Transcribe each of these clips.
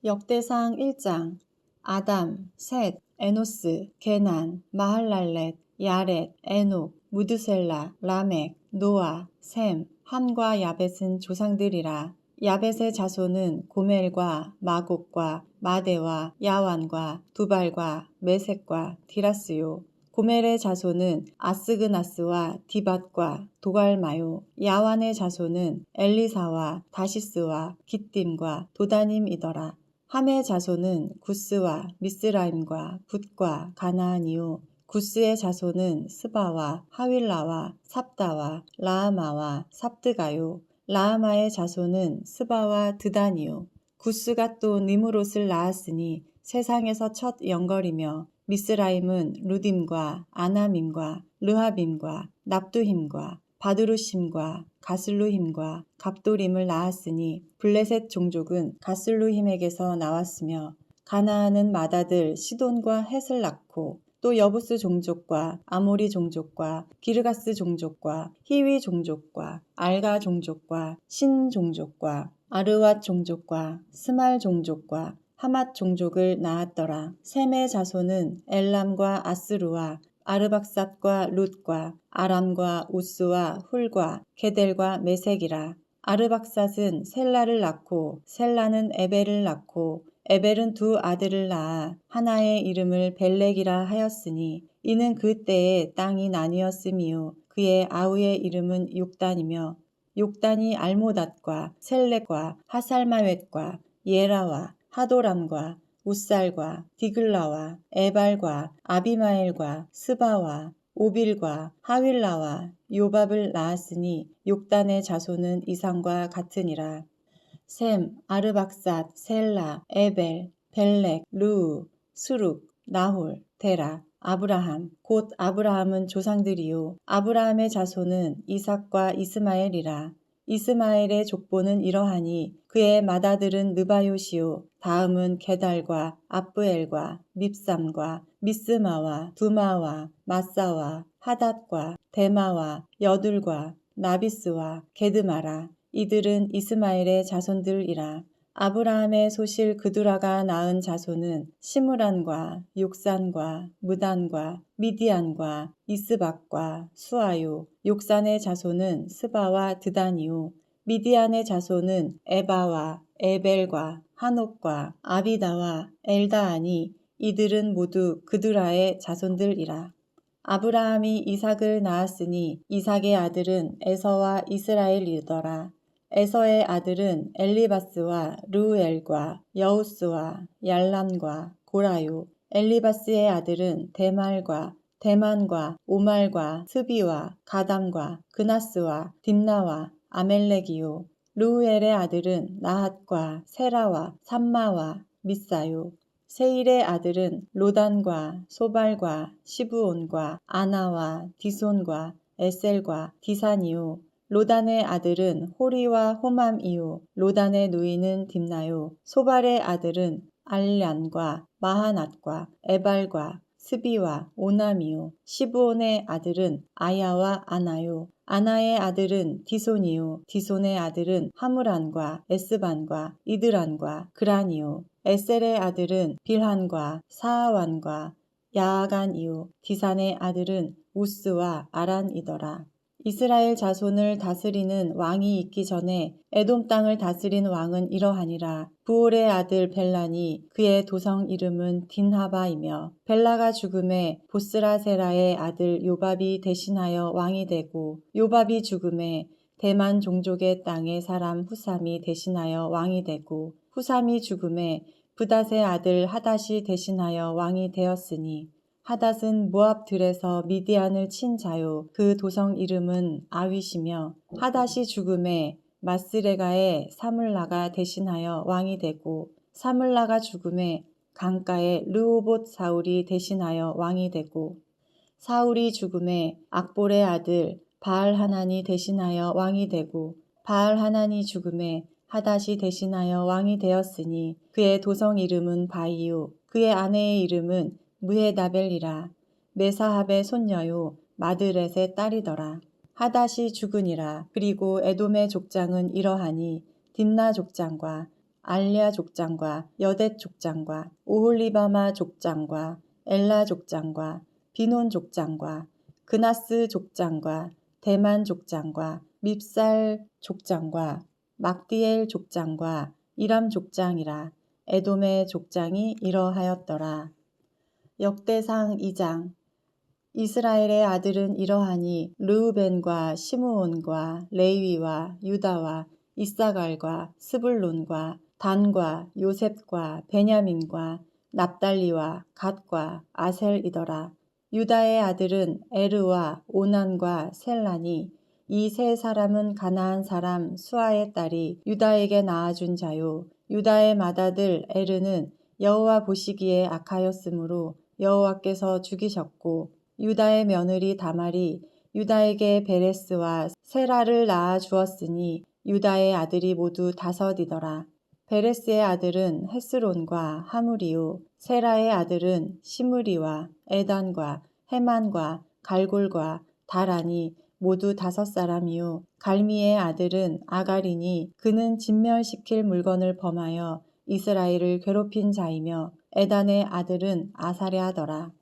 역대상 1장. 아담, 셋, 에노스, 게난, 마할랄렛, 야렛, 에녹, 무드셀라, 라멕, 노아, 셈, 함과 야벳은 조상들이라. 야벳의 자손은 고멜과 마곡과 마대와 야완과 두발과 메색과 디라스요. 고멜의 자손은 아스그나스와 디밧과 도갈마요. 야완의 자손은 엘리사와 다시스와 깃딤과 도다님이더라. 함의 자손은 구스와 미스라임과 붓과 가나안이요. 구스의 자손은 스바와 하윌라와 삽다와 라하마와 삽드가요. 라하마의 자손은 스바와 드다니요. 구스가 또 니므롯을 낳았으니 세상에서 첫 영걸이며 미스라임은 루딤과 아나밈과 르하빔과 납두힘과 바두루심과 가슬루힘과 갑도림을 낳았으니 블레셋 종족은 가슬루힘에게서 나왔으며 가나안은 맏아들 시돈과 헷을 낳고 또 여부스 종족과 아모리 종족과 기르가스 종족과 히위 종족과 알가 종족과 신 종족과 아르왓 종족과 스말 종족과 하맛 종족을 낳았더라. 셈의 자손은 엘람과 아스루와 아르박삿과 룻과 아람과 우스와 훌과 게델과 메색이라. 아르박삿은 셀라를 낳고 셀라는 에벨을 낳고 에벨은 두 아들을 낳아 하나의 이름을 벨렉이라 하였으니 이는 그때에 땅이 나뉘었음이요 그의 아우의 이름은 욕단이며 욕단이 알모닷과 셀렉과 하살마웻과 예라와 하도람과 우살과 디글라와 에발과 아비마엘과 스바와 오빌과 하윌라와 요밥을 낳았으니 욕단의 자손은 이상과 같으니라. 셈, 아르박삿, 셀라, 에벨, 벨렉, 르우, 수룩, 나홀, 데라, 아브라함. 곧 아브라함은 조상들이요 아브라함의 자손은 이삭과 이스마엘이라. 이스마엘의 족보는 이러하니 그의 맏아들은 느바요시요 다음은 게달과 압브엘과 밉삼과 미스마와 두마와 마사와 하닷과 데마와 여둘과 나비스와 게드마라. 이들은 이스마엘의 자손들이라. 아브라함의 소실 그두라가 낳은 자손은 시므란과 욕산과 무단과 미디안과 이스박과 수아요. 욕산의 자손은 스바와 드다니요. 미디안의 자손은 에바와 에벨과 한옥과 아비다와 엘다아니. 이들은 모두 그두라의 자손들이라. 아브라함이 이삭을 낳았으니 이삭의 아들은 에서와 이스라엘이더라. 에서의 아들은 엘리바스와 르우엘과 여우스와 얄람과 고라요. 엘리바스의 아들은 데말과 데만과 오말과 스비와 가담과 그나스와 딥나와 아멜렉이요. 르우엘의 아들은 나핫과 세라와 삼마와 미사요. 세일의 아들은 로단과 소발과 시브온과 아나와 디손과 에셀과 디산이요. 로단의 아들은 호리와 호맘이요. 로단의 누이는 딥나요. 소발의 아들은 알란과 마하낫과 에발과 스비와 오남이요. 시브온의 아들은 아야와 아나요. 아나의 아들은 디손이요. 디손의 아들은 하무란과 에스반과 이드란과 그란이요. 에셀의 아들은 빌한과 사아완과 야아간이요. 디산의 아들은 우스와 아란이더라. 이스라엘 자손을 다스리는 왕이 있기 전에 에돔 땅을 다스린 왕은 이러하니라. 부올의 아들 벨란이 그의 도성 이름은 딘하바이며 벨라가 죽음에 보스라세라의 아들 요밥이 대신하여 왕이 되고 요밥이 죽음에 대만 종족의 땅의 사람 후삼이 대신하여 왕이 되고 후삼이 죽음에 부닷의 아들 하닷이 대신하여 왕이 되었으니 하닷은 모압들에서 미디안을 친 자요. 그 도성 이름은 아윗이며 하닷이 죽음에 마스레가의 사물라가 대신하여 왕이 되고 사물라가 죽음에 강가의 르호봇 사울이 대신하여 왕이 되고 사울이 죽음에 악볼의 아들 바알하난이 대신하여 왕이 되고 바알하난이 죽음에 하닷이 대신하여 왕이 되었으니 그의 도성 이름은 바이요. 그의 아내의 이름은 무헤다벨이라. 메사합의 손녀요 마드렛의 딸이더라. 하닷이 죽으니라. 그리고 에돔의 족장은 이러하니 딥나 족장과 알랴 족장과 여댓 족장과 오홀리바마 족장과 엘라 족장과 비논 족장과 그나스 족장과 대만 족장과 밉살 족장과 막디엘 족장과 이람 족장이라. 에돔의 족장이 이러하였더라. 역대상 2장. 이스라엘의 아들은 이러하니 르우벤과 시므온과 레위와 유다와 이사갈과 스불론과 단과 요셉과 베냐민과 납달리와 갓과 아셀이더라. 유다의 아들은 에르와 오난과 셀라니. 이 세 사람은 가나안 사람 수아의 딸이 유다에게 낳아준 자요. 유다의 맏아들 에르는 여호와 보시기에 악하였으므로 여호와께서 죽이셨고, 유다의 며느리 다말이 유다에게 베레스와 세라를 낳아 주었으니 유다의 아들이 모두 5이더라. 베레스의 아들은 헤스론과 하무리요. 세라의 아들은 시므리와 에단과 헤만과 갈골과 다라니 모두 5사람이요. 갈미의 아들은 아가리니 그는 진멸시킬 물건을 범하여 이스라엘을 괴롭힌 자이며, 에단의 아들은 아사랴더라.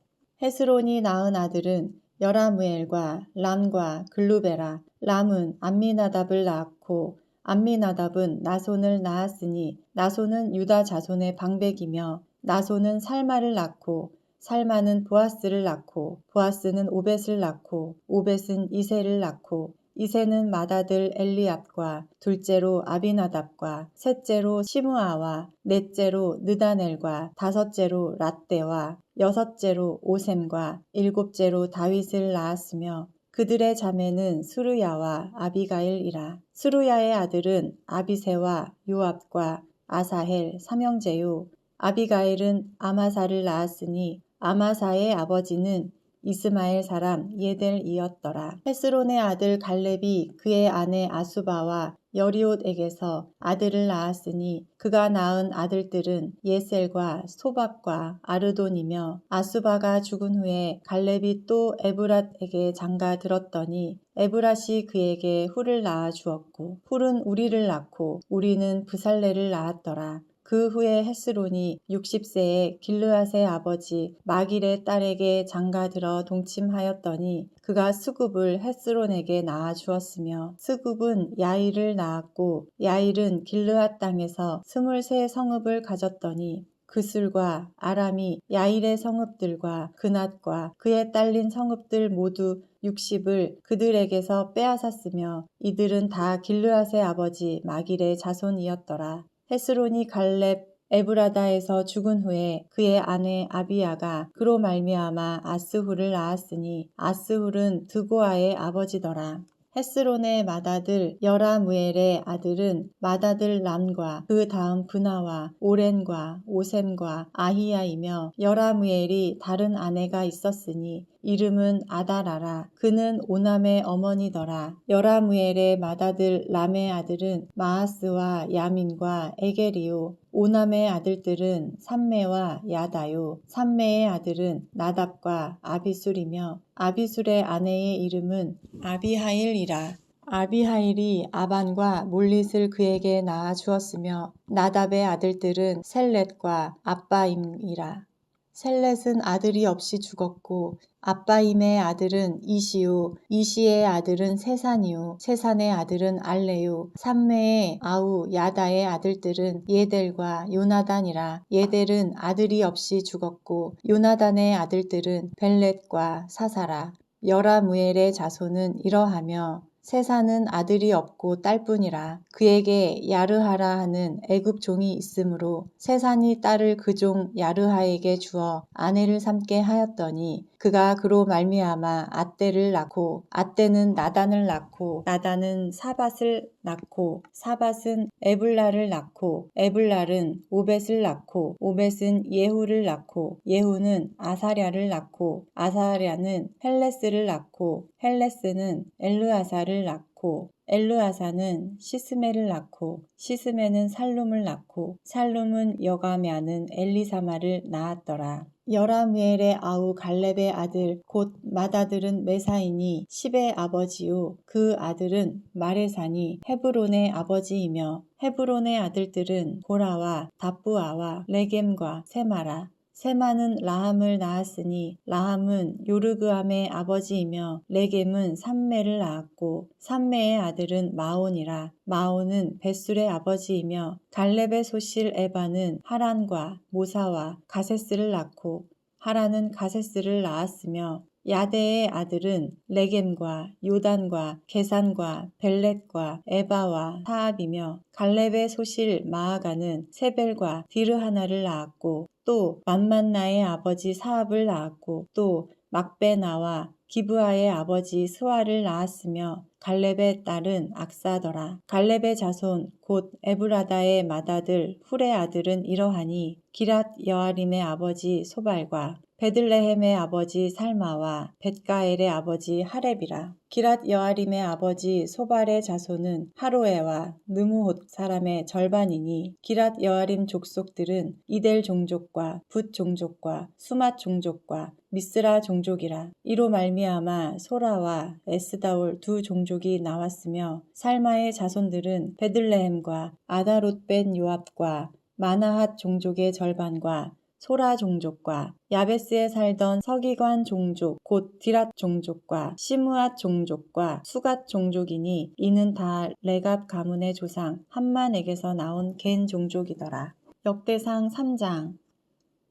헤스론이 낳은 아들은 여라무엘과 람과 글루베라. 람은 암미나답을 낳았고 암미나답은 나손을 낳았으니 나손은 유다 자손의 방백이며, 나손은 살마를 낳고 살마는 보아스를 낳고 보아스는 오벳을 낳고 오벳은 이세를 낳고 이세는 맏아들 엘리압과 둘째로 아비나답과 셋째로 시므아와 넷째로 느다넬과 다섯째로 랏대와 여섯째로 오셈과 일곱째로 다윗을 낳았으며, 그들의 자매는 수르야와 아비가일이라. 수르야의 아들은 아비새와 요압과 아사헬 3형제요. 아비가일은 아마사를 낳았으니 아마사의 아버지는 이스마엘 사람 예델이었더라. 헤스론의 아들 갈렙이 그의 아내 아수바와 여리옷에게서 아들을 낳았으니 그가 낳은 아들들은 예셀과 소밥과 아르돈이며, 아수바가 죽은 후에 갈렙이 또 에브랏에게 장가 들었더니 에브랏이 그에게 훌을 낳아 주었고 훌은 우리를 낳고 우리는 브살레를 낳았더라. 그 후에 헤스론이 60세에 길르앗의 아버지 마길의 딸에게 장가들어 동침하였더니 그가 스굽을 헤스론에게 낳아 주었으며, 스굽은 야일을 낳았고 야일은 길르앗 땅에서 23성읍을 가졌더니 그술과 아람이 야일의 성읍들과 그낫과 그에 딸린 성읍들 모두 60을 그들에게서 빼앗았으며, 이들은 다 길르앗의 아버지 마길의 자손이었더라. 헤스론이 갈렙 에브라다에서 죽은 후에 그의 아내 아비야가 그로 말미암아 아스훌을 낳았으니 아스훌은 드고아의 아버지더라. 헤스론의 맏아들 여라무엘의 아들은 맏아들 람과 그 다음 브나와 오렌과 오셈과 아히야이며, 여라무엘이 다른 아내가 있었으니 이름은 아다라라. 그는 오남의 어머니더라. 여라무엘의 맏아들 람의 아들은 마하스와 야민과 에게리요. 오남의 아들들은 삼메와 야다요. 삼메의 아들은 나답과 아비술이며, 아비술의 아내의 이름은 아비하일이라. 아비하일이 아반과 몰릿을 그에게 낳아 주었으며, 나답의 아들들은 셀렛과 아빠임이라. 셀렛은 아들이 없이 죽었고 아빠임의 아들은 이시요. 이시의 아들은 세산이요. 세산의 아들은 알레요. 삼메의 아우 야다의 아들들은 예델과 요나단이라. 예델은 아들이 없이 죽었고 요나단의 아들들은 벨렛과 사사라. 여라무엘의 자손은 이러하며 세산은 아들이 없고 딸뿐이라. 그에게 야르하라 하는 애굽 종이 있으므로 세산이 딸을 그 종 야르하에게 주어 아내를 삼게 하였더니 그가 그로 말미암아 앗대를 낳고 앗대는 나단을 낳고 나단은 사밧을 낳고 사밧은 에블라를 낳고 에블랄은 오벳을 낳고 오벳은 예후를 낳고 예후는 아사랴를 낳고 아사랴는 헬레스를 낳고 헬레스는 엘르아사를 낳고 엘르아사는 시스메를 낳고 시스메는 살룸을 낳고 살룸은 여가메아는 엘리사마를 낳았더라. 여라무엘의 아우 갈렙의 아들 곧 맏아들은 메사이니 십의 아버지요 그 아들은 마레산이 헤브론의 아버지이며 헤브론의 아들들은 고라와 답부아와 레겜과 세마라. 세마는 라함을 낳았으니 라함은 요르그암의 아버지이며 레겜은 삼메를 낳았고 삼메의 아들은 마온이라. 마온은 벳술의 아버지이며 갈렙의 소실 에바는 하란과 모사와 가세스를 낳고 하란은 가세스를 낳았으며 야데의 아들은 레겜과 요단과 게산과 벨렛과 에바와 사압이며 갈렙의 소실 마아가는 세벨과 디르하나를 낳았고 또 맘만나의 아버지 사압을 낳았고 또 막베나와 기브아의 아버지 스와를 낳았으며 갈렙의 딸은 악사더라. 갈렙의 자손 곧 에브라다의 맏아들 훌의 아들은 이러하니 기랏 여아림의 아버지 소발과 베들레헴의 아버지 살마와 벳가엘의 아버지 하렙이라. 기랏 여아림의 아버지 소발의 자손은 하로에와 느무옷 사람의 절반이니 기랏 여아림 족속들은 이델 종족과 붓 종족과 수맛 종족과 미스라 종족이라. 이로 말미암아 소라와 에스다올 두 종족이 나왔으며 살마의 자손들은 베들레헴과 아다롯 벤 요압과 마나핫 종족의 절반과 소라 종족과 야베스에 살던 서기관 종족 곧 디랏 종족과 시므앗 종족과 수갓 종족이니 이는 다 레갑 가문의 조상 함만에게서 나온 겐 종족이더라. 역대상 3장.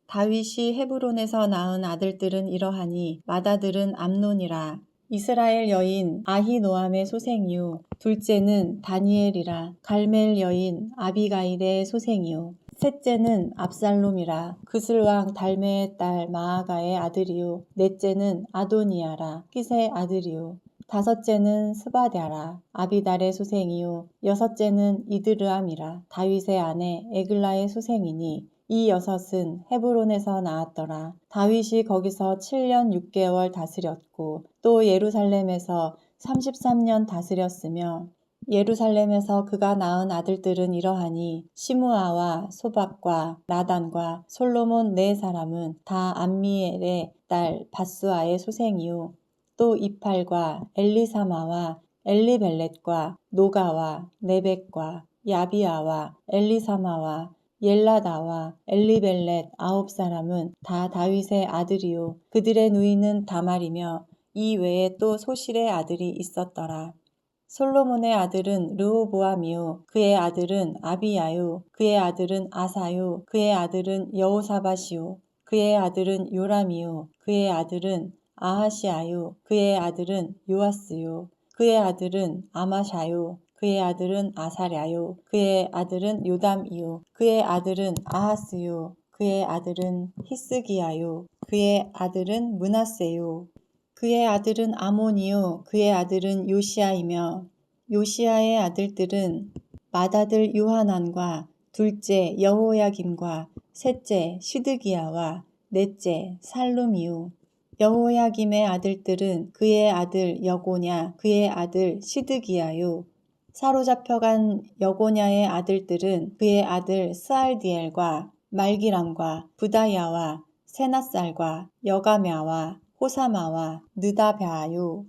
다윗이 헤브론에서 낳은 아들들은 이러하니 맏아들은 암논이라. 이스라엘 여인 아히노암의 소생이요 둘째는 다니엘이라. 갈멜 여인 아비가일의 소생이요 셋째는 압살롬이라. 그슬왕 달메의 딸 마아가의 아들이요 넷째는 아도니아라. 깃의 아들이요 다섯째는 스바랴라. 아비달의 소생이요 여섯째는 이드르암이라. 다윗의 아내 에글라의 소생이니 이 여섯은 헤브론에서 나왔더라. 다윗이 거기서 7년 6개월 다스렸고 또 예루살렘에서 33년 다스렸으며 예루살렘에서 그가 낳은 아들들은 이러하니 시므아와 소박과 나단과 솔로몬 네 사람은 다 암미엘의 딸 바스아의 소생이요 또 이팔과 엘리사마와 엘리벨렛과 노가와 네벡과 야비아와 엘리사마와 옐라다와 엘리벨렛 9사람은 다 다윗의 아들이요 그들의 누이는 다말이며 이 외에 또 소실의 아들이 있었더라. 솔로몬의 아들은 르호보암이요 그의 아들은 아비야요 그의 아들은 아사요 그의 아들은 여호사밧이요 그의 아들은 요람이요 그의 아들은 아하시아요 그의 아들은 요아스요 그의 아들은 아마샤요 그의 아들은 아사랴요 그의 아들은 요담이요 그의 아들은 아하스요 그의 아들은 히스기야요 그의 아들은 므낫세요 그의 아들은 아몬이요 그의 아들은 요시아이며 요시아의 아들들은 맏아들 요하난과 둘째 여호야김과 셋째 시드기야와 넷째 살룸이요 여호야김의 아들들은 그의 아들 여고냐 그의 아들 시드기야요 사로잡혀간 여고냐의 아들들은 그의 아들 스알디엘과 말기람과 부다야와 세낫살과 여가мя와 호사마와 느다베아요.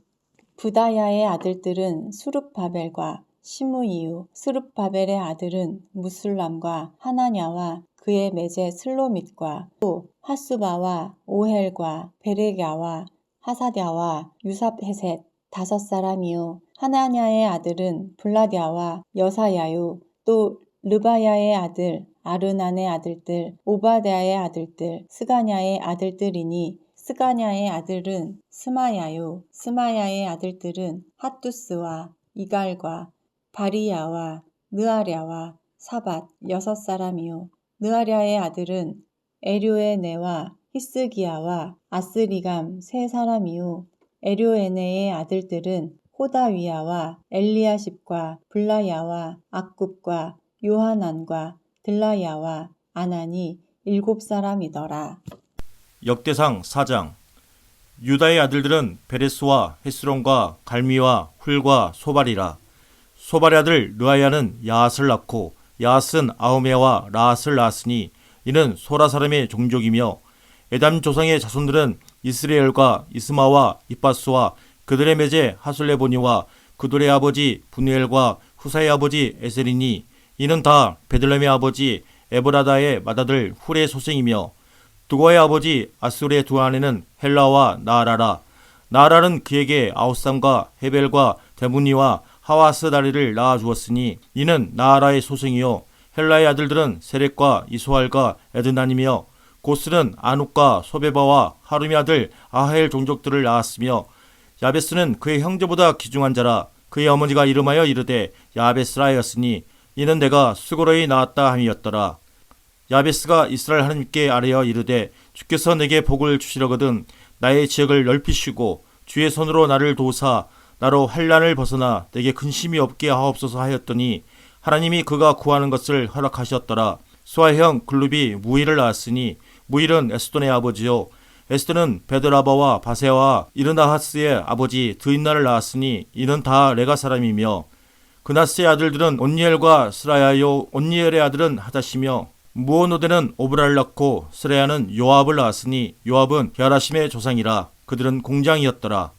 부다야의 아들들은 수룹바벨과 시므이요. 수룹바벨의 아들은 무술람과 하나냐와 그의 매제 슬로밋과 또 하수바와 오헬과 베레갸와 하사랴와 유삽헤셋 5사람이요. 하나냐의 아들은 블라랴와 여사야요. 또 르바야의 아들 아르난의 아들들 오바댜의 아들들 스가냐의 아들들이니 스가냐의 아들은 스마야요. 스마야의 아들들은 핫두스와 이갈과 바리야와 느아랴와 사밧 6사람이요. 느아랴의 아들은 에료에네와 히스기야와 아스리감 3사람이요. 에료에네의 아들들은 호다위야와 엘리야십과 블라야와 악굽과 요하난과 들라야와 아나니 7사람이더라. 역대상 4장. 유다의 아들들은 베레스와 헤스론과 갈미와 훌과 소발이라. 소발의 아들 르아야는 야앗을 낳고 야앗은 아우메와 라앗을 낳았으니 이는 소라 사람의 종족이며 에담 조상의 자손들은 이스라엘과 이스마와 이빠스와 그들의 매제 하술레보니와 그들의 아버지 분우엘과 후사의 아버지 에셀이니 이는 다 베들레헴의 아버지 에브라다의 맏아들 훌의 소생이며 두고의 아버지 아술의 두 아내는 헬라와 나아라라. 나아라는 그에게 아우삼과 헤벨과 데무니와 하와스다리를 낳아 주었으니 이는 나아라의 소생이요 헬라의 아들들은 세렉과 이소알과 에드난이며 고스는 아눅과 소베바와 하룸의 아들 아하엘 종족들을 낳았으며 야베스는 그의 형제보다 귀중한 자라. 그의 어머니가 이름하여 이르되 야베스라였으니 이는 내가 수고로이 낳았다 함이었더라. 야베스가 이스라엘 하나님께 아뢰어 이르되 주께서 내게 복을 주시려거든 나의 지역을 넓히시고 주의 손으로 나를 도우사 나로 환난을 벗어나 내게 근심이 없게 하옵소서 하였더니 하나님이 그가 구하는 것을 허락하셨더라. 수아의 형 글룹이 무일을 낳았으니 무일은 에스돈의 아버지요 에스돈은 베드라바와 바세와 이르나하스의 아버지 드인나를 낳았으니 이는 다 레가 사람이며 그나스의 아들들은 온니엘과 스라야요 온니엘의 아들은 하다시며 무오노데는 오브라를 낳고 스레야는 요압을 낳았으니 요압은 게하라심의 조상이라. 그들은 공장이었더라.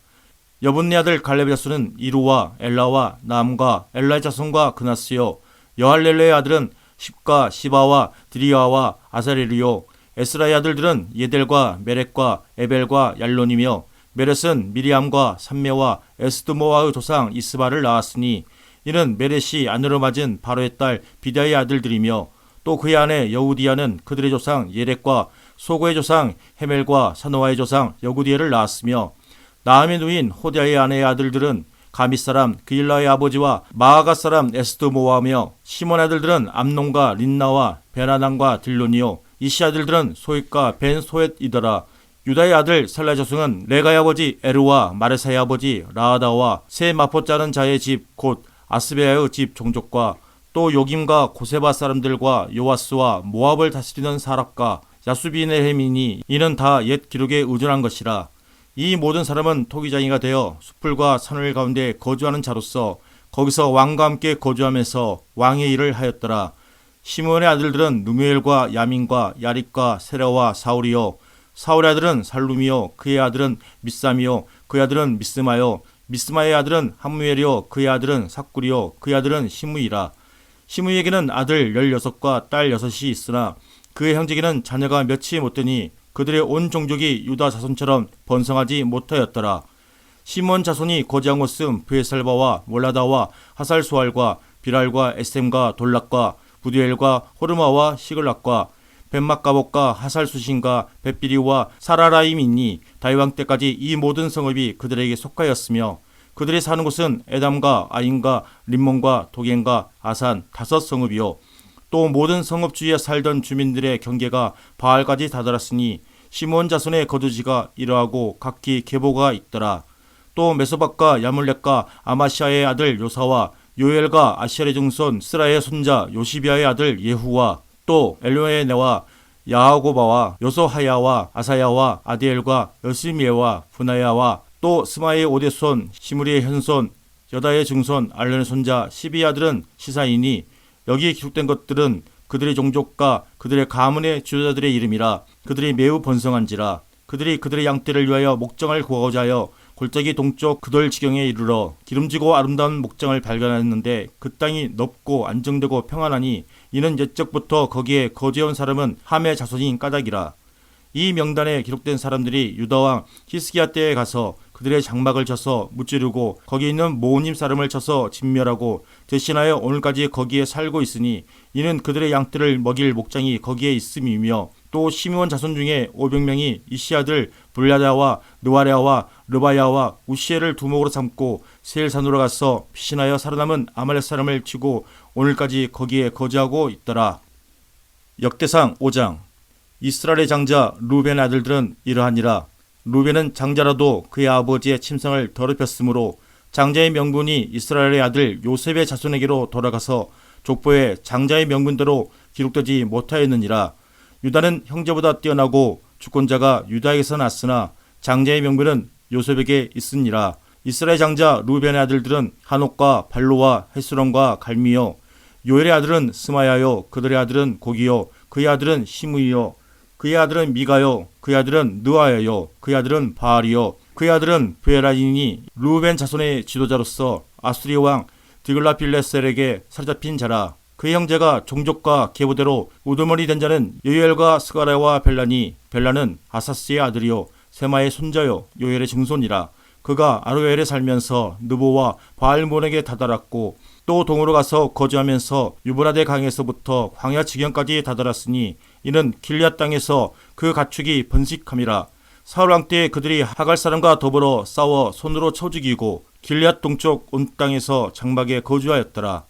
여분네 아들 갈렙의 자손은 이루와 엘라와 남과 엘라의 자손과 그나스요 여할렐레의 아들은 십과 시바와 드리아와 아사레리요 에스라의 아들들은 예델과 메렉과 에벨과 얄론이며 메렛은 미리암과 삼메와 에스드모아의 조상 이스바를 낳았으니 이는 메렛이 아내로 맞은 바로의 딸 비다의 아들들이며 또 그의 아내 여우디아는 그들의 조상 예렉과 소고의 조상 헤멜과 사노아의 조상 여구디엘을 낳았으며 나함의 누인 호디아의 아내의 아들들은 가밋 사람 그일라의 아버지와 마아가 사람 에스드모아며 시몬의 아들들은 암논과 린나와 베나난과 딜론이요 이시 아들들은 소잇과 벤 소엣이더라. 유다의 아들 살라의 자손은 레가의 아버지 에르와 마레사의 아버지 라아다와 세 마포 짜는 자의 집 곧 아스베아의 집 종족과 또 요김과 고세바 사람들과 요아스와 모압을 다스리는 사랍과 야수비네헤미니 이는 다 옛 기록에 의존한 것이라. 이 모든 사람은 토기장이가 되어 숲풀과 산을 가운데 거주하는 자로서 거기서 왕과 함께 거주하면서 왕의 일을 하였더라. 시므온의 아들들은 누무엘과 야민과 야립과 세라와 사울이요 사울의 아들은 살룸이요 그의 아들은 미삼이요 그의 아들은 미스마요 미스마의 아들은 함무엘이요 그의 아들은 삭구리요 그의 아들은 시므이라. 시므이에게는 아들 16과 딸 6이 있으나 그의 형제에게는 자녀가 몇이 못 되니 그들의 온 종족이 유다 자손처럼 번성하지 못하였더라. 시므온 자손이 거지한 곳은 브에살바와 몰라다와 하살수알과 비랄과 에셈과 돌락과 부디엘과 호르마와 시글락과 벤막가복과 하살수신과 벳비리와 사라라임이니 다윗왕 때까지 이 모든 성읍이 그들에게 속하였으며 그들이 사는 곳은 에담과 아인과 림몬과 도겐과 아산 5성읍이요 또 모든 성읍 주위에 살던 주민들의 경계가 바알까지 다다랐으니 시므온 자손의 거두지가 이러하고 각기 계보가 있더라. 또 메소박과 야물렉과 아마시아의 아들 요사와 요엘과 아시엘의 증손 스라의 손자 요시비아의 아들 예후와 또 엘로에네와 야하고바와 요소하야와 아사야와 아디엘과 여시미에와 분하야와 또 스마의 오대손 시므리의 현손 여다의 증손 알론의 손자 시비의 아들은 시사이니 여기에 기록된 것들은 그들의 종족과 그들의 가문의 주자들의 이름이라. 그들이 매우 번성한지라. 그들이 그들의 양떼를 위하여 목장을 구하고자 하여 골짜기 동쪽 그돌 지경에 이르러 기름지고 아름다운 목장을 발견했는데 그 땅이 넓고 안정되고 평안하니 이는 옛적부터 거기에 거주해온 사람은 함의 자손인 까닭이라. 이 명단에 기록된 사람들이 유다왕 히스기야 때에 가서 그들의 장막을 쳐서 무찌르고 거기 있는 모님 사람을 쳐서 진멸하고 대신하여 오늘까지 거기에 살고 있으니 이는 그들의 양떼를 먹일 목장이 거기에 있음이며 또 시므온 자손 중에 500명이 이시 아들 블야다와 느와레아와 르바야와 우시엘을 두목으로 삼고 세일산으로 가서 피신하여 살아남은 아말렉 사람을 치고 오늘까지 거기에 거주하고 있더라. 역대상 5장. 이스라엘의 장자 루벤의 아들들은 이러하니라. 루벤은 장자라도 그의 아버지의 침상을 더럽혔으므로 장자의 명분이 이스라엘의 아들 요셉의 자손에게로 돌아가서 족보에 장자의 명분대로 기록되지 못하였느니라. 유다는 형제보다 뛰어나고 주권자가 유다에게서 났으나 장자의 명분은 요셉에게 있으니라. 이스라엘 장자 루벤의 아들들은 한옥과 발로와 헤스론과 갈미요. 요엘의 아들은 스마야요. 그들의 아들은 고기요. 그의 아들은 시므이요. 그의 아들은 미가요. 그의 아들은 느아야요. 그의 아들은 바알이요. 그의 아들은 베라인이 루벤 자손의 지도자로서 아수리 왕 디글라필레셀에게 사로잡힌 자라. 그의 형제가 종족과 계보대로 우두머리 된 자는 요엘과 스가랴와 벨라니. 벨라는 아사스의 아들이요 세마의 손자요 요엘의 증손이라. 그가 아로엘에 살면서 느보와 바알몬에게 다다랐고 또 동으로 가서 거주하면서 유브라데 강에서부터 광야 지경까지 다다랐으니 이는 길앗 땅에서 그 가축이 번식함이라. 사울 왕 때 그들이 하갈 사람과 더불어 싸워 손으로 쳐 죽이고 길앗 동쪽 온 땅에서 장막에 거주하였더라.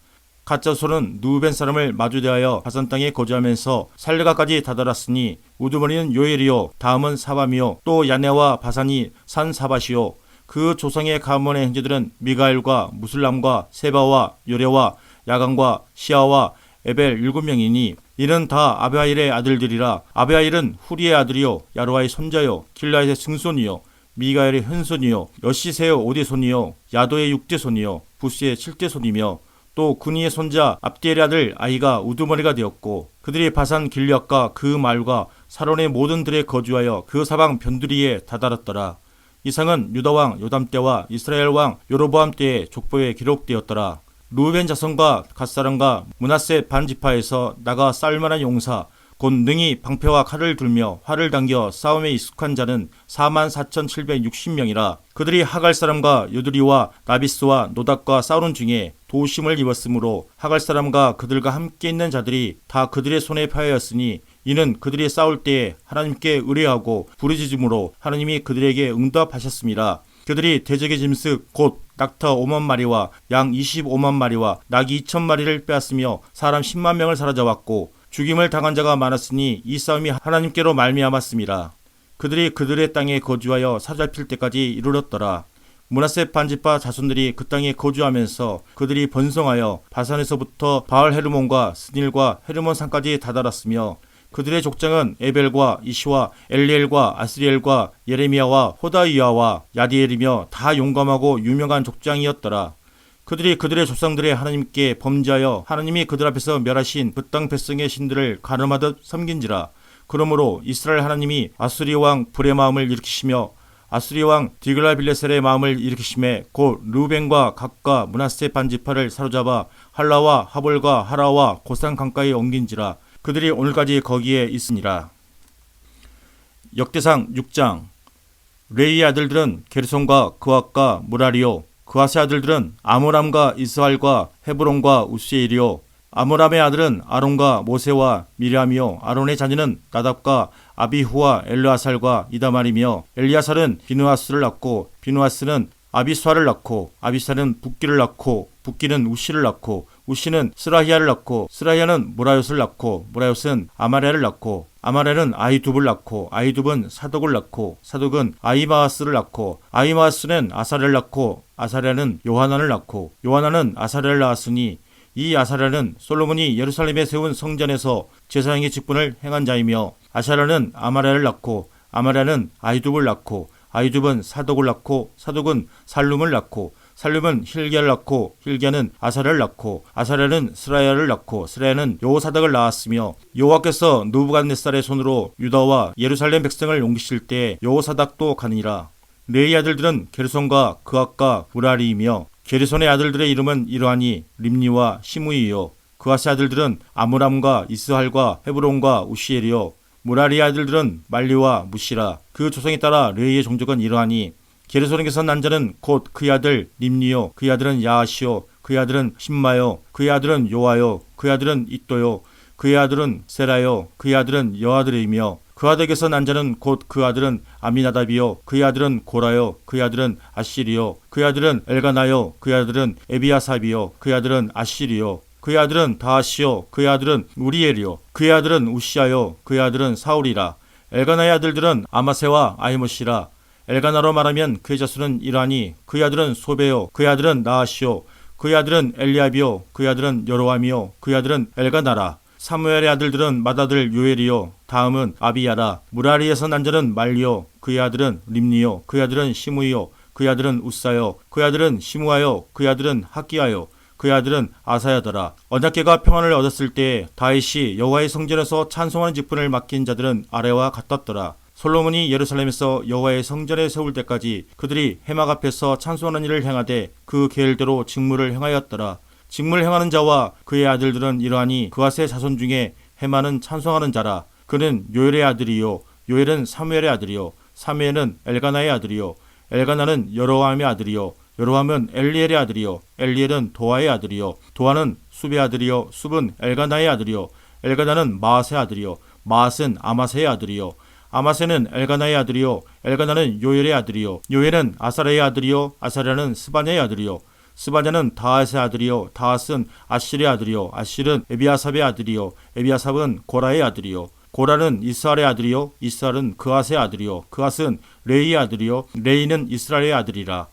갓자손은 누벤 사람을 마주대하여 바산 땅에 거주하면서 살레가까지 다다랐으니 우두머리는 요엘이요 다음은 사밤이요 또 야네와 바산이 산 사밭이요. 그 조상의 가문의 형제들은 미가엘과 무슬람과 세바와 요레와 야간과 시아와 에벨 7명이니 이는 다 아비아일의 아들들이라. 아비아일은 후리의 아들이요 야로아의 손자요 길라의 증손이요 미가엘의 현손이요 여시세의 5대 손이요 야도의 6대 손이요 부스의 7대 손이며 또 군이의 손자 압디엘의 아들 아이가 우두머리가 되었고 그들이 바산 길앗과 그 마을과 사론의 모든 들에 거주하여 그 사방 변두리에 다다랐더라. 이상은 유다왕 요담 때와 이스라엘 왕 요로보암 때의 족보에 기록되었더라. 루벤 자손과 갓사람과 므낫세 반지파에서 나가 싸울만한 용사 곧 능히 방패와 칼을 들며 활을 당겨 싸움에 익숙한 자는 44,760명이라. 그들이 하갈 사람과 요드리와 나비스와 노닥과 싸우는 중에 도심을 입었으므로 하갈 사람과 그들과 함께 있는 자들이 다 그들의 손에 패하였으니 이는 그들이 싸울 때에 하나님께 의뢰하고 부르짖음으로 하나님이 그들에게 응답하셨습니다. 그들이 대적의 짐승 곧 낙타 5만 마리와 양 25만 마리와 낙이 2천 마리를 빼앗으며 사람 10만 명을 사로잡았고 죽임을 당한 자가 많았으니 이 싸움이 하나님께로 말미암았습니다. 그들이 그들의 땅에 거주하여 사로잡힐 때까지 이르렀더라. 므낫세 반지파 자손들이 그 땅에 거주하면서 그들이 번성하여 바산에서부터 바알 헤르몬과 스닐과 헤르몬 산까지 다다랐으며 그들의 족장은 에벨과 이시와 엘리엘과 아스리엘과 예레미야와 호다이야와 야디엘이며 다 용감하고 유명한 족장이었더라. 그들이 그들의 조상들의 하나님께 범죄하여 하나님이 그들 앞에서 멸하신 그 땅 백성의 신들을 가늠하듯 섬긴지라. 그러므로 이스라엘 하나님이 아수리 왕 불의 마음을 일으키시며 아수리 왕 디글라빌레셀의 마음을 일으키심에 곧 루벤과 갓과 므낫세 반지파를 사로잡아 할라와 하볼과 하라와 고산 강가에 옮긴지라. 그들이 오늘까지 거기에 있으니라. 역대상 6장. 레이의 아들들은 게르손과 그앗과 무라리요. 그앗의 아들들은 아므람과 이스할과 헤브론과 우시엘이요. 아므람의 아들은 아론과 모세와 미리암이요. 아론의 자녀는 나답과 아비후와 엘르아살과 이다말이며 엘리아살은 비누아스를 낳고 비누아스는 아비수아를 낳고 아비사는 붓기를 낳고 붓기는 우시를 낳고 우시는 스라히아를 낳고 스라히아는 무라요스를 낳고 무라요스는 아마레를 낳고 아마레는 아이둡을 낳고 아이둡은 사독을 낳고 사독은 아이마아스를 낳고 아이마아스는 아사렐을 낳고 아사렐은 요하난을 낳고 요하난은 아사렐을 낳았으니 이 아사렐은 솔로몬이 예루살렘에 세운 성전에서 제사장의 직분을 행한 자이며 아사렐은 아마레를 낳고 아마레는 아이둡을 낳고 아이둡은 사독을 낳고 사독은 살룸을 낳고 살룸은 힐기야를 낳고 힐기야는 아사렐을 낳고 아사렐은 스라야를 낳고 스라야는 여호사닥을 낳았으며 여호와께서 느부갓네살의 손으로 유다와 예루살렘 백성을 옮기실 때 여호사닥도 가니라. 레이 아들들은 게르손과 그앗과 무라리이며 게르손의 아들들의 이름은 이러하니 림니와 시므이요. 그앗의 아들들은 아므람과 이스할과 헤브론과 우시엘이요. 무라리의 아들들은 말리와 무시라. 그 조상에 따라 레이의 종족은 이러하니 게르손에게서 난 자는 곧 그의 아들 림니요. 그의 아들은 야하시요. 그의 아들은 심마요. 그의 아들은 요아요. 그의 아들은 이또요. 그의 아들은 세라요. 그의 아들은 여아들이며 그 아들에게서 난 자는 곧 그 아들은 아미나답이요. 그의 아들은 고라요. 그의 아들은 아실이요. 그의 아들은 엘가나요. 그의 아들은 에비아삽이요. 그의 아들은 아실이요. 그의 아들은 다하시요. 그의 아들은 우리엘이요. 그의 아들은 우시아요. 그의 아들은 사울이라. 엘가나의 아들들은 아마세와 아이모시라. 엘가나로 말하면 그의 자손은 이러하니 그의 아들은 소베요. 그의 아들은 나하시요. 그의 아들은 엘리압이요. 그의 아들은 여로함이요. 그의 아들은 엘가나라. 사무엘의 아들들은 맏아들 요엘이요. 다음은 아비야라. 무라리에서 난 자는 말리요. 그의 아들은 림니요. 그의 아들은 시므이요. 그의 아들은 우사요, 그의 아들은 시므아요, 그의 아들은 학기야요, 그의 아들은 아사야더라. 언약궤가 평안을 얻었을 때에 다윗이 여호와의 성전에서 찬송하는 직분을 맡긴 자들은 아래와 같았더라. 솔로몬이 예루살렘에서 여호와의 성전에 세울 때까지 그들이 해막 앞에서 찬송하는 일을 행하되 그 계율대로 직무를 행하였더라. 직무를 행하는 자와 그의 아들들은 이러하니 그앗의 자손 중에 해마는 찬송하는 자라. 그는 요엘의 아들이요, 요엘은 사무엘의 아들이요, 사무엘은 엘가나의 아들이요, 엘가나는 여로함의 아들이요, 여로함은 엘리엘의 아들이요, 엘리엘은 도아의 아들이요, 도아는 숲의 아들이요, 숲은 엘가나의 아들이요, 엘가나는 마앗의 아들이요, 마앗은 아마세의 아들이요, 아마세는 엘가나의 아들이요, 엘가나는 요엘의 아들이요, 요엘은 아사랴의 아들이요, 아사랴는 스바냐의 아들이요, 스바냐는 다앗의 아들이요, 다앗은 아실의 아들이요, 아실은 에비아삽의 아들이요, 에비아삽은 고라의 아들이요, 고라는 이스할의 아들이요, 이스할은 그앗의 아들이요, 그앗은 레이의 아들이요, 레이는 이스라엘의 아들이라.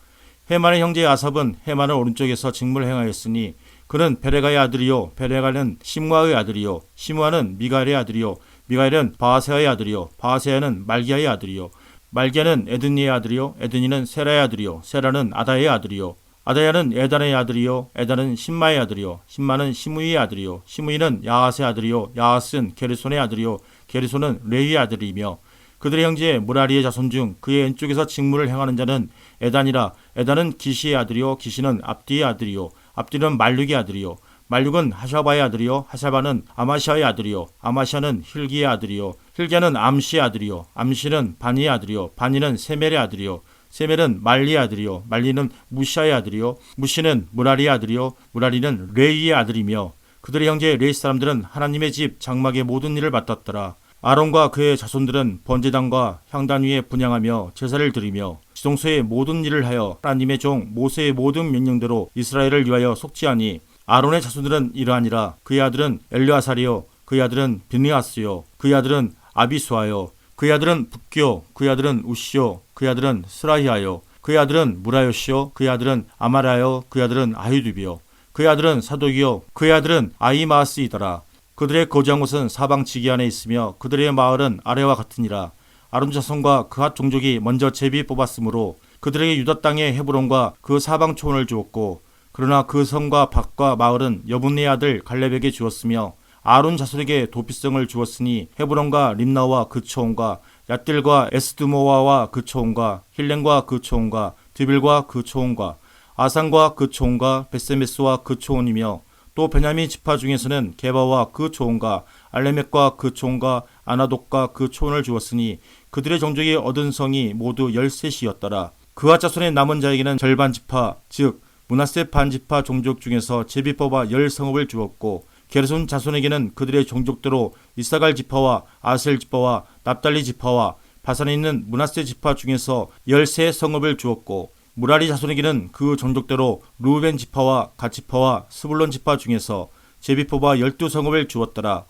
헤만의 형제 아삽은 헤만을 오른쪽에서 직무를 행하였으니 그는 베레가의 아들이요, 베레가는 시므아의 아들이요, 시므아는 미가엘의 아들이요, 미가엘은 바하세아의 아들이요, 바하세아는 말기야의 아들이요, 말기야는 에드니의 아들이요, 에드니는 세라의 아들이요, 세라는 아다의 아들이요, 아다야는 에단의 아들이요, 에단은 신마의 아들이요, 신마는 시므이의 아들이요, 시므이는 야앗의 아들이요, 야앗은 게르손의 아들이요, 게르손은 레위의 아들이며 그들의 형제 무라리의 자손 중 그의 왼쪽에서 직무를 행하는 자는 에단이라. 에단은 기시의 아들이요, 기시는 압디의 아들이요, 압디는 말룩의 아들이요, 말룩은 하샤바의 아들이요, 하샤바는 아마시아의 아들이요, 아마시아는 힐기의 아들이요, 힐기야는 암시의 아들이요, 암시는 바니의 아들이요, 바니는 세멜의 아들이요, 세멜은 말리의 아들이요, 말리는 무시아의 아들이요, 무시는 무라리의 아들이요, 무라리는 레이의 아들이며 그들의 형제 레이 사람들은 하나님의 집 장막의 모든 일을 맡았더라. 아론과 그의 자손들은 번제단과 향단 위에 분향하며 제사를 드리며 지성소의 모든 일을 하여 하나님의 종 모세의 모든 명령대로 이스라엘을 위하여 속죄하니 아론의 자손들은 이러하니라. 그의 아들은 엘르아살이요, 그의 아들은 비느하스요, 그의 아들은 아비수아요, 그의 아들은 북교, 그의 아들은 우시요, 그의 아들은 스라히아요, 그의 아들은 무라요시요, 그의 아들은 아마라요, 그의 아들은 아히두비요, 그의 아들은 사독이요, 그의 아들은 아히마스이더라. 그들의 거주한 곳은 사방 지기 안에 있으며 그들의 마을은 아래와 같으니라. 아론 자손과 그앗 종족이 먼저 제비 뽑았으므로 그들에게 유다 땅의 헤브론과 그 사방 초원을 주었고, 그러나 그 성과 밭과 마을은 여분의 아들 갈렙에게 주었으며 아론 자손에게 도피성을 주었으니 헤브론과 림나와 그 초원과 얏딜과 에스드모아와 그 초원과 힐렌과 그 초원과 드빌과 그 초원과 아산과 그 초원과 베세메스와 그 초원이며 또 베냐민 지파 중에서는 게바와 그 초원과 알레멕과 그 초원과 아나독과 그 초원을 주었으니 그들의 종족이 얻은 성이 모두 13이었더라. 그앗 자손의 남은 자에게는 절반 지파 즉 므낫세 반 지파 종족 중에서 제비 뽑아 10성읍을 주었고, 게르손 자손에게는 그들의 종족대로 이사갈 지파와 아셀 지파와 납달리 지파와 바산에 있는 므낫세 지파 중에서 13성읍을 주었고, 무라리 자손에게는 그 종족대로 루벤 지파와 갓 지파와 스불론 지파 중에서 제비 뽑아 12성읍을 주었더라.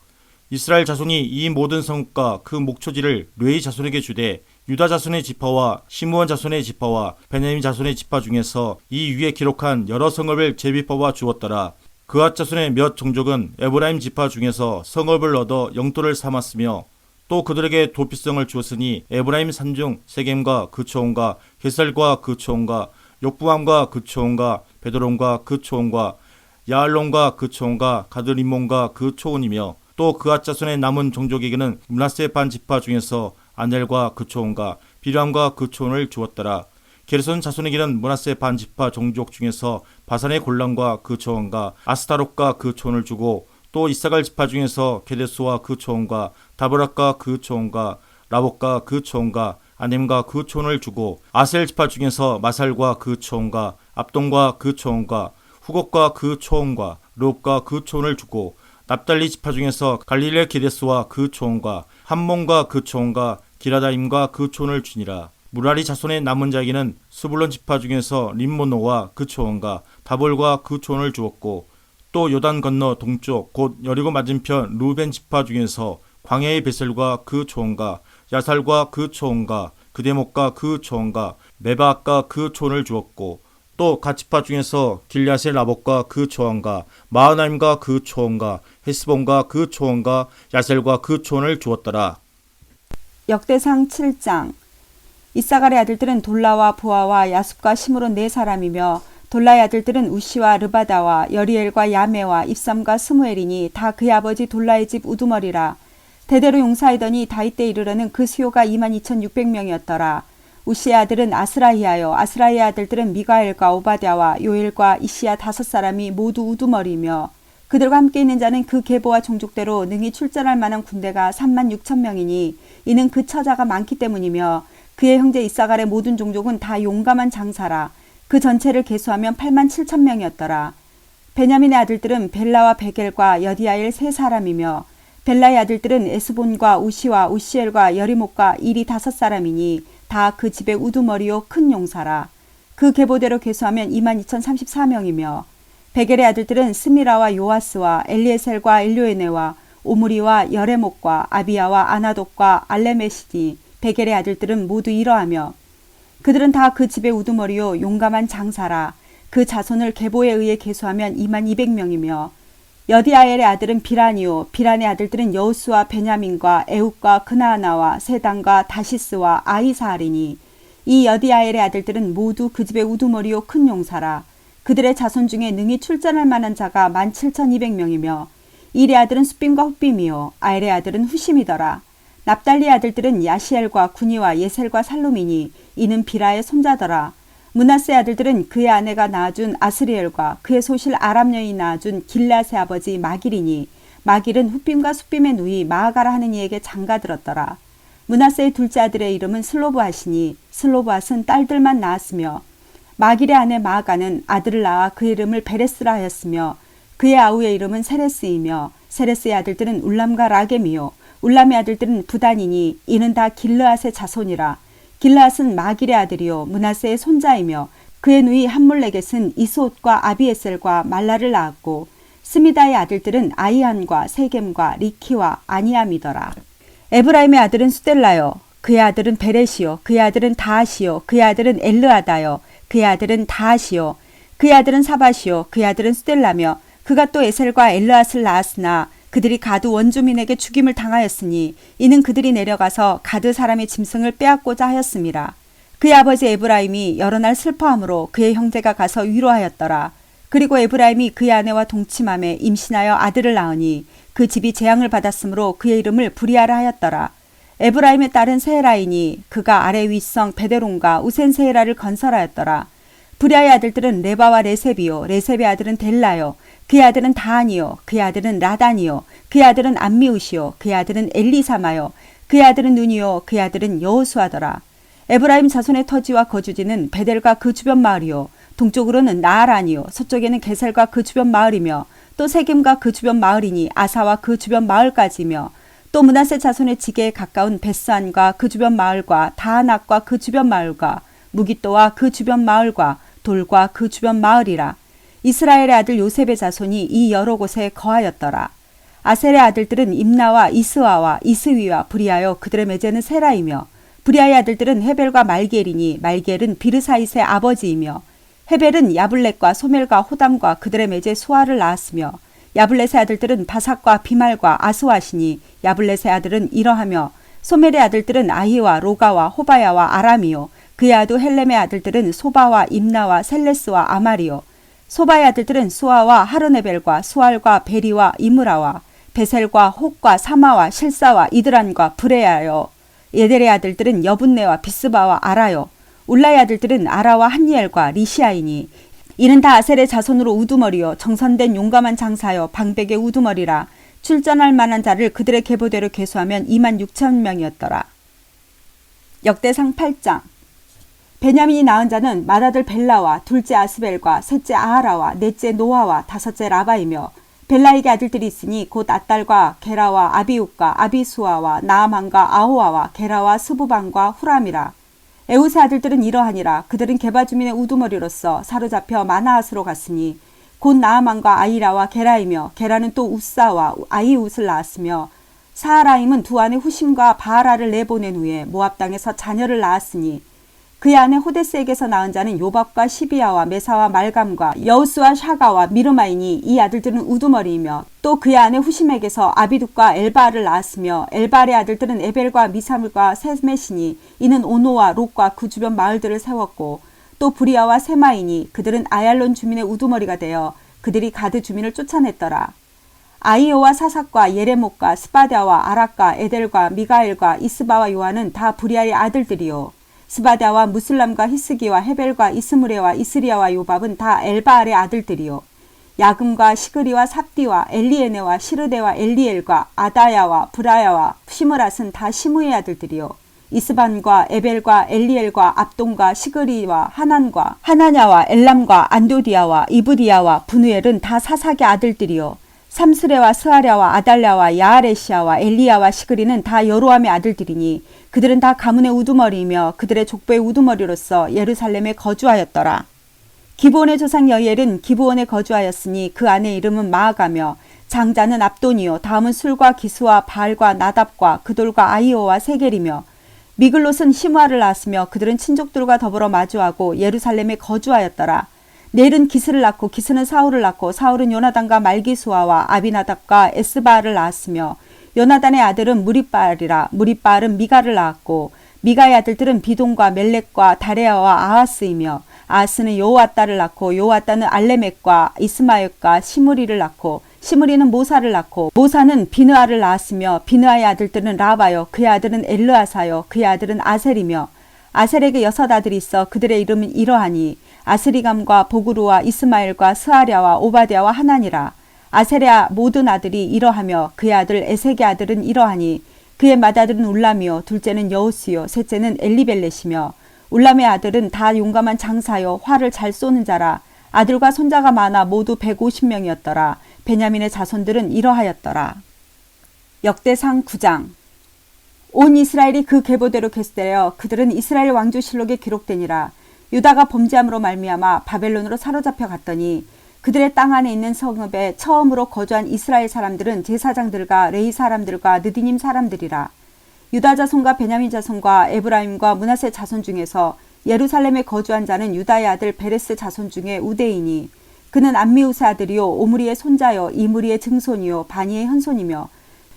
이스라엘 자손이 이 모든 성읍과 그 목초지를 르웨이 자손에게 주되 유다 자손의 지파와 시므온 자손의 지파와 베냐민 자손의 지파 중에서 이 위에 기록한 여러 성읍을 제비 뽑아 주었더라. 그앗 자손의 몇 종족은 에브라임 지파 중에서 성읍을 얻어 영토를 삼았으며 또 그들에게 도피성을 주었으니 에브라임 산중 세겜과 그 초원과 게살과 그 초원과 욕부함과 그 초원과 베드론과 그 초원과 야알론과 그 초원과 가드리몬과 그 초원이며 또 그앗 자손의 남은 종족에게는 므낫세 반 지파 중에서 아넬과 그 초원과 비람과 그 초원을 주었더라. 게르손 자손에게는 므낫세 반 지파 종족 중에서 바산의 골란과 그 초원과 아스타롯과 그 초원을 주고 또 이사갈 지파 중에서 게데스와 그 초원과 다브락과 그 초원과 라봇과 그 초원과 아넴과 그 초원을 주고 아셀 지파 중에서 마살과 그 초원과 압동과 그 초원과 후곡과 그 초원과 르옵과 그 초원을 주고 납달리 지파 중에서 갈릴레 게데스와 그 초원과 함몬과 그 초원과 기라다임과 그 초원을 주니라. 무라리 자손의 남은 자에게는 스불론 지파 중에서 림모노와 그 초원과 다볼과 그 초원을 주었고 또 요단 건너 동쪽 곧 여리고 맞은편 루벤 지파 중에서 광야의 베셀과 그 초원과 야살과 그 초원과 그데목과 그 초원과 메바악과 그 초원을 주었고 또 갓 지파 중에서 길랴세 라봇과 그 초원과 마하나임과 그 초원과 헤스본과 그 초원과 야셀과 그 초원을 주었더라. 역대상 7장. 이사갈의 아들들은 돌라와 부아와 야숲과 시므론 네 사람이며 돌라의 아들들은 우시와 르바다와 여리엘과 야메와 입삼과 스무엘이니 다 그의 아버지 돌라의 집 우두머리라. 대대로 용사이더니 다윗 때 이르러는 그 수요가 22,600명이었더라. 우시의 아들은 아스라히아요. 아스라히의 아들들은 미가엘과 오바댜와 요엘과 이시야 5사람이 모두 우두머리며 그들과 함께 있는 자는 그 계보와 종족대로 능히 출전할 만한 군대가 36,000명이니 이는 그 처자가 많기 때문이며 그의 형제 이사갈의 모든 종족은 다 용감한 장사라. 그 전체를 계수하면 87,000명이었더라. 베냐민의 아들들은 벨라와 베겔과 여디아엘 3사람이며 벨라의 아들들은 에스본과 우시와 우시엘과 여리목과 일이 5사람이니 다 그 집의 우두머리요 큰 용사라. 그 계보대로 계수하면 22,034명이며 베겔의 아들들은 스미라와 요아스와 엘리에셀과 엘료에네와 오므리와 여레목과 아비야와 아나독과 알레메시니 베겔의 아들들은 모두 이러하며 그들은 다 그 집의 우두머리요 용감한 장사라. 그 자손을 계보에 의해 계수하면 22,000명이며 여디아엘의 아들은 비란이요 비란의 아들들은 여우스와 베냐민과 에욱과 그나아나와 세단과 다시스와 아이사알이니 이 여디아엘의 아들들은 모두 그 집의 우두머리요 큰 용사라. 그들의 자손 중에 능히 출전할 만한 자가 17,200명이며 일의 아들은 숫빔과 훗빔이요 아엘의 아들은 후심이더라. 납달리의 아들들은 야시엘과 구니와 예셀과 살루미니 이는 비라의 손자더라. 므낫세의 아들들은 그의 아내가 낳아준 아스리엘과 그의 소실 아람 여인이 낳아준 길앗의 아버지 마길이니 마길은 훗빔과 숫빔의 누이 마아가라 하는 이에게 장가들었더라. 므낫세의 둘째 아들의 이름은 슬로브앗이니 슬로브앗은 딸들만 낳았으며 마길의 아내 마아가는 아들을 낳아 그 이름을 베레스라 하였으며 그의 아우의 이름은 세레스이며 세레스의 아들들은 울람과 라겜이요 울람의 아들들은 부단이니 이는 다 길르앗의 자손이라. 길르앗은 마길의 아들이요 므낫세의 손자이며 그의 누이 함몰레겟은 이스옷과 아비에셀과 말라를 낳았고 스미다의 아들들은 아이안과 세겜과 리키와 아니암이더라. 에브라임의 아들은 수델라요 그의 아들은 베레시요 그의 아들은 다하시요 그의 아들은 엘르아다요 그의 아들은 다하시요 그의 아들은 사바시요 그의 아들은 수델라며 그가 또 에셀과 엘르앗을 낳았으나 그들이 가드 원주민에게 죽임을 당하였으니 이는 그들이 내려가서 가드 사람의 짐승을 빼앗고자 하였음이라. 그의 아버지 에브라임이 여러 날 슬퍼함으로 그의 형제가 가서 위로하였더라. 그리고 에브라임이 그의 아내와 동침함에 임신하여 아들을 낳으니 그 집이 재앙을 받았으므로 그의 이름을 브리아라 하였더라. 에브라임의 딸은 세헤라이니 그가 아래 윗성 베데론과 우센 세헤라를 건설하였더라. 브리아의 아들들은 레바와 레셉이요 레셉의 아들은 델라요 그의 아들은 다한이요 그의 아들은 라단이요 그의 아들은 암미우시요 그의 아들은 엘리사마요 그의 아들은 눈이요 그의 아들은 여호수아더라. 에브라임 자손의 터지와 거주지는 베델과 그 주변 마을이요 동쪽으로는 나아란이요 서쪽에는 게셀과 그 주변 마을이며 또 세겜과 그 주변 마을이니 아사와 그 주변 마을까지며 또 므낫세 자손의 지게에 가까운 베스안과 그 주변 마을과 다하낙과 그 주변 마을과 무기또와 그 주변 마을과 돌과 그 주변 마을이라. 이스라엘의 아들 요셉의 자손이 이 여러 곳에 거하였더라. 아셀의 아들들은 임나와 이스와와 이스위와 브리아여 그들의 매제는 세라이며 브리아의 아들들은 헤벨과 말겔이니 말겔은 비르사잇의 아버지이며 헤벨은 야블렛과 소멜과 호담과 그들의 매제 수아를 낳았으며 야블렛의 아들들은 바삭과 비말과 아스와시니 야블렛의 아들은 이러하며 소멜의 아들들은 아히와 로가와 호바야와 아람이요 그의 아두 헬렘의 아들들은 소바와 임나와 셀레스와 아마리요 소바의 아들들은 수아와 하르네벨과 수알과 베리와 이므라와 베셀과 혹과 사마와 실사와 이드란과 브레야요 예델의 아들들은 여분네와 비스바와 아라요 울라의 아들들은 아라와 한니엘과 리시아이니 이는 다 아셀의 자손으로 우두머리요 정선된 용감한 장사여 방백의 우두머리라. 출전할 만한 자를 그들의 계보대로 계수하면 26,000명이었더라. 역대상 8장. 베냐민이 낳은 자는 맏아들 벨라와 둘째 아스벨과 셋째 아하라와 넷째 노아와 다섯째 라바이며 벨라에게 아들들이 있으니 곧 아딸과 게라와 아비욱과 아비수아와 나아만과 아호아와 게라와 스부반과 후람이라. 에웃의 아들들은 이러하니라. 그들은 게바 주민의 우두머리로서 사로잡혀 마나앗으로 갔으니 곧 나아만과 아이라와 게라이며 게라는 또 우사와 아이웃을 낳았으며 사하라임은 두 아내 후심과 바하라를 내보낸 후에 모압 땅에서 자녀를 낳았으니 그의 아내 호데스에게서 낳은 자는 요밥과 시비야와 메사와 말감과 여우스와 샤가와 미르마이니 이 아들들은 우두머리이며 또 그의 아내 후심에게서 아비둑과 엘바알을 낳았으며 엘바알의 아들들은 에벨과 미사물과 세메시니 이는 오노와 롯과 그 주변 마을들을 세웠고 또 부리아와 세마이니 그들은 아얄론 주민의 우두머리가 되어 그들이 가드 주민을 쫓아냈더라. 아이오와 사삭과 예레목과 스바다와 아락과 에델과 미가엘과 이스바와 요한은 다 부리아의 아들들이요. 스바다와 무슬람과 히스기와 헤벨과 이스무레와 이스리아와 요밥은 다 엘바알의 아들들이요. 야금과 시그리와 삽디와 엘리에네와 시르데와 엘리엘과 아다야와 브라야와 시므랏은 다 시므의 아들들이요. 이스반과 에벨과 엘리엘과 압돈과 시그리와 하난과 하나냐와 엘람과 안도디아와 이브디아와 분우엘은 다 사삭의 아들들이요. 삼스레와 스하랴와 아달랴와 야아레시아와 엘리야와 시그리는 다 여로함의 아들들이니 그들은 다 가문의 우두머리이며 그들의 족보의 우두머리로서 예루살렘에 거주하였더라. 기브온의 조상 여이엘은 기브온에 거주하였으니 그 아내 이름은 마아가며 장자는 압돈이요 다음은 술과 기스와 바알과 나답과 그돌과 아이오와 세겔이며 미글롯은 시므아를 낳았으며 그들은 친족들과 더불어 마주하고 예루살렘에 거주하였더라. 넬은 기스를 낳고 기스는 사울을 낳고 사울은 요나단과 말기수아와 아비나답과 에스바알을 낳았으며 요나단의 아들은 무리바알이라 무리바알은 미가를 낳았고 미가의 아들들은 비돈과 멜렉과 다레아와 아하스이며 아하스는 요아따를 낳고 요아따는 알레멕과 이스마엘과 시므리를 낳고 시므리는 모사를 낳고 모사는 비느아를 낳았으며 비느아의 아들들은 라바요 그의 아들은 엘르아사요 그의 아들은 아셀이며 아셀에게 6 아들이 있어 그들의 이름은 이러하니 아스리감과 보그루와 이스마엘과 스하랴와 오바댜와 하나니라. 아셀의 모든 아들이 이러하며 그의 아들 에색의 아들은 이러하니 그의 맏아들은 울람이요 둘째는 여우스요 셋째는 엘리벨렛이며 울람의 아들은 다 용감한 장사요 활을 잘 쏘는 자라. 아들과 손자가 많아 모두 150명이었더라. 베냐민의 자손들은 이러하였더라. 역대상 9장. 온 이스라엘이 그 계보대로 계수되어 그들은 이스라엘 왕조실록에 기록되니라. 유다가 범죄함으로 말미암아 바벨론으로 사로잡혀 갔더니 그들의 땅 안에 있는 성읍에 처음으로 거주한 이스라엘 사람들은 제사장들과 레위 사람들과 느디님 사람들이라. 유다 자손과 베냐민 자손과 에브라임과 므낫세 자손 중에서 예루살렘에 거주한 자는 유다의 아들 베레스 자손 중에 우대이니 그는 암미우스의 아들이요 오므리의 손자요 이므리의 증손이요 바니의 현손이며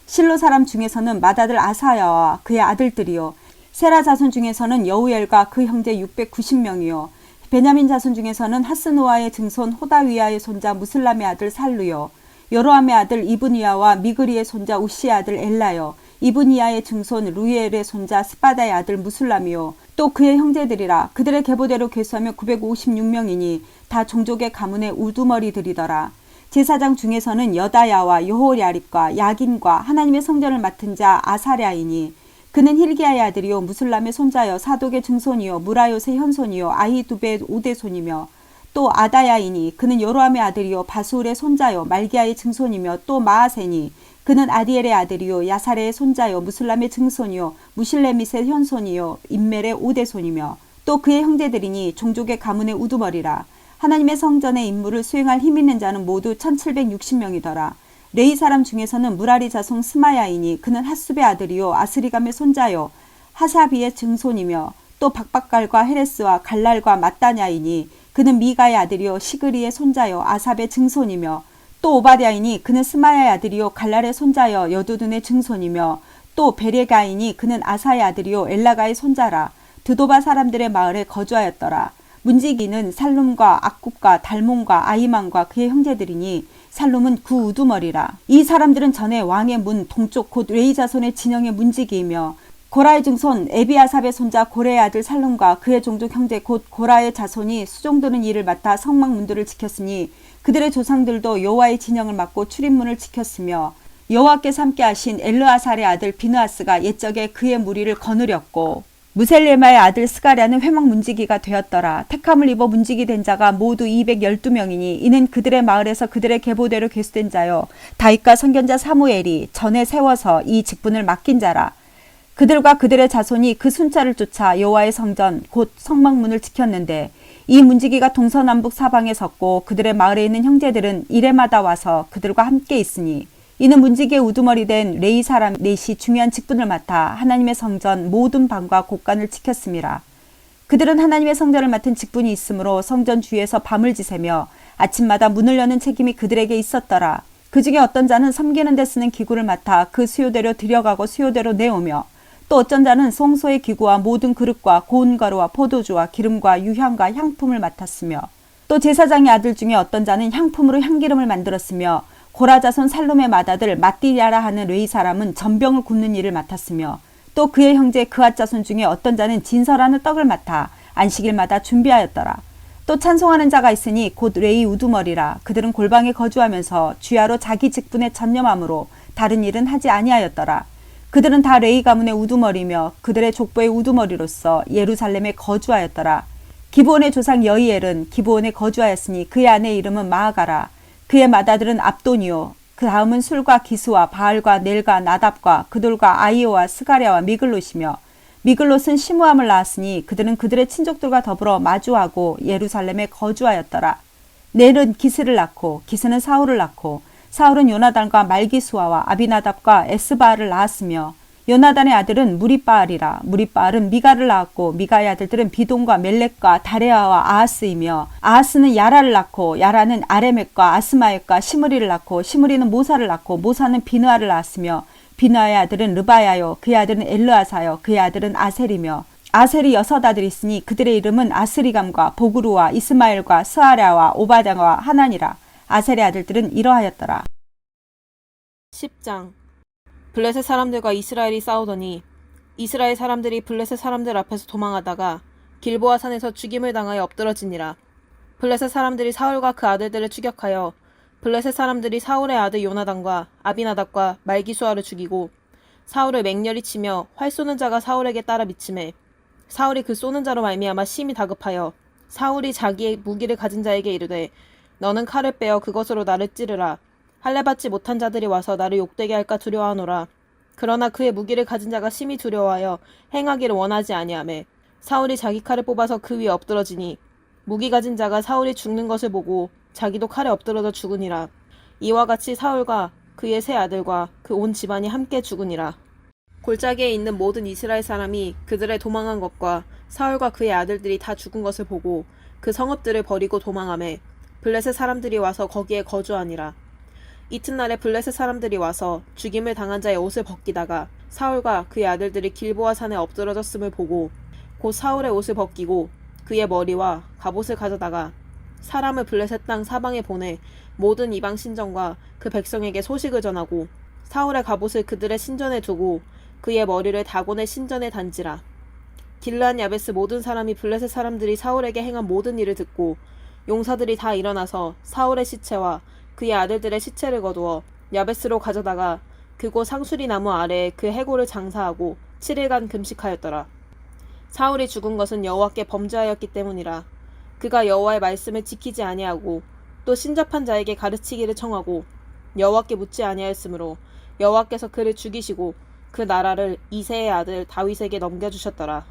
실로 사람 중에서는 맏아들 아사야와 그의 아들들이요 세라 자손 중에서는 여우엘과 그 형제 690명이요 베냐민 자손 중에서는 하스노아의 증손 호다위아의 손자 무슬람의 아들 살루요 여로함의 아들 이브니아와 미그리의 손자 우시의 아들 엘라요 이브니아의 증손 루이엘의 손자 스바다의 아들 무슬람이요 또 그의 형제들이라. 그들의 계보대로 계수하면 956명이니 다 종족의 가문의 우두머리들이더라. 제사장 중에서는 여다야와 여호랴립과 야긴과 하나님의 성전을 맡은 자 아사랴이니 그는 힐기야의 아들이요 무슬람의 손자여 사독의 증손이요 무라요의 현손이요 아히두베의 오대손이며 또 아다야이니 그는 여로함의 아들이요 바수울의 손자요 말기야의 증손이며 또 마아세니 그는 아디엘의 아들이요 야사레의 손자요 무슬람의 증손이요 무실레밋의 현손이요 임멜의 오대손이며 또 그의 형제들이니 종족의 가문의 우두머리라. 하나님의 성전의 임무를 수행할 힘 있는 자는 모두 1760명이더라. 레이 사람 중에서는 무라리 자손 스마야이니 그는 핫숲의 아들이요 아스리감의 손자요 하사비의 증손이며 또 박박갈과 헤레스와 갈랄과 mat다냐이니 그는 미가의 아들이요 시그리의 손자요 아삽의 증손이며 또 오바댜이니 그는 스마야의 아들이요 갈랄의 손자여 여두둔의 증손이며 또 베레가이니 그는 아사의 아들이요 엘라가의 손자라. 드도바 사람들의 마을에 거주하였더라. 문지기는 살룸과 악굽과 달몬과 아이만과 그의 형제들이니 살룸은 그 우두머리라. 이 사람들은 전에 왕의 문 동쪽 곧 레이 자손의 진영의 문지기이며 고라의 증손 에비아삽의 손자 고레의 아들 살룸과 그의 종족 형제 곧 고라의 자손이 수종드는 일을 맡아 성막 문들을 지켰으니 그들의 조상들도 여호와의 진영을 맡고 출입문을 지켰으며 여호와께서 함께 하신 엘르아살의 아들 비느하스가 옛적에 그의 무리를 거느렸고 무셀레마의 아들 스가랴는 회막 문지기가 되었더라. 택함을 입어 문지기 된 자가 모두 212명이니 이는 그들의 마을에서 그들의 계보대로 계수된 자요 다윗과 선견자 사무엘이 전에 세워서 이 직분을 맡긴 자라. 그들과 그들의 자손이 그 순찰을 쫓아 여호와의 성전 곧 성막문을 지켰는데 이 문지기가 동서남북 사방에 섰고 그들의 마을에 있는 형제들은 이레마다 와서 그들과 함께 있으니 이는 문지기의 우두머리 된 레이 사람 넷이 중요한 직분을 맡아 하나님의 성전 모든 방과 곳간을 지켰음이라. 그들은 하나님의 성전을 맡은 직분이 있으므로 성전 주위에서 밤을 지새며 아침마다 문을 여는 책임이 그들에게 있었더라. 그 중에 어떤 자는 섬기는 데 쓰는 기구를 맡아 그 수요대로 들여가고 수요대로 내오며 또 어떤 자는 성소의 기구와 모든 그릇과 고운 가루와 포도주와 기름과 유향과 향품을 맡았으며 또 제사장의 아들 중에 어떤 자는 향품으로 향기름을 만들었으며 고라 자손 살룸의 맏아들 마띠야라 하는 레위 사람은 전병을 굽는 일을 맡았으며 또 그의 형제 그앗 자손 중에 어떤 자는 진설하는 떡을 맡아 안식일마다 준비하였더라. 또 찬송하는 자가 있으니 곧 레위 우두머리라. 그들은 골방에 거주하면서 주야로 자기 직분에 전념함으로 다른 일은 하지 아니하였더라. 그들은 다 레위 가문의 우두머리며 그들의 족보의 우두머리로서 예루살렘에 거주하였더라. 기브온의 조상 여이엘은 기브온에 거주하였으니 그의 아내의 이름은 마아가라. 그의 맏아들은 압돈이요 그 다음은 술과 기스와 바알과 넬과 나답과 그돌과 아이오와 스가랴와 미글롯이며 미글롯은 시므함을 낳았으니 그들은 그들의 친족들과 더불어 마주하고 예루살렘에 거주하였더라. 넬은 기스를 낳고 기스는 사울을 낳고 사울은 요나단과 말기수아와 아비나답과 에스바알을 낳았으며 요나단의 아들은 무리바알이라. 무리바알은 미가를 낳았고 미가의 아들들은 비돈과 멜렉과 다레아와 아하스이며 아하스는 야라를 낳고 야라는 아레멕과 아스마엘과 시므리를 낳고 시므리는 모사를 낳고 모사는 비느아를 낳았으며 비느아의 아들은 르바야요 그의 아들은 엘르아사요 그의 아들은 아셀이며 아셀이 6 아들이 있으니 그들의 이름은 아스리감과 보그루와 이스마엘과 스아랴와 오바장과 하나니라. 아셀의 아들들은 이러하였더라. 10장. 블레셋 사람들과 이스라엘이 싸우더니 이스라엘 사람들이 블레셋 사람들 앞에서 도망하다가 길보아 산에서 죽임을 당하여 엎드러지니라. 블레셋 사람들이 사울과 그 아들들을 추격하여 블레셋 사람들이 사울의 아들 요나단과 아비나답과 말기수아를 죽이고 사울을 맹렬히 치며 활 쏘는 자가 사울에게 따라 미치매 사울이 그 쏘는 자로 말미암아 심히 다급하여 사울이 자기의 무기를 가진 자에게 이르되 너는 칼을 빼어 그것으로 나를 찌르라. 할례받지 못한 자들이 와서 나를 욕되게 할까 두려워하노라. 그러나 그의 무기를 가진 자가 심히 두려워하여 행하기를 원하지 아니하매 사울이 자기 칼을 뽑아서 그 위에 엎드러지니 무기 가진 자가 사울이 죽는 것을 보고 자기도 칼에 엎드러져 죽으니라. 이와 같이 사울과 그의 세 아들과 그 온 집안이 함께 죽으니라. 골짜기에 있는 모든 이스라엘 사람이 그들의 도망한 것과 사울과 그의 아들들이 다 죽은 것을 보고 그 성읍들을 버리고 도망하매 블레셋 사람들이 와서 거기에 거주하니라. 이튿날에 블레셋 사람들이 와서 죽임을 당한 자의 옷을 벗기다가 사울과 그의 아들들이 길보아 산에 엎드러졌음을 보고 곧 사울의 옷을 벗기고 그의 머리와 갑옷을 가져다가 사람을 블레셋 땅 사방에 보내 모든 이방 신전과 그 백성에게 소식을 전하고 사울의 갑옷을 그들의 신전에 두고 그의 머리를 다곤의 신전에 단지라. 길르한 야베스 모든 사람이 블레셋 사람들이 사울에게 행한 모든 일을 듣고 용사들이 다 일어나서 사울의 시체와 그의 아들들의 시체를 거두어 야베스로 가져다가 그곳 상수리 나무 아래에 그 해골을 장사하고 7일간 금식하였더라. 사울이 죽은 것은 여호와께 범죄하였기 때문이라. 그가 여호와의 말씀을 지키지 아니하고 또 신접한 자에게 가르치기를 청하고 여호와께 묻지 아니하였으므로 여호와께서 그를 죽이시고 그 나라를 이새의 아들 다윗에게 넘겨주셨더라.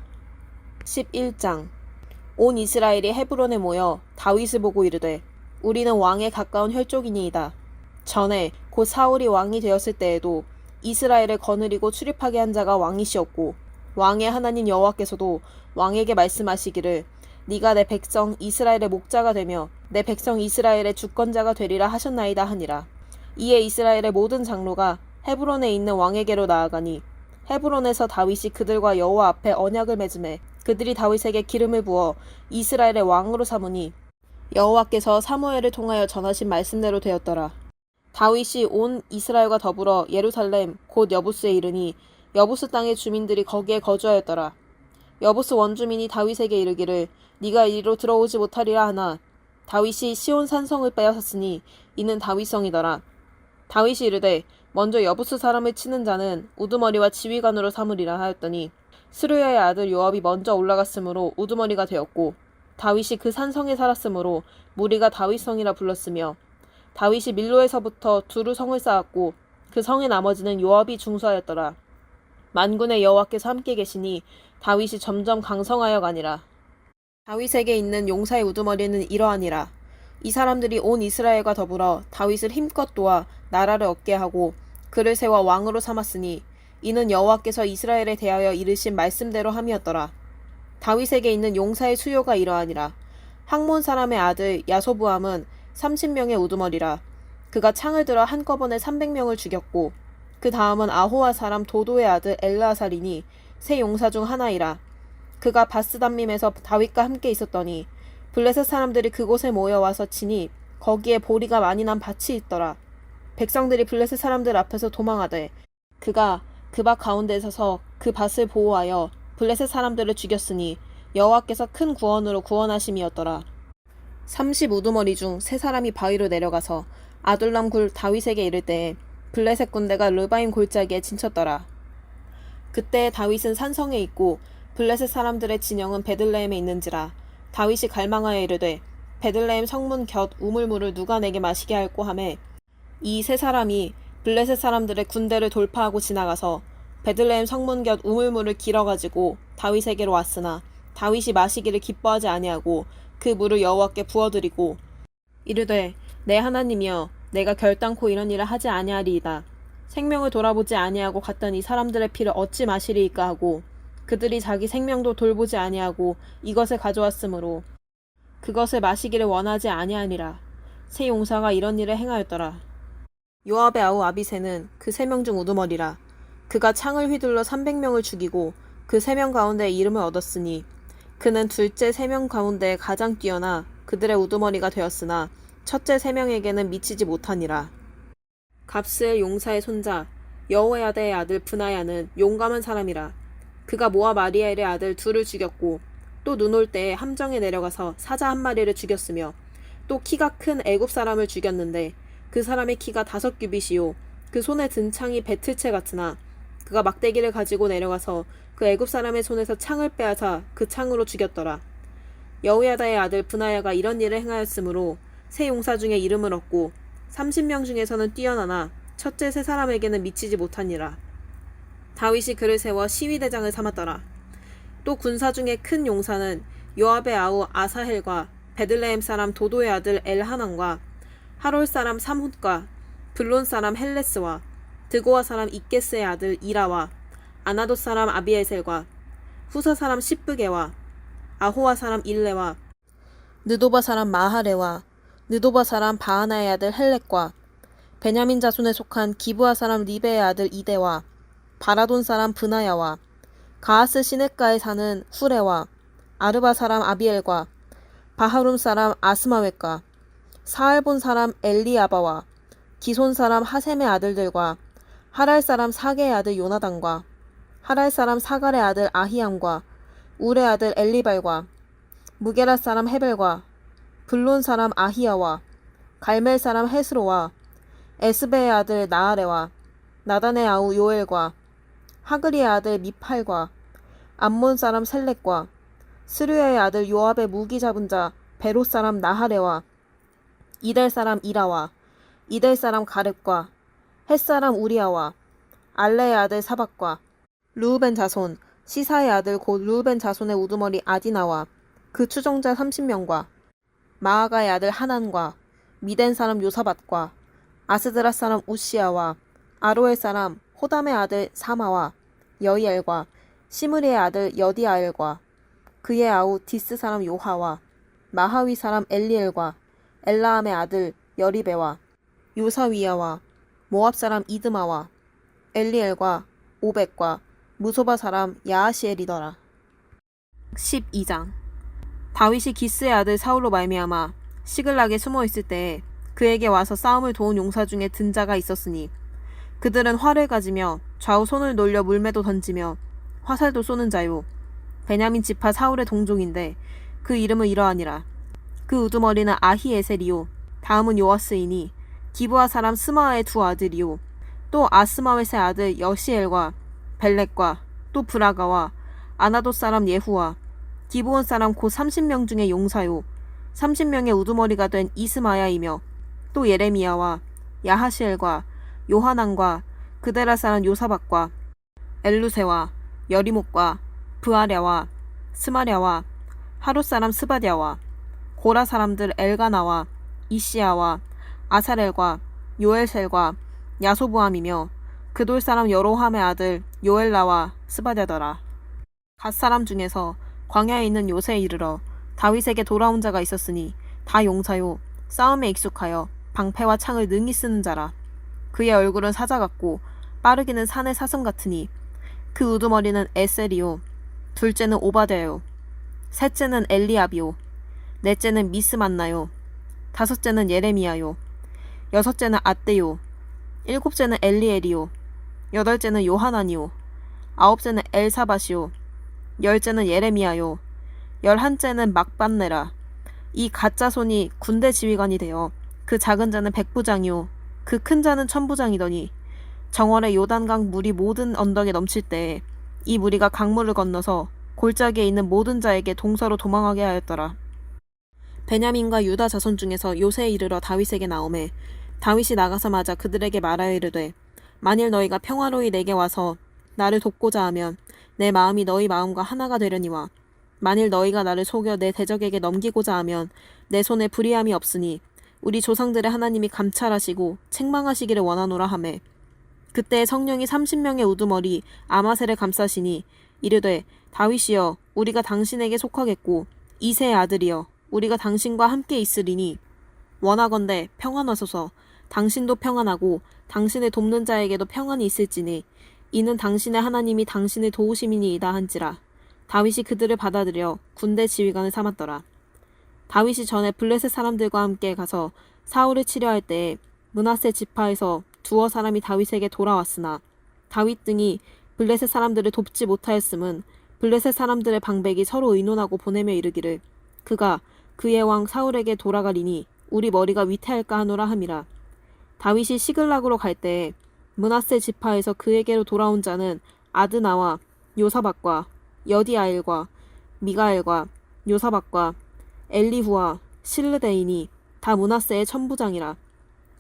11장. 온 이스라엘이 헤브론에 모여 다윗을 보고 이르되 우리는 왕에 가까운 혈족이니이다. 전에 곧 사울이 왕이 되었을 때에도 이스라엘을 거느리고 출입하게 한 자가 왕이시었고 왕의 하나님 여호와께서도 왕에게 말씀하시기를 네가 내 백성 이스라엘의 목자가 되며 내 백성 이스라엘의 주권자가 되리라 하셨나이다 하니라. 이에 이스라엘의 모든 장로가 헤브론에 있는 왕에게로 나아가니 헤브론에서 다윗이 그들과 여호와 앞에 언약을 맺음에 그들이 다윗에게 기름을 부어 이스라엘의 왕으로 삼으니 여호와께서 사무엘을 통하여 전하신 말씀대로 되었더라. 다윗이 온 이스라엘과 더불어 예루살렘 곧 여부스에 이르니 여부스 땅의 주민들이 거기에 거주하였더라. 여부스 원주민이 다윗에게 이르기를 네가 이리로 들어오지 못하리라 하나 다윗이 시온 산성을 빼앗았으니 이는 다윗성이더라. 다윗이 이르되 먼저 여부스 사람을 치는 자는 우두머리와 지휘관으로 삼으리라 하였더니 스루야의 아들 요압이 먼저 올라갔으므로 우두머리가 되었고 다윗이 그 산성에 살았으므로 무리가 다윗성이라 불렀으며 다윗이 밀로에서부터 두루 성을 쌓았고 그 성의 나머지는 요압이 중수하였더라. 만군의 여호와께서 함께 계시니 다윗이 점점 강성하여 가니라. 다윗에게 있는 용사의 우두머리는 이러하니라. 이 사람들이 온 이스라엘과 더불어 다윗을 힘껏 도와 나라를 얻게 하고 그를 세워 왕으로 삼았으니 이는 여호와께서 이스라엘에 대하여 이르신 말씀대로 함이었더라. 다윗에게 있는 용사의 수요가 이러하니라. 학몬 사람의 아들 야소부암은 30명의 우두머리라. 그가 창을 들어 한꺼번에 300명을 죽였고 그 다음은 아호와 사람 도도의 아들 엘르아살이니 세 용사 중 하나이라. 그가 바스담밈에서 다윗과 함께 있었더니 블레셋 사람들이 그곳에 모여와서 치니 거기에 보리가 많이 난 밭이 있더라. 백성들이 블레셋 사람들 앞에서 도망하되 그가 그 밭 가운데 서서 그 밭을 보호하여 블레셋 사람들을 죽였으니 여호와께서 큰 구원으로 구원하심이었더라. 30 우두머리 중 세 사람이 바위로 내려가서 아둘람 굴 다윗에게 이를 때에 블레셋 군대가 르바임 골짜기에 진쳤더라. 그때 다윗은 산성에 있고 블레셋 사람들의 진영은 베들레헴에 있는지라. 다윗이 갈망하여 이르되 베들레헴 성문 곁 우물물을 누가 내게 마시게 할꼬 하매 이 세 사람이 블레셋 사람들의 군대를 돌파하고 지나가서 베들레헴 성문 곁 우물물을 길어가지고 다윗에게로 왔으나 다윗이 마시기를 기뻐하지 아니하고 그 물을 여호와께 부어드리고 이르되 내 하나님이여 내가 결단코 이런 일을 하지 아니하리이다. 생명을 돌아보지 아니하고 갔더니 사람들의 피를 어찌 마시리이까 하고 그들이 자기 생명도 돌보지 아니하고 이것을 가져왔으므로 그것을 마시기를 원하지 아니하니라. 세 용사가 이런 일을 행하였더라. 요압의 아우 아비새는 그 3명 중 우두머리라. 그가 창을 휘둘러 300명을 죽이고 그 3명 가운데 이름을 얻었으니 그는 둘째 3명 가운데 가장 뛰어나 그들의 우두머리가 되었으나 첫째 3명에게는 미치지 못하니라. 갑스엘 용사의 손자 여호야다의 아들 브나야는 용감한 사람이라. 그가 모압 아리엘의 아들 둘을 죽였고 또 눈 올 때에 함정에 내려가서 사자 1마리를 죽였으며 또 키가 큰 애굽 사람을 죽였는데 그 사람의 키가 5규빗이요 그 손에 든 창이 배틀채 같으나 그가 막대기를 가지고 내려가서 그 애굽 사람의 손에서 창을 빼앗아 그 창으로 죽였더라. 여호야다의 아들 브나야가 이런 일을 행하였으므로 세 용사 중에 이름을 얻고 30명 중에서는 뛰어나나 첫째 세 사람에게는 미치지 못하니라. 다윗이 그를 세워 시위대장을 삼았더라. 또 군사 중에 큰 용사는 요압의 아우 아사헬과 베들레헴 사람 도도의 아들 엘하난과 하롤 사람 삼훗과 블론 사람 헬레스와 드고와 사람 이게스의 아들 이라와 아나돗 사람 아비에셀과 후사 사람 시브게와 아호와 사람 일레와 느도바 사람 마하레와 느도바 사람 바하나의 아들 헬렉과 베냐민 자손에 속한 기브아 사람 리베의 아들 이데와 바라돈 사람 브나야와 가하스 시냇가에 사는 후레와 아르바 사람 아비엘과 바하룸 사람 아스마웻과 사알본 사람 엘리아바와 기손 사람 하셈의 아들들과 하랄 사람 사게의 아들 요나단과 하랄 사람 사갈의 아들 아히암과 울의 아들 엘리발과 무게라 사람 헤벨과 블론 사람 아히야와 갈멜 사람 헤스로와 에스베의 아들 나아레와 나단의 아우 요엘과 하그리의 아들 미팔과 암몬 사람 셀렉과 스류의 아들 요압의 무기 잡은 자 베롯 사람 나하레와 이델 사람 이라와 이델 사람 가렙과 헷 사람 우리아와 알레의 아들 사박과 르우벤 자손 시사의 아들 곧 르우벤 자손의 우두머리 아디나와 그 추종자 30명과 마아가의 아들 하난과 미덴 사람 요사밧과 아스드라 사람 우시아와 아로엘 사람 호담의 아들 사마와 여이엘과 시므리의 아들 여디아엘과 그의 아우 디스 사람 요하와 마하위 사람 엘리엘과 엘라함의 아들 여리베와 요사위야와 모압 사람 이드마와 엘리엘과 오벡과 무소바 사람 야하시엘이더라. 12장 다윗이 기스의 아들 사울로 말미암아 시글락에 숨어 있을 때에 그에게 와서 싸움을 도운 용사 중에 든 자가 있었으니 그들은 활을 가지며 좌우 손을 놀려 물매도 던지며 화살도 쏘는 자요 베냐민 지파 사울의 동족인데 그 이름은 이러하니라. 그 우두머리는 아히에셀이요 다음은 요아스이니 기브아 사람 스마아의 두 아들이요 또 아스마웻의 아들 여시엘과 벨렉과 또 브라가와 아나돗 사람 예후와 기브온 사람 곧 30명 중에 용사요 30명의 우두머리가 된 이스마야이며 또 예레미야와 야하시엘과 요하난과 그데라 사람 요사박과 엘루세와 여리목과 브아랴와 스마랴와 하롯 사람 스바랴와 고라 사람들 엘가나와 이시야와 아사렐과 요엘셀과 야소부함이며 그돌 사람 여로함의 아들 요엘라와 스바랴더라. 갓 사람 중에서 광야에 있는 요새에 이르러 다윗에게 돌아온 자가 있었으니 다 용사요 싸움에 익숙하여 방패와 창을 능히 쓰는 자라. 그의 얼굴은 사자 같고 빠르기는 산의 사슴 같으니 그 우두머리는 에셀이요 둘째는 오바댜요 셋째는 엘리압이요 넷째는 미스만나요 다섯째는 예레미야요 여섯째는 앗대요 일곱째는 엘리엘이요 여덟째는 요하나니요 아홉째는 엘사밧이요 열째는 예레미야요 열한째는 막반네라. 이 가짜 손이 군대 지휘관이 되어 그 작은 자는 백부장이요 그 큰 자는 천부장이더니 정월에 요단강 물이 모든 언덕에 넘칠 때에 이 무리가 강물을 건너서 골짜기에 있는 모든 자에게 동서로 도망하게 하였더라. 베냐민과 유다 자손 중에서 요새에 이르러 다윗에게 나오매 다윗이 나가서마자 그들에게 말하여 이르되 만일 너희가 평화로이 내게 와서 나를 돕고자 하면 내 마음이 너희 마음과 하나가 되려니와 만일 너희가 나를 속여 내 대적에게 넘기고자 하면 내 손에 불의함이 없으니 우리 조상들의 하나님이 감찰하시고 책망하시기를 원하노라 하매 그때 성령이 30명의 우두머리 아마셀을 감싸시니 이르되 다윗이여 우리가 당신에게 속하겠고 이새의 아들이여 우리가 당신과 함께 있으리니 원하건대 평안하소서. 당신도 평안하고 당신을 돕는 자에게도 평안이 있을지니 이는 당신의 하나님이 당신을 도우심이니이다 한지라. 다윗이 그들을 받아들여 군대 지휘관을 삼았더라. 다윗이 전에 블레셋 사람들과 함께 가서 사울을 치려할 때에 므낫세 지파에서 두어 사람이 다윗에게 돌아왔으나 다윗 등이 블레셋 사람들을 돕지 못하였음은 블레셋 사람들의 방백이 서로 의논하고 보내며 이르기를 그가 그의 왕 사울에게 돌아가리니 우리 머리가 위태할까 하노라 함이라. 다윗이 시글락으로 갈 때에 므낫세 지파에서 그에게로 돌아온 자는 아드나와 요사박과 여디아엘과 미가엘과 요사박과 엘리후와 실르데인이 다 므낫세의 천부장이라.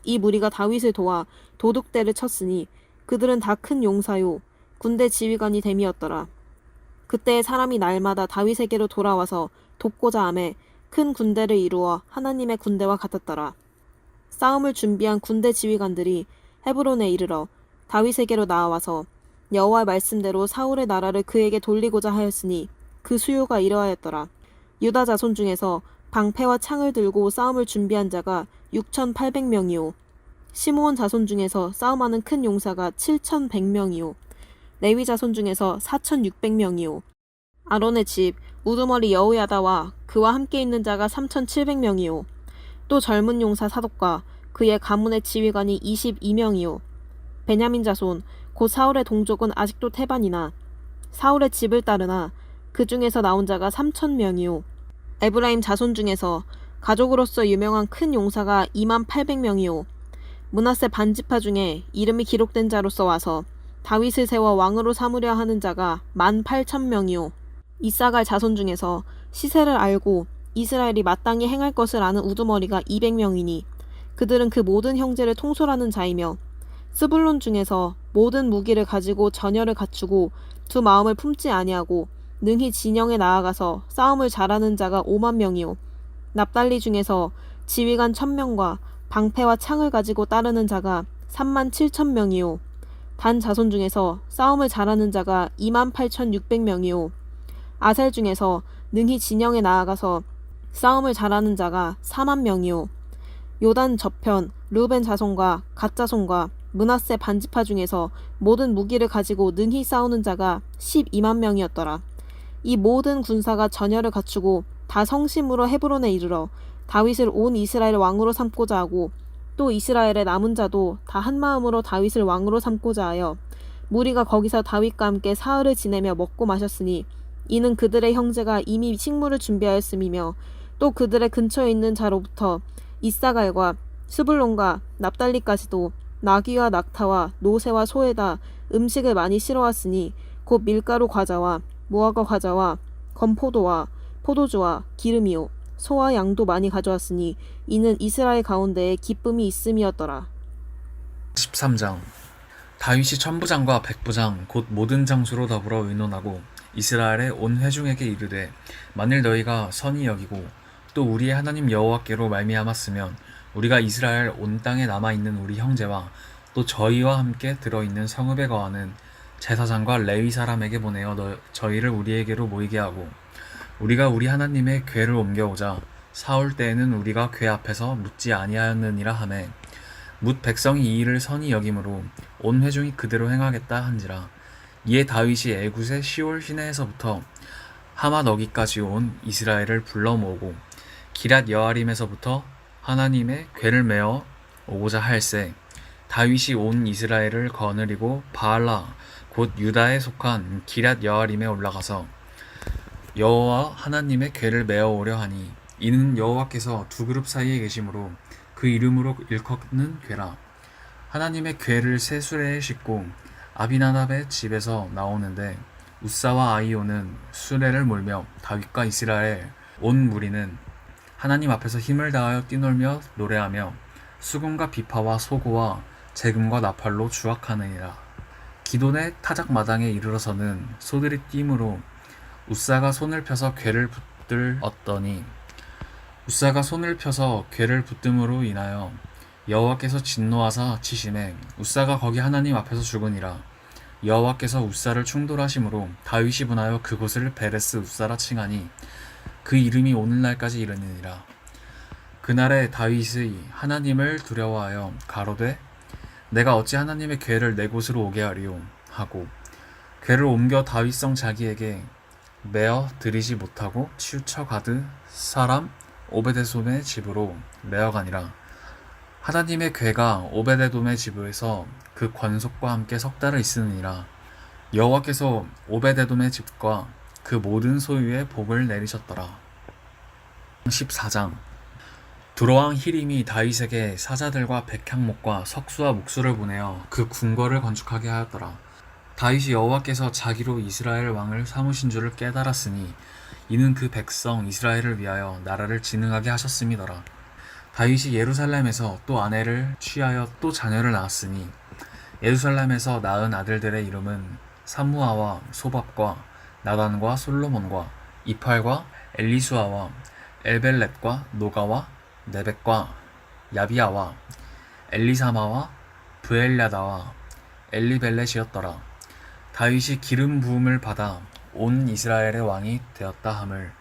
이 무리가 다윗을 도와 도둑대를 쳤으니 그들은 다 큰 용사요 군대 지휘관이 됨이었더라. 그때 사람이 날마다 다윗에게로 돌아와서 돕고자 하매 큰 군대를 이루어 하나님의 군대와 같았더라. 싸움을 준비한 군대 지휘관들이 헤브론에 이르러 다윗에게로 나와서 여호와의 말씀대로 사울의 나라를 그에게 돌리고자 하였으니 그 수요가 이러하였더라. 유다 자손 중에서 방패와 창을 들고 싸움을 준비한 자가 6,800명이요 시므온 자손 중에서 싸움하는 큰 용사가 7,100명이요 레위 자손 중에서 4,600명이요 아론의 집 우두머리 여호야다와 그와 함께 있는 자가 3,700명이요 또 젊은 용사 사독과 그의 가문의 지휘관이 22명이요 베냐민 자손 곧 사울의 동족은 아직도 태반이나 사울의 집을 따르나 그 중에서 나온 자가 3,000명이요 에브라임 자손 중에서 가족으로서 유명한 큰 용사가 28,000명이요 므낫세 반지파 중에 이름이 기록된 자로서 와서 다윗을 세워 왕으로 삼으려 하는 자가 18,000명이요 이사갈 자손 중에서 시세를 알고 이스라엘이 마땅히 행할 것을 아는 우두머리가 200명이니 그들은 그 모든 형제를 통솔하는 자이며 스불론 중에서 모든 무기를 가지고 전열을 갖추고 두 마음을 품지 아니하고 능히 진영에 나아가서 싸움을 잘하는 자가 50,000명이요 납달리 중에서 지휘관 1,000명과 방패와 창을 가지고 따르는 자가 37,000명이요 단 자손 중에서 싸움을 잘하는 자가 28,600명이요 아셀 중에서 능히 진영에 나아가서 싸움을 잘하는 자가 40,000명이요 요단 저편 르벤 자손과 갓 자손과 므낫세 반지파 중에서 모든 무기를 가지고 능히 싸우는 자가 120,000명이었더라. 이 모든 군사가 전열을 갖추고 다 성심으로 헤브론에 이르러 다윗을 온 이스라엘 왕으로 삼고자 하고 또 이스라엘의 남은 자도 다 한마음으로 다윗을 왕으로 삼고자 하여 무리가 거기서 다윗과 함께 사흘을 지내며 먹고 마셨으니 이는 그들의 형제가 이미 식물을 준비하였음이며 또 그들의 근처에 있는 자로부터 이사갈과 스불론과 납달리까지도 나귀와 낙타와 노새와 소에다 음식을 많이 실어왔으니 곧 밀가루 과자와 무화과 과자와 건포도와 포도주와 기름이요 소와 양도 많이 가져왔으니 이는 이스라엘 가운데에 기쁨이 있음이었더라. 13장 다윗이 천부장과 백부장 곧 모든 장수로 더불어 의논하고 이스라엘의 온 회중에게 이르되 만일 너희가 선히 여기고 또 우리의 하나님 여호와께로 말미암았으면 우리가 이스라엘 온 땅에 남아있는 우리 형제와 또 저희와 함께 들어있는 성읍에 거하는 제사장과 레위 사람에게 보내어 저희를 우리에게로 모이게 하고 우리가 우리 하나님의 궤를 옮겨오자 사울 때에는 우리가 궤 앞에서 묻지 아니하였느니라 하매 묻 백성이 이 일을 선히 여김으로 온 회중이 그대로 행하겠다 한지라. 이에 다윗이 애굽의 시올 시내에서부터 하맛 어기까지 온 이스라엘을 불러 모으고 기럇 여아림에서부터 하나님의 궤를 메어 오고자 할세 다윗이 온 이스라엘을 거느리고 바알라 곧 유다에 속한 기럇 여아림에 올라가서 여호와 하나님의 궤를 메어 오려 하니 이는 여호와께서 두 그룹 사이에 계심으로 그 이름으로 일컫는 궤라. 하나님의 궤를 새 수레에 싣고 아비나답의 집에서 나오는데 우사와 아이오는 수레를 몰며 다윗과 이스라엘 온 무리는 하나님 앞에서 힘을 다하여 뛰놀며 노래하며 수금과 비파와 소고와 재금과 나팔로 주악하느니라. 기돈의 타작마당에 이르러서는 소들이 뛰므로 우사가 손을 펴서 궤를 붙들었더니 우사가 손을 펴서 궤를 붙듦으로 인하여 여호와께서 진노하사 치심에 우사가 거기 하나님 앞에서 죽으니라. 여호와께서 우사를 충돌하심으로 다윗이 분하여 그곳을 베레스 우사라 칭하니 그 이름이 오늘날까지 이르느니라. 그날에 다윗의 하나님을 두려워하여 가로되 내가 어찌 하나님의 궤를 내 곳으로 오게 하리요 하고 궤를 옮겨 다윗성 자기에게 메어 들이지 못하고 치우쳐 가드 사람 오베데돔의 집으로 메어가니라. 하나님의 궤가 오베데돔의 집에서 그 권속과 함께 석 달을 있으니라. 여호와께서 오베데돔의 집과 그 모든 소유에 복을 내리셨더라. 14장 두로왕 히림이 다윗에게 사자들과 백향목과 석수와 목수를 보내어 그 궁궐을 건축하게 하였더라. 다윗이 여호와께서 자기로 이스라엘 왕을 삼으신 줄을 깨달았으니 이는 그 백성 이스라엘을 위하여 나라를 진흥하게 하셨음이더라. 다윗이 예루살렘에서 또 아내를 취하여 또 자녀를 낳았으니 예루살렘에서 낳은 아들들의 이름은 사무아와 소밥과 나단과 솔로몬과 이팔과 엘리수아와 엘벨렛과 노가와 네벡과 야비아와 엘리사마와 브엘야다와 엘리벨렛이었더라. 다윗이 기름 부음을 받아 온 이스라엘의 왕이 되었다 함을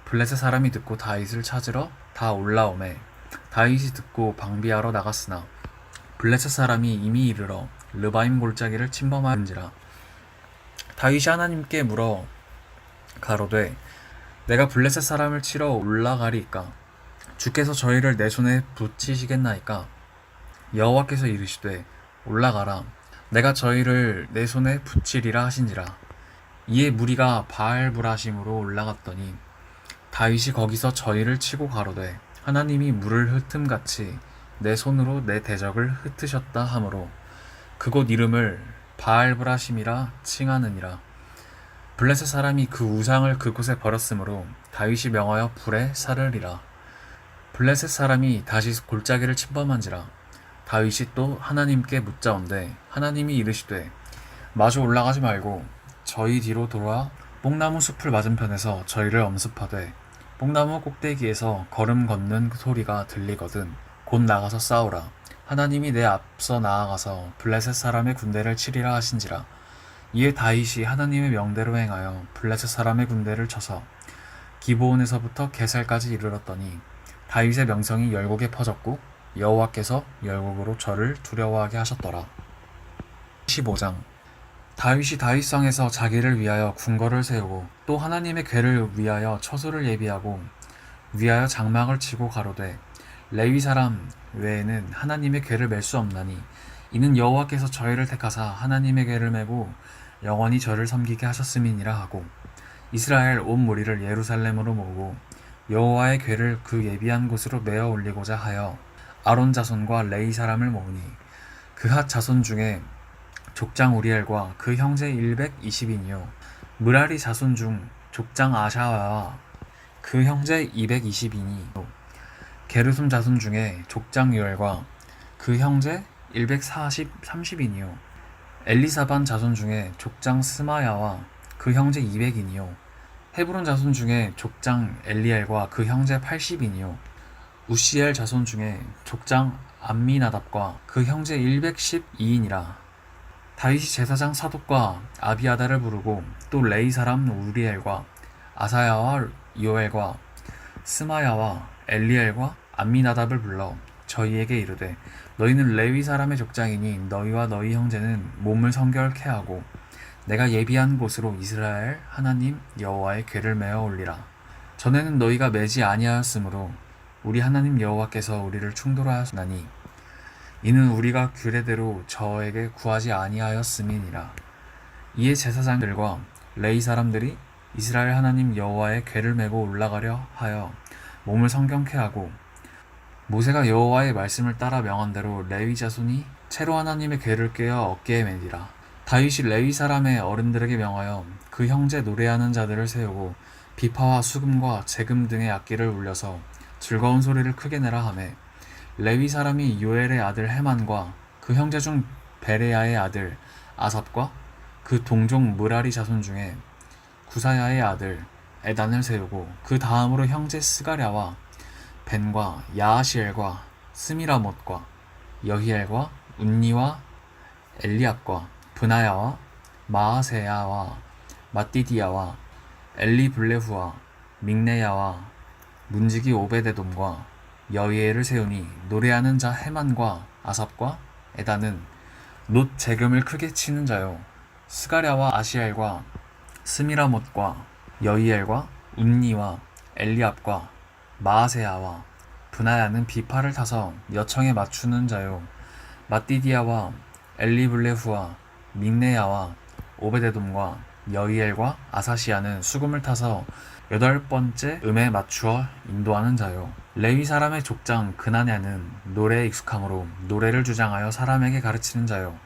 블레셋 사람이 듣고 다윗을 찾으러 다 올라오매 다윗이 듣고 방비하러 나갔으나 블레셋 사람이 이미 이르러 르바임 골짜기를 침범하는지라. 다윗이 하나님께 물어 가로되 내가 블레셋 사람을 치러 올라가리이까 주께서 저희를 내 손에 붙이시겠나이까. 여호와께서 이르시되 올라가라 내가 저희를 내 손에 붙이리라 하신지라. 이에 무리가 바알브라심으로 올라갔더니 다윗이 거기서 저희를 치고 가로되 하나님이 물을 흩음같이 내 손으로 내 대적을 흩으셨다 하므로 그곳 이름을 바알브라심이라 칭하느니라. 블레셋 사람이 그 우상을 그곳에 버렸으므로 다윗이 명하여 불에 사르리라. 블레셋 사람이 다시 골짜기를 침범한지라. 다윗이 또 하나님께 묻자온데 하나님이 이르시되 마주 올라가지 말고 저희 뒤로 돌아 뽕나무 숲을 맞은편에서 저희를 엄습하되 뽕나무 꼭대기에서 걸음 걷는 소리가 들리거든 곧 나가서 싸우라. 하나님이 내 앞서 나아가서 블레셋 사람의 군대를 치리라 하신지라. 이에 다윗이 하나님의 명대로 행하여 블레셋 사람의 군대를 쳐서 기브온에서부터 게살까지 이르렀더니 다윗의 명성이 열국에 퍼졌고 여호와께서 열국으로 저를 두려워하게 하셨더라. 15장 다윗이 다윗성에서 자기를 위하여 궁궐을 세우고 또 하나님의 궤를 위하여 처소를 예비하고 위하여 장막을 치고 가로되 레위 사람 외에는 하나님의 궤를 맬 수 없나니 이는 여호와께서 저희를 택하사 하나님의 궤를 메고 영원히 저를 섬기게 하셨음이니라 하고 이스라엘 온 무리를 예루살렘으로 모으고 여호와의 궤를 그 예비한 곳으로 메어 올리고자 하여 아론 자손과 레위 사람을 모으니 그핫 자손 중에 족장 우리엘과 그 형제 120인이요 므라리 자손 중 족장 아샤와 그 형제 220인이 게르솜 자손 중에 족장 유엘과 그 형제 130인이요 엘리사반 자손 중에 족장 스마야와 그 형제 200인이요 헤브론 자손 중에 족장 엘리엘과 그 형제 80인이요 우시엘 자손 중에 족장 암미나답과 그 형제 112인이라. 다윗이 제사장 사독과 아비아다를 부르고 또 레이 사람 우리엘과 아사야와 요엘과 스마야와 엘리엘과 암미나답을 불러 저희에게 이르되 너희는 레위 사람의 족장이니 너희와 너희 형제는 몸을 성결케 하고 내가 예비한 곳으로 이스라엘 하나님 여호와의 궤를 메어 올리라. 전에는 너희가 매지 아니하였으므로 우리 하나님 여호와께서 우리를 충돌하였나니 이는 우리가 규례대로 저에게 구하지 아니하였음이니라. 이에 제사장들과 레위 사람들이 이스라엘 하나님 여호와의 궤를 메고 올라가려 하여 몸을 성경케 하고 모세가 여호와의 말씀을 따라 명한 대로 레위 자손이 채로 하나님의 궤를 꿰어 어깨에 매니라. 다윗이 레위 사람의 어른들에게 명하여 그 형제 노래하는 자들을 세우고 비파와 수금과 재금 등의 악기를 울려서 즐거운 소리를 크게 내라 하매 레위 사람이 요엘의 아들 헤만과 그 형제 중 베레야의 아들 아삽과 그 동종 므라리 자손 중에 구사야의 아들 에단을 세우고 그 다음으로 형제 스가랴와 벤과 야하시엘과 스미라못과 여히엘과 운니와 엘리압과 브나야와 마아세야와 마띠디야와 엘리블레후와 믹네야와 문지기 오베데돔과 여이엘을 세우니 노래하는 자 헤만과 아삽과 에단은 놋 재금을 크게 치는 자요 스가랴와 아시엘과 스미라못과 여이엘과 운니와 엘리압과 마아세야와 브나야는 비파를 타서 여청에 맞추는 자요 마띠디야와 엘리블레후와 믹네야와 오베데돔과 여이엘과 아사시야는 수금을 타서 8번째 음에 맞추어 인도하는 자요 레위 사람의 족장 그나냐는 노래에 익숙함으로 노래를 주장하여 사람에게 가르치는 자요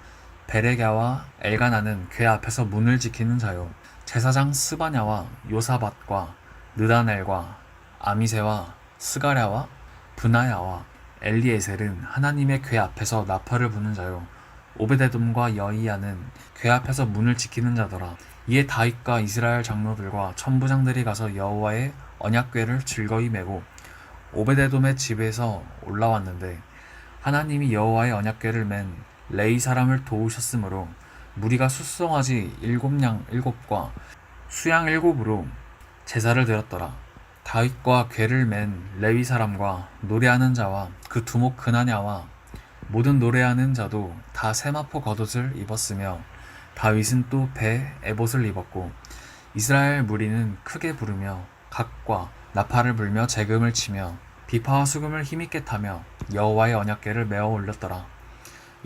베레갸와 엘가나는 궤 앞에서 문을 지키는 자요 제사장 스바냐와 요사밧과 느다넬과 아미세와 스가랴와 브나야와 엘리에셀은 하나님의 궤 앞에서 나팔을 부는 자요 오베데돔과 여이야는 궤 앞에서 문을 지키는 자더라. 이에 다윗과 이스라엘 장로들과 천부장들이 가서 여호와의 언약궤를 즐거이 메고 오베데돔의 집에서 올라왔는데 하나님이 여호와의 언약궤를 맨 레위 사람을 도우셨으므로 무리가 숫송아지 7양 7과 수양 7으로 제사를 드렸더라. 다윗과 궤를 맨 레위 사람과 노래하는 자와 그 두목 그나냐와 모든 노래하는 자도 다 세마포 겉옷을 입었으며 다윗은 또 배 에봇을 입었고 이스라엘 무리는 크게 부르며 각과 나팔을 불며 재금을 치며 비파와 수금을 힘있게 타며 여호와의 언약궤를 메어 올렸더라.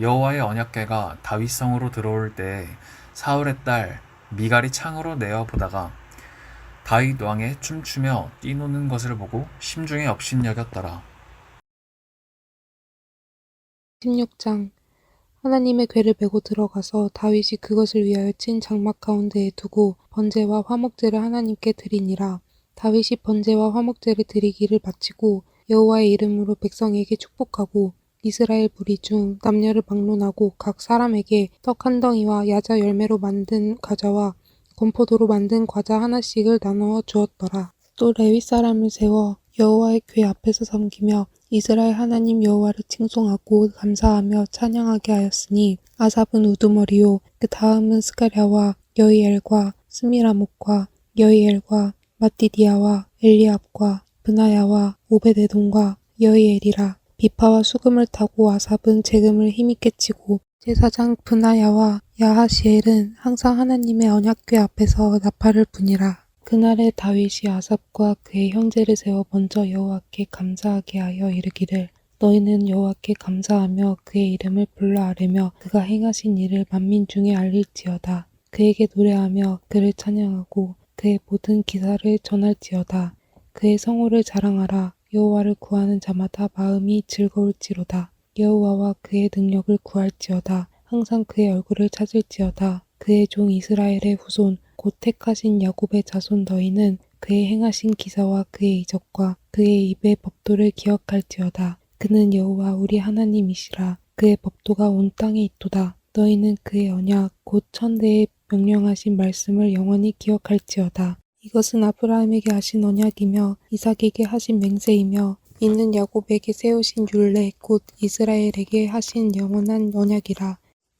여호와의 언약궤가 다윗성으로 들어올 때에 사울의 딸 미갈이 창으로 내어 보다가 다윗 왕의 춤추며 뛰노는 것을 보고 심중에 업신여겼더라. 16장 하나님의 궤를 메고 들어가서 다윗이 그것을 위하여 친 장막 가운데에 두고 번제와 화목제를 하나님께 드리니라. 다윗이 번제와 화목제를 드리기를 마치고 여호와의 이름으로 백성에게 축복하고 이스라엘 무리 중 남녀를 막론하고 각 사람에게 떡 한 덩이와 야자 열매로 만든 과자와 건포도로 만든 과자 하나씩을 나누어 주었더라. 또 레위 사람을 세워 여호와의 궤 앞에서 섬기며 이스라엘 하나님 여호와를 칭송하고 감사하며 찬양하게 하였으니 아삽은 우두머리요 그 다음은 스가랴와 여이엘과 스미라목과 여이엘과 마띠디야와 엘리압과 브나야와 오베데돔과 여이엘이라. 비파와 수금을 타고 아삽은 재금을 힘있게 치고 제사장 브나야와 야하시엘은 항상 하나님의 언약궤 앞에서 나팔을 부니라. 그날에 다윗이 아삽과 그의 형제를 세워 먼저 여호와께 감사하게 하여 이르기를 너희는 여호와께 감사하며 그의 이름을 불러 아뢰며 그가 행하신 일을 만민 중에 알릴지어다. 그에게 노래하며 그를 찬양하고 그의 모든 기사를 전할지어다. 그의 성호를 자랑하라. 여호와를 구하는 자마다 마음이 즐거울지로다. 여호와와 그의 능력을 구할지어다. 항상 그의 얼굴을 찾을지어다. 그의 종 이스라엘의 후손 곧 택하신 야곱의 자손 너희는 그의 행하신 기사와 그의 이적과 그의 입의 법도를 기억할지어다. 그는 여호와 우리 하나님이시라. 그의 법도가 온 땅에 있도다. 너희는 그의 언약 곧 천대에 명령하신 말씀을 영원히 기억할지어다. 이것은 아브라함에게 하신 언약이며 이삭에게 하신 맹세이며 이는 야곱에게 세우신 율례 곧 이스라엘에게 하신 영원한 언약이라.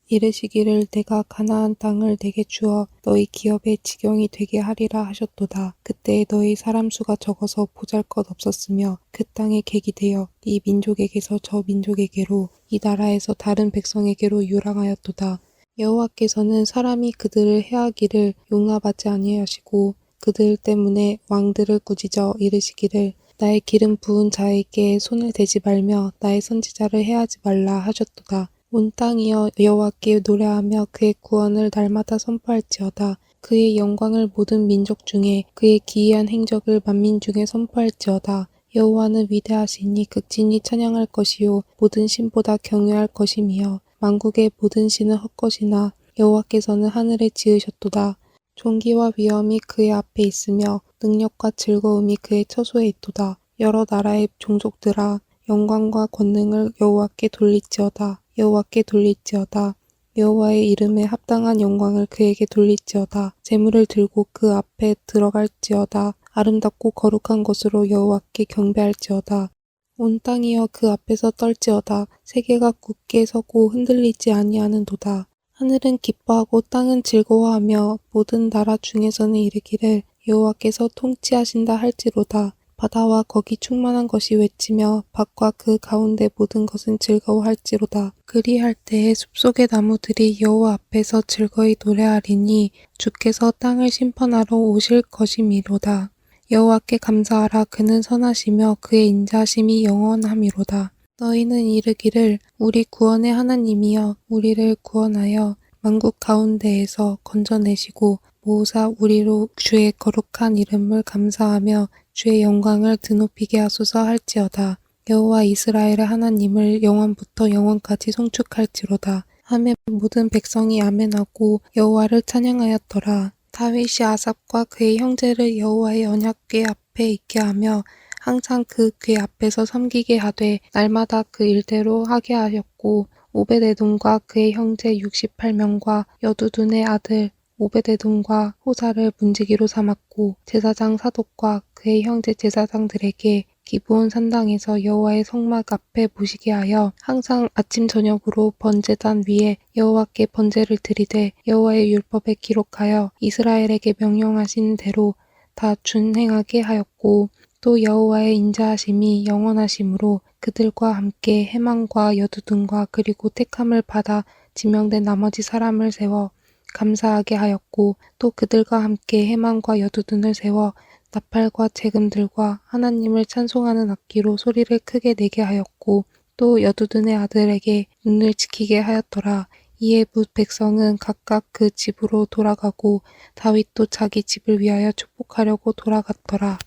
이르시기를 내가 가나안 땅을 내게 주어 너희 기업의 지경이 되게 하리라 하셨도다. 그때 너희 사람 수가 적어서 보잘것 없었으며 그 땅에 객이 되어 이 민족에게서 저 민족에게로 이 나라에서 다른 백성에게로 유랑하였도다. 여호와께서는 사람이 그들을 해하기를 용납하지 아니하시고 그들 때문에 왕들을 꾸짖어 이르시기를 나의 기름 부은 자에게 손을 대지 말며 나의 선지자를 해하지 말라 하셨도다. 온 땅이여 여호와께 노래하며 그의 구원을 날마다 선포할지어다. 그의 영광을 모든 민족 중에 그의 기이한 행적을 만민 중에 선포할지어다. 여호와는 위대하시니 극진히 찬양할 것이요 모든 신보다 경외할 것이며 만국의 모든 신은 헛것이나 여호와께서는 하늘에 지으셨도다. 존귀와 위엄이 그의 앞에 있으며 능력과 즐거움이 그의 처소에 있도다. 여러 나라의 종족들아 영광과 권능을 여호와께 돌릴지어다. 여호와께 돌릴지어다. 여호와의 이름에 합당한 영광을 그에게 돌릴지어다. 제물을 들고 그 앞에 들어갈지어다. 아름답고 거룩한 것으로 여호와께 경배할지어다. 온 땅이여 그 앞에서 떨지어다. 세계가 굳게 서고 흔들리지 아니하는도다. 하늘은 기뻐하고 땅은 즐거워하며 모든 나라 중에서는 이르기를 여호와께서 통치하신다 할지로다. 바다와 거기 충만한 것이 외치며 밭과 그 가운데 모든 것은 즐거워할지로다. 그리할 때에 숲속의 나무들이 여호와 앞에서 즐거이 노래하리니 주께서 땅을 심판하러 오실 것이미로다. 여호와께 감사하라. 그는 선하시며 그의 인자하심이 영원함이로다. 너희는 이르기를 우리 구원의 하나님이여 우리를 구원하여 만국 가운데에서 건져내시고 모으사 우리로 주의 거룩한 이름을 감사하며 주의 영광을 드높이게 하소서 할지어다. 여호와 이스라엘의 하나님을 영원부터 영원까지 송축할지로다. 하매 모든 백성이 아멘하고 여호와를 찬양하였더라. 다윗이 아삽과 그의 형제를 여호와의 언약궤 앞에 있게 하며 항상 그 궤 앞에서 섬기게 하되 날마다 그 일대로 하게 하였고 오베데돔과 그의 형제 68명과 여두둔의 아들 오베데돔과 호사를 문지기로 삼았고 제사장 사독과 그의 형제 제사장들에게 기브온 산당에서 여호와의 성막 앞에 모시게 하여 항상 아침 저녁으로 번제단 위에 여호와께 번제를 드리되 여호와의 율법에 기록하여 이스라엘에게 명령하신 대로 다 준행하게 하였고 또 여호와의 인자하심이 영원하심으로 그들과 함께 해만과 여두둔과 그리고 택함을 받아 지명된 나머지 사람을 세워 감사하게 하였고 또 그들과 함께 해만과 여두둔을 세워 나팔과 재금들과 하나님을 찬송하는 악기로 소리를 크게 내게 하였고 또 여두둔의 아들에게 눈을 지키게 하였더라. 이에 뭇 백성은 각각 그 집으로 돌아가고 다윗도 자기 집을 위하여 축복하려고 돌아갔더라.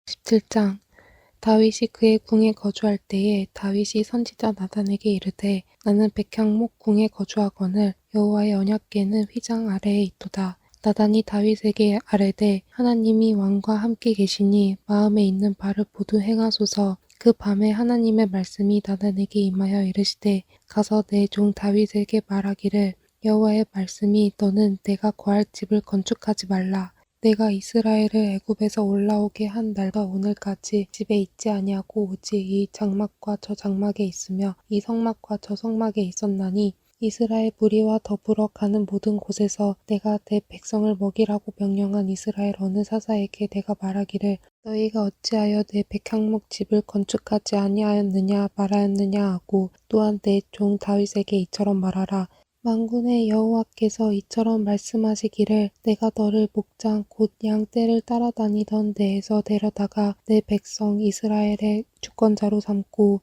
17장 다윗이 그의 궁에 거주할 때에 다윗이 선지자 나단에게 이르되 나는 백향목 궁에 거주하거늘 여호와의 언약궤는 휘장 아래에 있도다. 나단이 다윗에게 아뢰되 하나님이 왕과 함께 계시니 마음에 있는 바를 모두 행하소서. 그 밤에 하나님의 말씀이 나단에게 임하여 이르시되 가서 내 종 다윗에게 말하기를 여호와의 말씀이 너는 내가 거할 집을 건축하지 말라. 내가 이스라엘을 애굽에서 올라오게 한 날과 오늘까지 집에 있지 아니하고 오직 이 장막과 저 장막에 있으며 이 성막과 저 성막에 있었나니 이스라엘 무리와 더불어 가는 모든 곳에서 내가 내 백성을 먹이라고 명령한 이스라엘 어느 사사에게 내가 말하기를 너희가 어찌하여 내 백향목 집을 건축하지 아니하였느냐 말하였느냐 하고 또한 내 종 다윗에게 이처럼 말하라. 만군의 여호와께서 이처럼 말씀하시기를 내가 너를 목장 곧 양떼를 따라다니던 데에서 데려다가 내 백성 이스라엘의 주권자로 삼고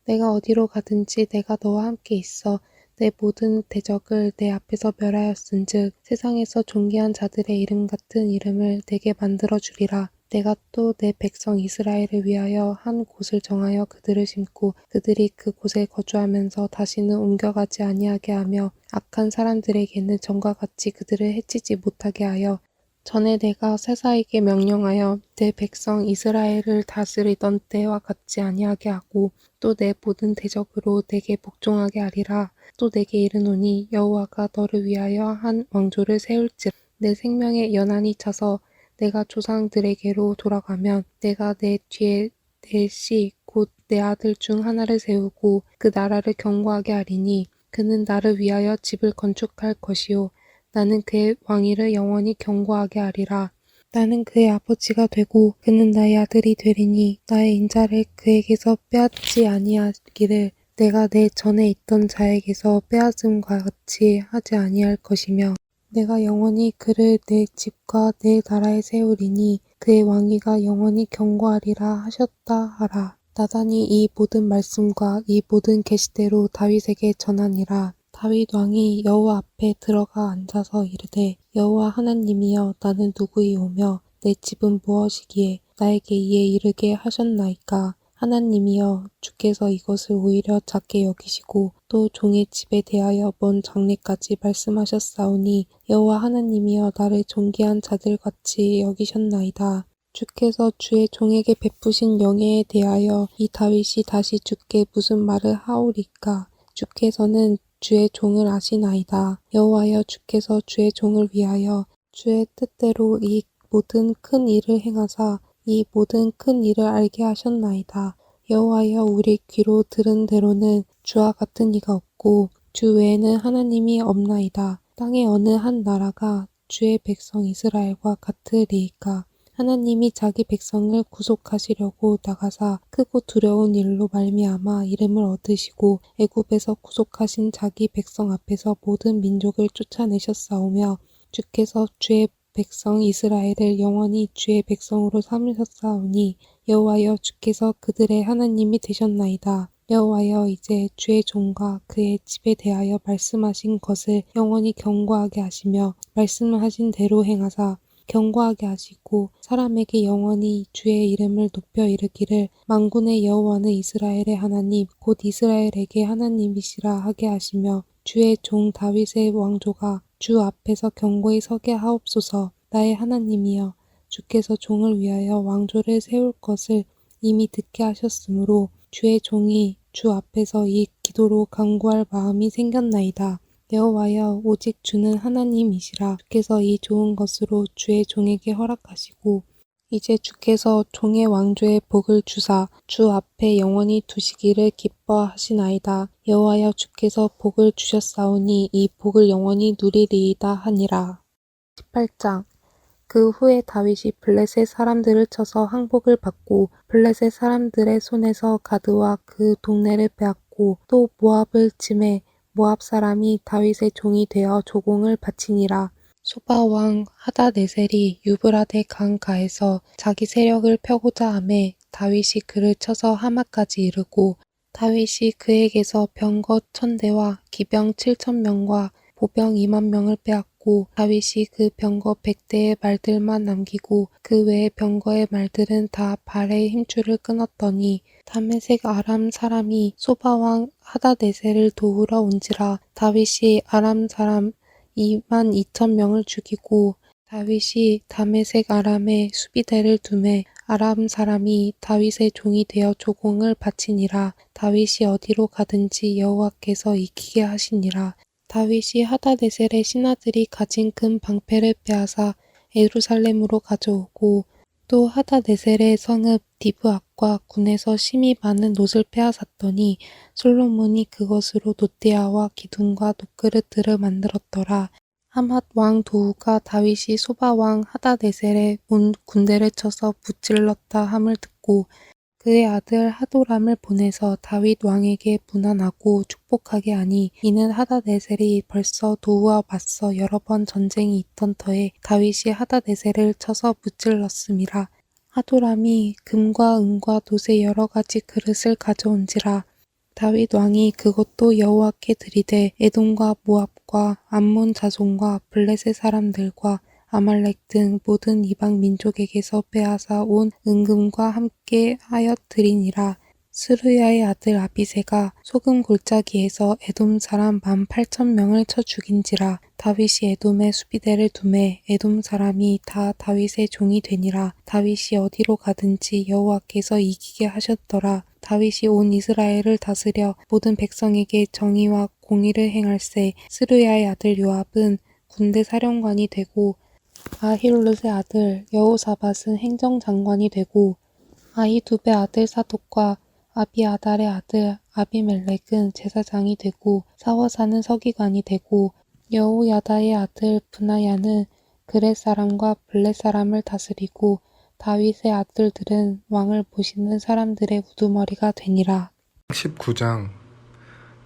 내가 어디로 가든지 내가 너와 함께 있어 내 모든 대적을 내 앞에서 멸하였은즉 세상에서 존귀한 자들의 이름 같은 이름을 내게 만들어 주리라. 내가 또 내 백성 이스라엘을 위하여 한 곳을 정하여 그들을 심고 그들이 그곳에 거주하면서 다시는 옮겨가지 아니하게 하며 악한 사람들에게는 전과 같이 그들을 해치지 못하게 하여 전에 내가 세사에게 명령하여 내 백성 이스라엘을 다스리던 때와 같지 아니하게 하고 또 내 모든 대적으로 내게 복종하게 하리라. 또 내게 이르노니 여호와가 너를 위하여 한 왕조를 세울지라. 내 생명의 연한이 차서 내가 조상들에게로 돌아가면 내가 내 뒤에 내 씨 곧 내 아들 중 하나를 세우고 그 나라를 견고하게 하리니 그는 나를 위하여 집을 건축할 것이요 나는 그의 왕위를 영원히 견고하게 하리라. 나는 그의 아버지가 되고 그는 나의 아들이 되리니 나의 인자를 그에게서 빼앗지 아니하기를 내가 내 전에 있던 자에게서 빼앗음과 같이 하지 아니할 것이며 내가 영원히 그를 내 집과 내 나라에 세우리니 그의 왕위가 영원히 견고하리라 하셨다 하라. 나단이 이 모든 말씀과 이 모든 계시대로 다윗에게 전하니라. 다윗 왕이 여호와 앞에 들어가 앉아서 이르되 여호와 하나님이여 나는 누구이오며 내 집은 무엇이기에 나에게 이에 이르게 하셨나이까. 하나님이여 주께서 이것을 오히려 작게 여기시고 또 종의 집에 대하여 먼 장래까지 말씀하셨사오니 여호와 하나님이여 나를 존귀한 자들같이 여기셨나이다. 주께서 주의 종에게 베푸신 영예에 대하여 이 다윗이 다시 주께 무슨 말을 하오리까. 주께서는 주의 종을 아시나이다. 여호와여 주께서 주의 종을 위하여 주의 뜻대로 이 모든 큰 일을 행하사 이 모든 큰 일을 알게 하셨나이다. 여호와여 우리 귀로 들은 대로는 주와 같은 이가 없고 주 외에는 하나님이 없나이다. 땅의 어느 한 나라가 주의 백성 이스라엘과 같으리이까. 하나님이 자기 백성을 구속하시려고 나가사 크고 두려운 일로 말미암아 이름을 얻으시고 애굽에서 구속하신 자기 백성 앞에서 모든 민족을 쫓아내셨사오며 주께서 주의 백성 이스라엘을 영원히 주의 백성으로 삼으셨사오니 여호와여 주께서 그들의 하나님이 되셨나이다. 여호와여 이제 주의 종과 그의 집에 대하여 말씀하신 것을 영원히 견고하게 하시며 말씀하신 대로 행하사 견고하게 하시고 사람에게 영원히 주의 이름을 높여 이르기를 만군의 여호와는 이스라엘의 하나님 곧 이스라엘에게 하나님이시라 하게 하시며 주의 종 다윗의 왕조가 주 앞에서 견고히 서게 하옵소서. 나의 하나님이여 주께서 종을 위하여 왕조를 세울 것을 이미 듣게 하셨으므로 주의 종이 주 앞에서 이 기도로 간구할 마음이 생겼나이다. 여호와여 오직 주는 하나님이시라. 주께서 이 좋은 것으로 주의 종에게 허락하시고 이제 주께서 종의 왕조에 복을 주사 주 앞에 영원히 두시기를 기뻐하시나이다. 여호와여 주께서 복을 주셨사오니 이 복을 영원히 누리리이다 하니라. 18장 그 후에 다윗이 블레셋 사람들을 쳐서 항복을 받고 블레셋 사람들의 손에서 가드와 그 동네를 빼앗고 또 모압을 침해 모압 사람이 다윗의 종이 되어 조공을 바치니라. 소바 왕 하다네셀이 유브라데 강가에서 자기 세력을 펴고자 하매 다윗이 그를 쳐서 하마까지 이르고 다윗이 그에게서 병거 1000대와 기병 7000명과 보병 20000명을 빼앗고 다윗이 그 병거 100대의 말들만 남기고 그 외의 병거의 말들은 다 발의 힘줄을 끊었더니 다메섹 아람 사람이 소바왕 하다네셀을 도우러 온지라. 다윗이 아람 사람 22,000명을 죽이고 다윗이 다메섹 아람에 수비대를 두매 아람 사람이 다윗의 종이 되어 조공을 바치니라. 다윗이 어디로 가든지 여호와께서 이기게 하시니라. 다윗이 하다네셀의 신하들이 가진 금 방패를 빼앗아 예루살렘으로 가져오고 또 하다네셀의 성읍 디브앗과 군에서 심히 많은 놋을 빼앗았더니 솔로몬이 그것으로 놋대야와 기둥과 놋그릇들을 만들었더라. 하맛 왕 도후가 다윗이 소바 왕 하다네셀의 온 군대를 쳐서 무찔렀다 함을 듣고 그의 아들 하도람을 보내서 다윗 왕에게 문안하고 축복하게 하니 이는 하다네셀이 벌써 도후와 맞서 여러 번 전쟁이 있던 터에 다윗이 하다네셀을 쳐서 무찔렀음이라. 하도람이 금과 은과 놋의 여러 가지 그릇을 가져온지라. 다윗 왕이 그것도 여호와께 드리되 에돔과 모압과 암몬 자손과 블레셋 사람들과 아말렉 등 모든 이방 민족에게서 빼앗아 온 은금과 함께 하여 드리니라. 스루야의 아들 아비새가 소금 골짜기에서 에돔 사람 18,000명을 쳐 죽인지라. 다윗이 에돔의 수비대를 두매 에돔 사람이 다 다윗의 종이 되니라. 다윗이 어디로 가든지 여호와께서 이기게 하셨더라. 다윗이 온 이스라엘을 다스려 모든 백성에게 정의와 공의를 행할세. 스루야의 아들 요압은 군대 사령관이 되고 아힐롯의 아들 여호사밧은 행정장관이 되고 아히두베 아들 사독과 아비아달의 아들 아비멜렉은 제사장이 되고 사워사는 서기관이 되고 여호야다의 아들 브나야는 그렛 사람과 블렛 사람을 다스리고 다윗의 아들들은 왕을 모시는 사람들의 우두머리가 되니라. 19장.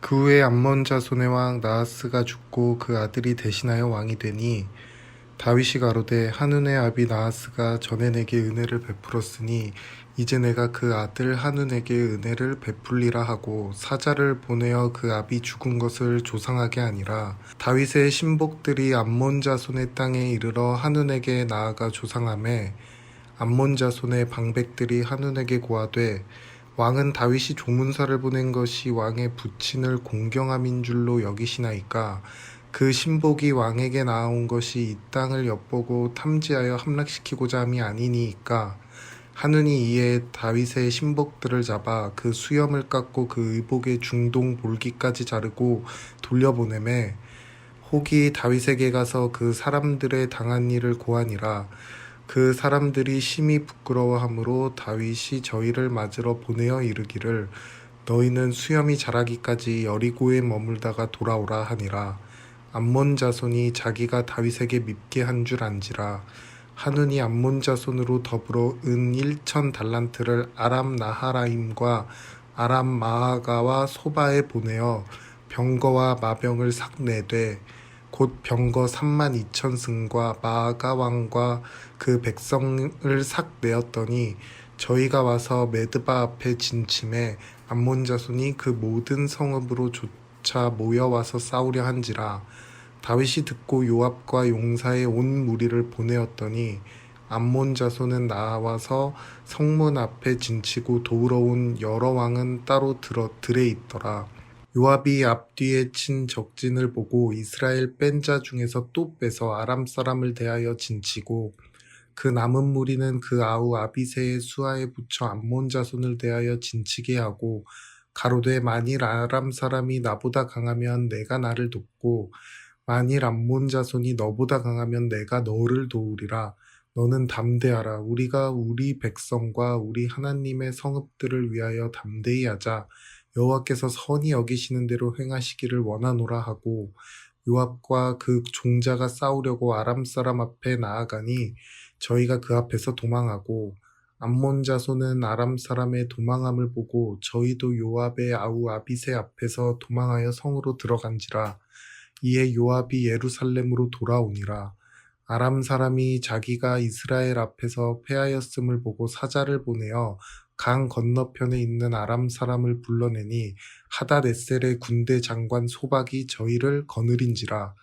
그 후에 암몬 자손의 왕 나하스가 죽고 그 아들이 대신하여 왕이 되니 다윗이 가로되 한운의 아비 나하스가 전에 내게 은혜를 베풀었으니 이제 내가 그 아들 한운에게 은혜를 베풀리라 하고 사자를 보내어 그 아비 죽은 것을 조상하게 하니라. 다윗의 신복들이 암몬 자손의 땅에 이르러 한운에게 나아가 조상하매 암몬 자손의 방백들이 한운에게 고하되 왕은 다윗이 조문사를 보낸 것이 왕의 부친을 공경함인 줄로 여기시나이까. 그 신복이 왕에게 나아온 것이 이 땅을 엿보고 탐지하여 함락시키고자 함이 아니니이까. 한운이 이에 다윗의 신복들을 잡아 그 수염을 깎고 그 의복의 중동 볼기까지 자르고 돌려보내매 혹이 다윗에게 가서 그 사람들의 당한 일을 고하니라. 그 사람들이 심히 부끄러워하므로 다윗이 저희를 맞으러 보내어 이르기를 너희는 수염이 자라기까지 여리고에 머물다가 돌아오라 하니라. 암몬 자손이 자기가 다윗에게 밉게 한 줄 안지라. 한운이 암몬 자손으로 더불어 은 1,000달란트를 아람 나하라임과 아람 마아가와 소바에 보내어 병거와 마병을 싹 내되 곧 병거 32,000승과 마아가 왕과 그 백성을 싹 내었더니 저희가 와서 메드바 앞에 진침해 암몬 자손이 그 모든 성읍으로 조차 모여와서 싸우려 한지라. 다윗이 듣고 요압과 용사의 온 무리를 보내었더니 암몬 자손은 나와서 성문 앞에 진치고 도우러 온 여러 왕은 따로 들에 있더라. 요압이 앞뒤에 친 적진을 보고 이스라엘 뺀 자 중에서 또 빼서 아람 사람을 대하여 진치고 그 남은 무리는 그 아우 아비새의 수하에 붙여 암몬 자손을 대하여 진치게 하고 가로되 만일 아람 사람이 나보다 강하면 내가 나를 돕고 만일 암몬 자손이 너보다 강하면 내가 너를 도우리라. 너는 담대하라. 우리가 우리 백성과 우리 하나님의 성읍들을 위하여 담대히 하자. 여호와께서 선히 여기시는 대로 행하시기를 원하노라 하고 요압과 그 종자가 싸우려고 아람 사람 앞에 나아가니 저희가 그 앞에서 도망하고 암몬 자손은 아람 사람의 도망함을 보고 저희도 요압의 아우 아비새 앞에서 도망하여 성으로 들어간지라. 이에 요압이 예루살렘으로 돌아오니라. 아람 사람이 자기가 이스라엘 앞에서 패하였음을 보고 사자를 보내어 강 건너편에 있는 아람 사람을 불러내니 하닷에셀의 군대 장관 소박이 저희를 거느린지라.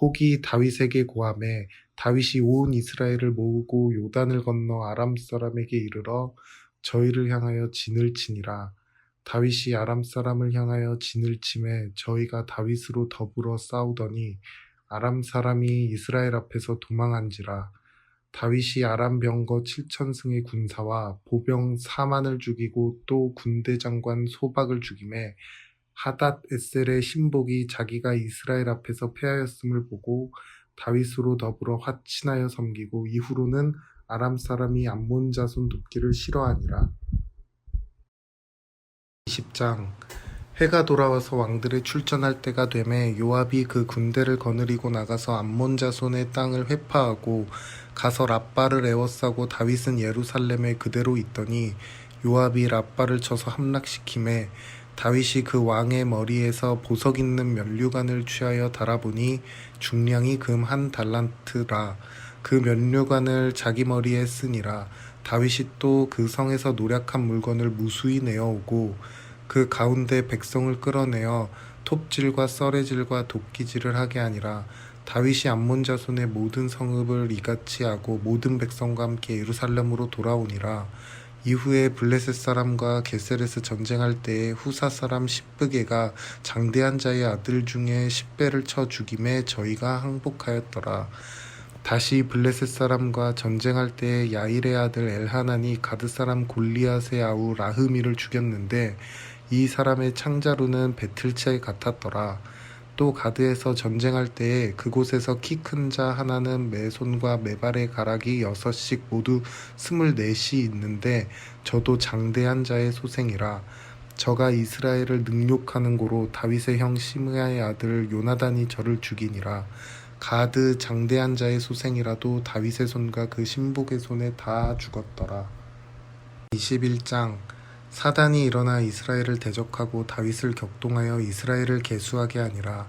혹이 다윗에게 고하매 다윗이 온 이스라엘을 모으고 요단을 건너 아람 사람에게 이르러 저희를 향하여 진을 치니라. 다윗이 아람 사람을 향하여 진을 치매 저희가 다윗으로 더불어 싸우더니 아람 사람이 이스라엘 앞에서 도망한지라. 다윗이 아람 병거 7,000승의 군사와 보병 4만을 죽이고 또 군대 장관 소박을 죽이매 하닷에셀의 신복이 자기가 이스라엘 앞에서 패하였음을 보고 다윗으로 더불어 화친하여 섬기고 이후로는 아람 사람이 암몬 자손 돕기를 싫어하니라. 20장. 해가 돌아와서 왕들의 출전할 때가 되매 요압이 그 군대를 거느리고 나가서 암몬 자손의 땅을 회파하고 가서 랍바를 에워싸고 다윗은 예루살렘에 그대로 있더니 요압이 랍바를 쳐서 함락시키매 다윗이 그 왕의 머리에서 보석 있는 면류관을 취하여 달아보니 중량이 금 1달란트라. 그 면류관을 자기 머리에 쓰니라. 다윗이 또 그 성에서 노략한 물건을 무수히 내어오고 그 가운데 백성을 끌어내어 톱질과 썰애질과 도끼질을 하게 하니라. 다윗이 암몬 자손의 모든 성읍을 이같이 하고 모든 백성과 함께 예루살렘으로 돌아오니라. 이후에 블레셋 사람과 게세렛에 전쟁할 때에 후사 사람 십브게가 장대한 자의 아들 중에 10배를 쳐 죽임에 저희가 항복하였더라. 다시 블레셋 사람과 전쟁할 때에 야일의 아들 엘하난이 가드 사람 골리앗의 아우 라흐미를 죽였는데 이 사람의 창자루는 배틀채 같았더라. 또 가드에서 전쟁할 때에 그곳에서 키 큰 자 하나는 매손과 매발의 가락이 6씩 모두 24이 있는데 저도 장대한 자의 소생이라. 저가 이스라엘을 능욕하는 고로 다윗의 형 시므야의 아들 요나단이 저를 죽이니라. 가드 장대한 자의 소생이라도 다윗의 손과 그 신복의 손에 다 죽었더라. 21장. 사단이 일어나 이스라엘을 대적하고 다윗을 격동하여 이스라엘을 계수하게 하니라.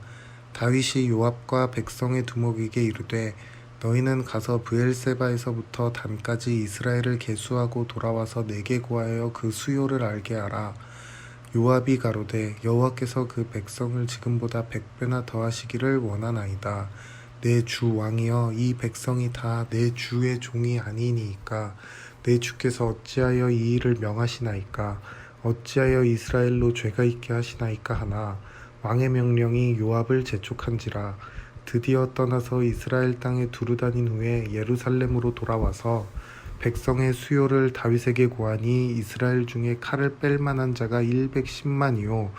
다윗이 요압과 백성의 두목에게 이르되 너희는 가서 브엘세바에서부터 단까지 이스라엘을 계수하고 돌아와서 내게 고하여 그 수요를 알게 하라. 요압이 가로되 여호와께서 그 백성을 지금보다 100배나 더하시기를 원하나이다. 내 주 왕이여, 이 백성이 다 내 주의 종이 아니니이까 내 주께서 어찌하여 이 일을 명하시나이까? 어찌하여 이스라엘로 죄가 있게 하시나이까 하나 왕의 명령이 요압을 재촉한지라. 드디어 떠나서 이스라엘 땅에 두루다닌 후에 예루살렘으로 돌아와서 백성의 수요를 다윗에게 고하니 이스라엘 중에 칼을 뺄 만한 자가 110만이요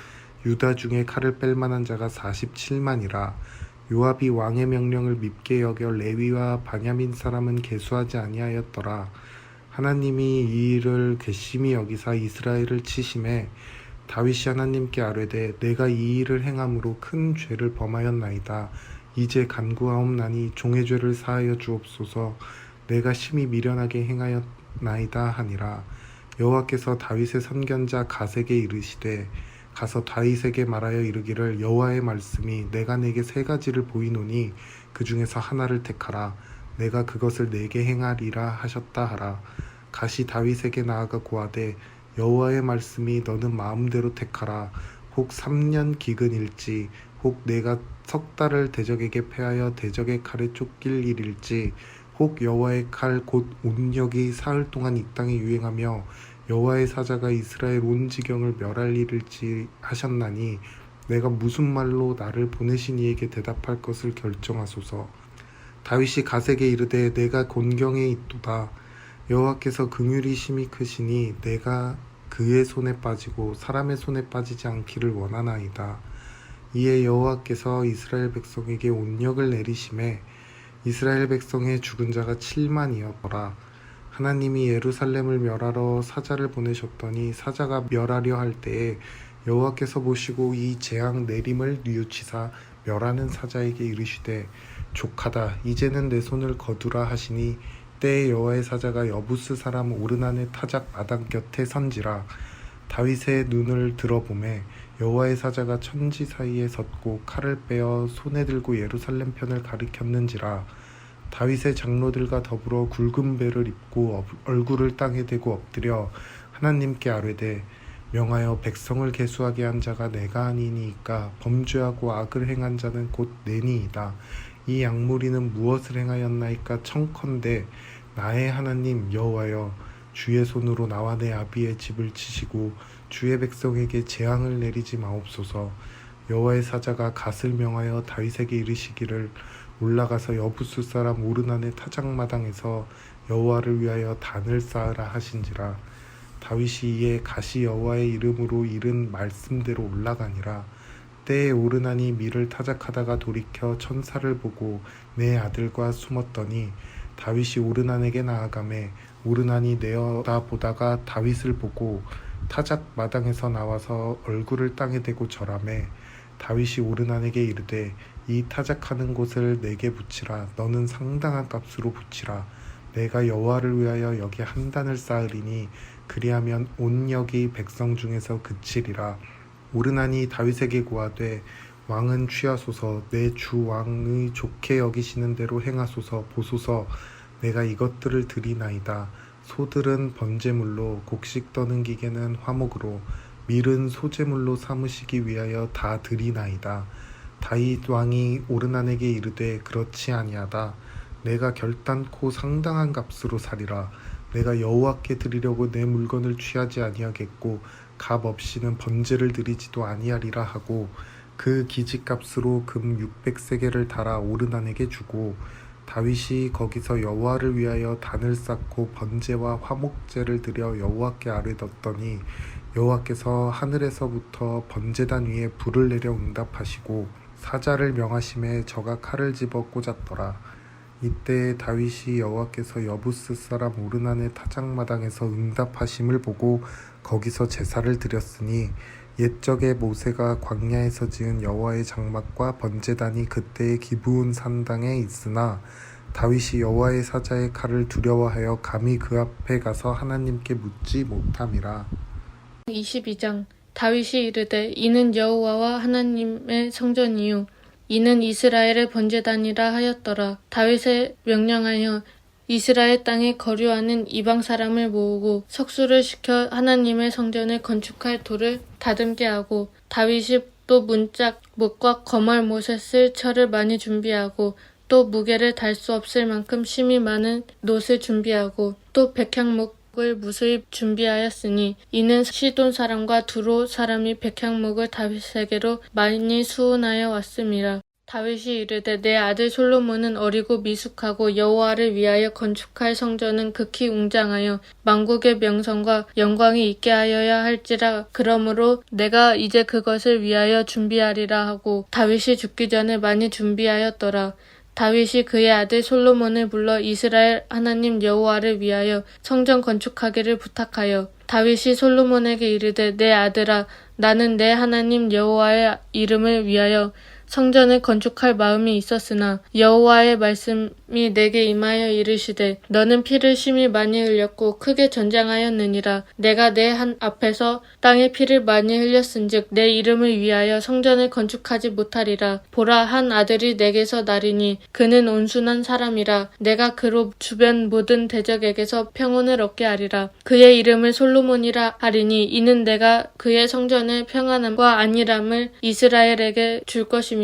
유다 중에 칼을 뺄 만한 자가 47만이라. 요압이 왕의 명령을 밉게 여겨 레위와 바냐민 사람은 계수하지 아니하였더라. 하나님이 이 일을 괘씸히 여기사 이스라엘을 치심해 다윗이 하나님께 아뢰되 내가 이 일을 행함으로 큰 죄를 범하였나이다. 이제 간구하옵나니 종의 죄를 사하여 주옵소서. 내가 심히 미련하게 행하였나이다 하니라. 여호와께서 다윗의 선견자 갓에게 이르시되 가서 다윗에게 말하여 이르기를 여호와의 말씀이 내가 내게 3가지를 보이노니 그 중에서 하나를 택하라. 내가 그것을 내게 행하리라 하셨다 하라. 갓이 다윗에게 나아가 고하되 여호와의 말씀이 너는 마음대로 택하라. 혹 3년 기근일지 혹 내가 석 달을 대적에게 패하여 대적의 칼에 쫓길 일일지 혹 여호와의 칼 곧 온역이 사흘 동안 이 땅에 유행하며 여호와의 사자가 이스라엘 온 지경을 멸할 일일지 하셨나니 내가 무슨 말로 나를 보내신 이에게 대답할 것을 결정하소서. 다윗이 갓에게 이르되 내가 곤경에 있도다. 여호와께서 긍휼이 심히 크시니 내가 그의 손에 빠지고 사람의 손에 빠지지 않기를 원하나이다. 이에 여호와께서 이스라엘 백성에게 온역을 내리심에 이스라엘 백성의 죽은 자가 7만이었더라. 하나님이 예루살렘을 멸하러 사자를 보내셨더니 사자가 멸하려 할 때에 여호와께서 보시고 이 재앙 내림을 뉘우치사 멸하는 사자에게 이르시되 족하다. 이제는 내 손을 거두라 하시니 때에 여호와의 사자가 여부스 사람 오르난의 타작 마당 곁에 선지라. 다윗의 눈을 들어보매 여호와의 사자가 천지 사이에 섰고 칼을 빼어 손에 들고 예루살렘 편을 가리켰는지라. 다윗의 장로들과 더불어 굵은 배를 입고 얼굴을 땅에 대고 엎드려 하나님께 아뢰되 명하여 백성을 계수하게 한 자가 내가 아니니까 범죄하고 악을 행한 자는 곧 내니이다. 이 약무리는 무엇을 행하였나이까? 청컨대 나의 하나님 여호와여, 주의 손으로 나와 내 아비의 집을 치시고 주의 백성에게 재앙을 내리지 마옵소서. 여호와의 사자가 갓을 명하여 다윗에게 이르시기를 올라가서 여부스 사람 오르난의 타작마당에서 여호와를 위하여 단을 쌓으라 하신지라. 다윗이 이에 갓이 여호와의 이름으로 이른 말씀대로 올라가니라. 때에 오르난이 밀을 타작하다가 돌이켜 천사를 보고 내 아들과 숨었더니 다윗이 오르난에게 나아가매 오르난이 내어다보다가 다윗을 보고 타작 마당에서 나와서 얼굴을 땅에 대고 절하매 다윗이 오르난에게 이르되 이 타작하는 곳을 내게 붙이라. 너는 상당한 값으로 붙이라. 내가 여호와를 위하여 여기 한 단을 쌓으리니 그리하면 온 역이 백성 중에서 그치리라. 오르난이 다윗에게 고하되 왕은 취하소서. 내 주 왕의 좋게 여기시는 대로 행하소서. 보소서, 내가 이것들을 드리나이다. 소들은 번제물로, 곡식 떠는 기계는 화목으로, 밀은 소제물로 삼으시기 위하여 다 드리나이다. 다윗 왕이 오르난에게 이르되 그렇지 아니하다. 내가 결단코 상당한 값으로 사리라. 내가 여호와께 드리려고 내 물건을 취하지 아니하겠고 값 없이는 번제를 드리지도 아니하리라 하고 그 기지값으로 금 600세겔을 달아 오르난에게 주고 다윗이 거기서 여호와를 위하여 단을 쌓고 번제와 화목제를 드려 여호와께 아뢰었더니 여호와께서 하늘에서부터 번제단 위에 불을 내려 응답하시고 사자를 명하심에 저가 칼을 집어 꽂았더라. 이때 다윗이 여호와께서 여부스 사람 오르난의 타작마당에서 응답하심을 보고 거기서 제사를 드렸으니 옛적에 모세가 광야에서 지은 여호와의 장막과 번제단이 그때의 기브온 산당에 있으나 다윗이 여호와의 사자의 칼을 두려워하여 감히 그 앞에 가서 하나님께 묻지 못함이라. 22장 다윗이 이르되 이는 여호와와 하나님의 성전이요 이는 이스라엘의 번제단이라 하였더라. 다윗의 명령하여 이스라엘 땅에 거류하는 이방 사람을 모으고 석수를 시켜 하나님의 성전을 건축할 돌을 다듬게 하고 다윗이 또 문짝 못과 거멀 못에 쓸 철을 많이 준비하고 또 무게를 달 수 없을 만큼 심이 많은 놋을 준비하고 또 백향목을 무수히 준비하였으니 이는 시돈 사람과 두로 사람이 백향목을 다윗에게로 많이 수운하여 왔음이라. 다윗이 이르되 내 아들 솔로몬은 어리고 미숙하고 여호와를 위하여 건축할 성전은 극히 웅장하여 만국의 명성과 영광이 있게 하여야 할지라. 그러므로 내가 이제 그것을 위하여 준비하리라 하고 다윗이 죽기 전에 많이 준비하였더라. 다윗이 그의 아들 솔로몬을 불러 이스라엘 하나님 여호와를 위하여 성전 건축하기를 부탁하여 다윗이 솔로몬에게 이르되 내 아들아 나는 내 하나님 여호와의 이름을 위하여 성전을 건축할 마음이 있었으나 여호와의 말씀이 내게 임하여 이르시되 너는 피를 심히 많이 흘렸고 크게 전쟁하였느니라. 내가 내 한 앞에서 땅에 피를 많이 흘렸은즉 내 이름을 위하여 성전을 건축하지 못하리라. 보라 한 아들이 내게서 나리니 그는 온순한 사람이라. 내가 그로 주변 모든 대적에게서 평온을 얻게 하리라. 그의 이름을 솔로몬이라 하리니 이는 내가 그의 성전의 평안함과 안일함을 이스라엘에게 줄 것입니다.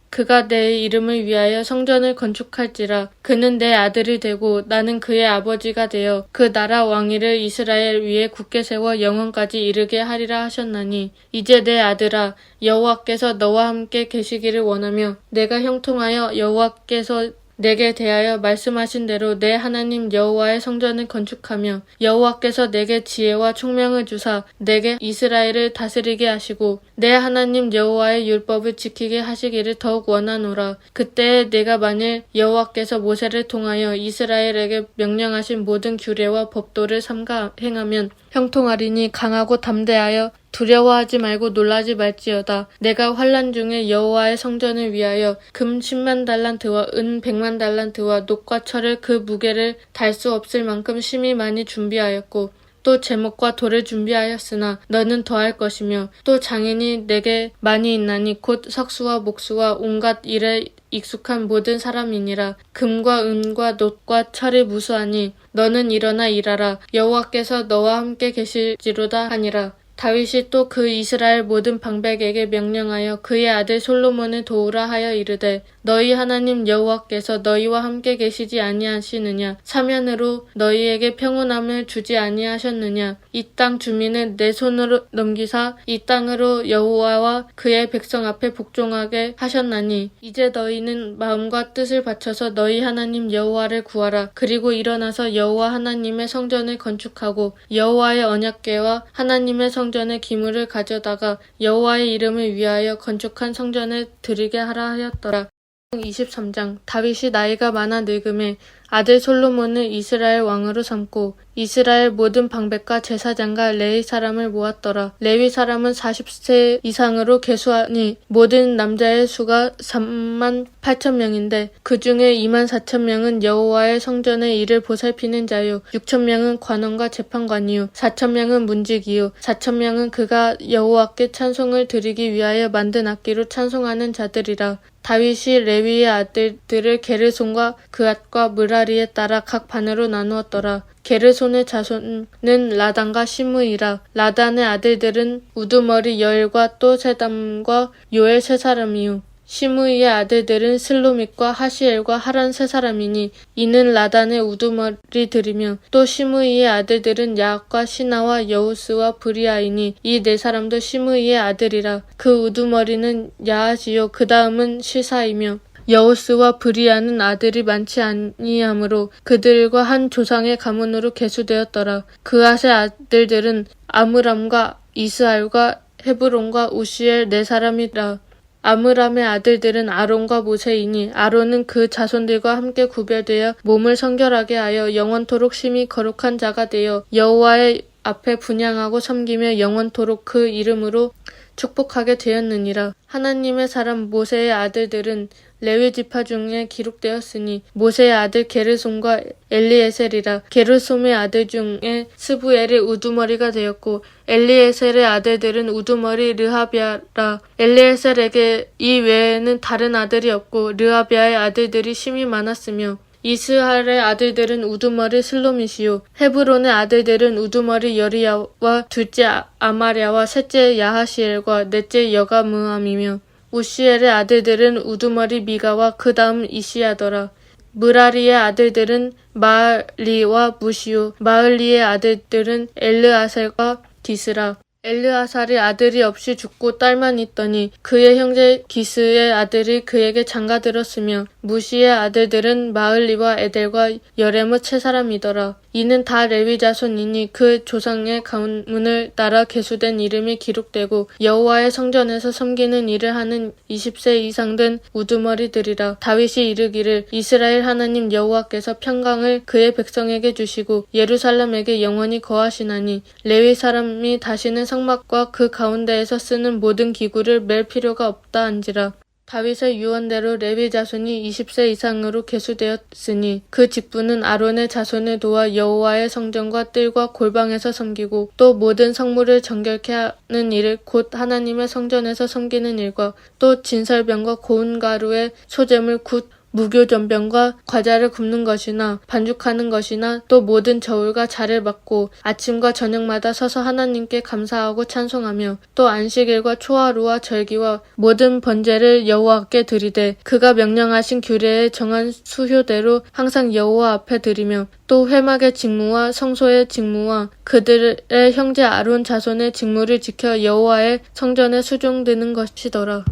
그가 내 이름을 위하여 성전을 건축할지라. 그는 내 아들이 되고 나는 그의 아버지가 되어 그 나라 왕위를 이스라엘 위에 굳게 세워 영원까지 이르게 하리라 하셨나니 이제 내 아들아 여호와께서 너와 함께 계시기를 원하며 내가 형통하여 여호와께서 내게 대하여 말씀하신 대로 내 하나님 여호와의 성전을 건축하며 여호와께서 내게 지혜와 총명을 주사 내게 이스라엘을 다스리게 하시고 내 하나님 여호와의 율법을 지키게 하시기를 더욱 원하노라. 그때에 내가 만일 여호와께서 모세를 통하여 이스라엘에게 명령하신 모든 규례와 법도를 삼가 행하면 형통하리니 강하고 담대하여 두려워하지 말고 놀라지 말지어다. 내가 환난 중에 여호와의 성전을 위하여 금 10만 달란트와 은 100만 달란트와 놋과 철을 그 무게를 달 수 없을 만큼 심히 많이 준비하였고 또 제목과 돌을 준비하였으나 너는 더할 것이며 또 장인이 내게 많이 있나니 곧 석수와 목수와 온갖 일에 익숙한 모든 사람이니라. 금과 은과 놋과 철이 무수하니 너는 일어나 일하라. 여호와께서 너와 함께 계실지로다 하니라. 다윗이 또 그 이스라엘 모든 방백에게 명령하여 그의 아들 솔로몬을 도우라 하여 이르되 너희 하나님 여호와께서 너희와 함께 계시지 아니하시느냐? 사면으로 너희에게 평온함을 주지 아니하셨느냐? 이 땅 주민을 내 손으로 넘기사 이 땅으로 여호와와 그의 백성 앞에 복종하게 하셨나니 이제 너희는 마음과 뜻을 바쳐서 너희 하나님 여호와를 구하라. 그리고 일어나서 여호와 하나님의 성전을 건축하고 여호와의 언약궤와 하나님의 성전의 기물을 가져다가 여호와의 이름을 위하여 건축한 성전을 드리게 하라 하였더라. 23장 다윗이 나이가 많아 늙음에 아들 솔로몬을 이스라엘 왕으로 삼고 이스라엘 모든 방백과 제사장과 레위 사람을 모았더라. 레위 사람은 40세 이상으로 계수하니 모든 남자의 수가 3만 8천 명인데 그 중에 2만 4천 명은 여호와의 성전의 일을 보살피는 자요 6천 명은 관원과 재판관이요 4천 명은 문지기요 4천 명은 그가 여호와께 찬송을 드리기 위하여 만든 악기로 찬송하는 자들이라. 다윗이 레위의 아들들을 게르손과 그앗과 므라리에 따라 각 반으로 나누었더라. 게르손의 자손은 라단과 시므이라. 라단의 아들들은 우두머리 여엘과 또 세담과 요엘 세 사람이요. 시므이의 아들들은 슬로밋과 하시엘과 하란 세 사람이니 이는 라단의 우두머리들이며 또 시므이의 아들들은 야학과 시나와 여우스와 브리아이니 이 네 사람도 시므이의 아들이라. 그 우두머리는 야하시요 그 다음은 시사이며 여우스와 브리아는 아들이 많지 아니하므로 그들과 한 조상의 가문으로 계수되었더라. 그앗의 아들들은 아므람과 이스알과 헤브론과 우시엘 네 사람이라. 아므람의 아들들은 아론과 모세이니 아론은 그 자손들과 함께 구별되어 몸을 성결하게 하여 영원토록 심히 거룩한 자가 되어 여호와의 앞에 분향하고 섬기며 영원토록 그 이름으로 축복하게 되었느니라. 하나님의 사람 모세의 아들들은 레위 지파 중에 기록되었으니 모세의 아들 게르솜과 엘리에셀이라. 게르솜의 아들 중에 스부엘이 우두머리가 되었고 엘리에셀의 아들들은 우두머리 르하비아라. 엘리에셀에게 이 외에는 다른 아들이 없고 르하비아의 아들들이 심히 많았으며 이스할의 아들들은 우두머리 슬로밋이요 헤브론의 아들들은 우두머리 여리야와 둘째 아마랴와 셋째 야하시엘과 넷째 여가므함이며 우시엘의 아들들은 우두머리 미가와 그 다음 이시야더라. 무라리의 아들들은 마을리와 무시요 마을리의 아들들은 엘르아셀과 기스라. 엘르아살이 아들이 없이 죽고 딸만 있더니 그의 형제 기스의 아들이 그에게 장가들었으며 무시의 아들들은 마을리와 에델과 여레무 세 사람이더라. 이는 다 레위 자손이니 그 조상의 가문을 따라 계수된 이름이 기록되고 여호와의 성전에서 섬기는 일을 하는 20세 이상 된 우두머리들이라. 다윗이 이르기를 이스라엘 하나님 여호와께서 평강을 그의 백성에게 주시고 예루살렘에게 영원히 거하시나니 레위 사람이 다시는 성막과 그 가운데에서 쓰는 모든 기구를 맬 필요가 없다 한지라. 다윗의 유언대로 레위 자손이 20세 이상으로 계수되었으니 그 직분은 아론의 자손을 도와 여호와의 성전과 뜰과 골방에서 섬기고 또 모든 성물을 정결케 하는 일을 곧 하나님의 성전에서 섬기는 일과 또 진설병과 고운 가루의 소재물 굿 무교전병과 과자를 굽는 것이나 반죽하는 것이나 또 모든 저울과 자를 맡고 아침과 저녁마다 서서 하나님께 감사하고 찬송하며 또 안식일과 초하루와 절기와 모든 번제를 여호와께 드리되 그가 명령하신 규례에 정한 수효대로 항상 여호와 앞에 드리며 또 회막의 직무와 성소의 직무와 그들의 형제 아론 자손의 직무를 지켜 여호와의 성전에 수종드는 것이더라.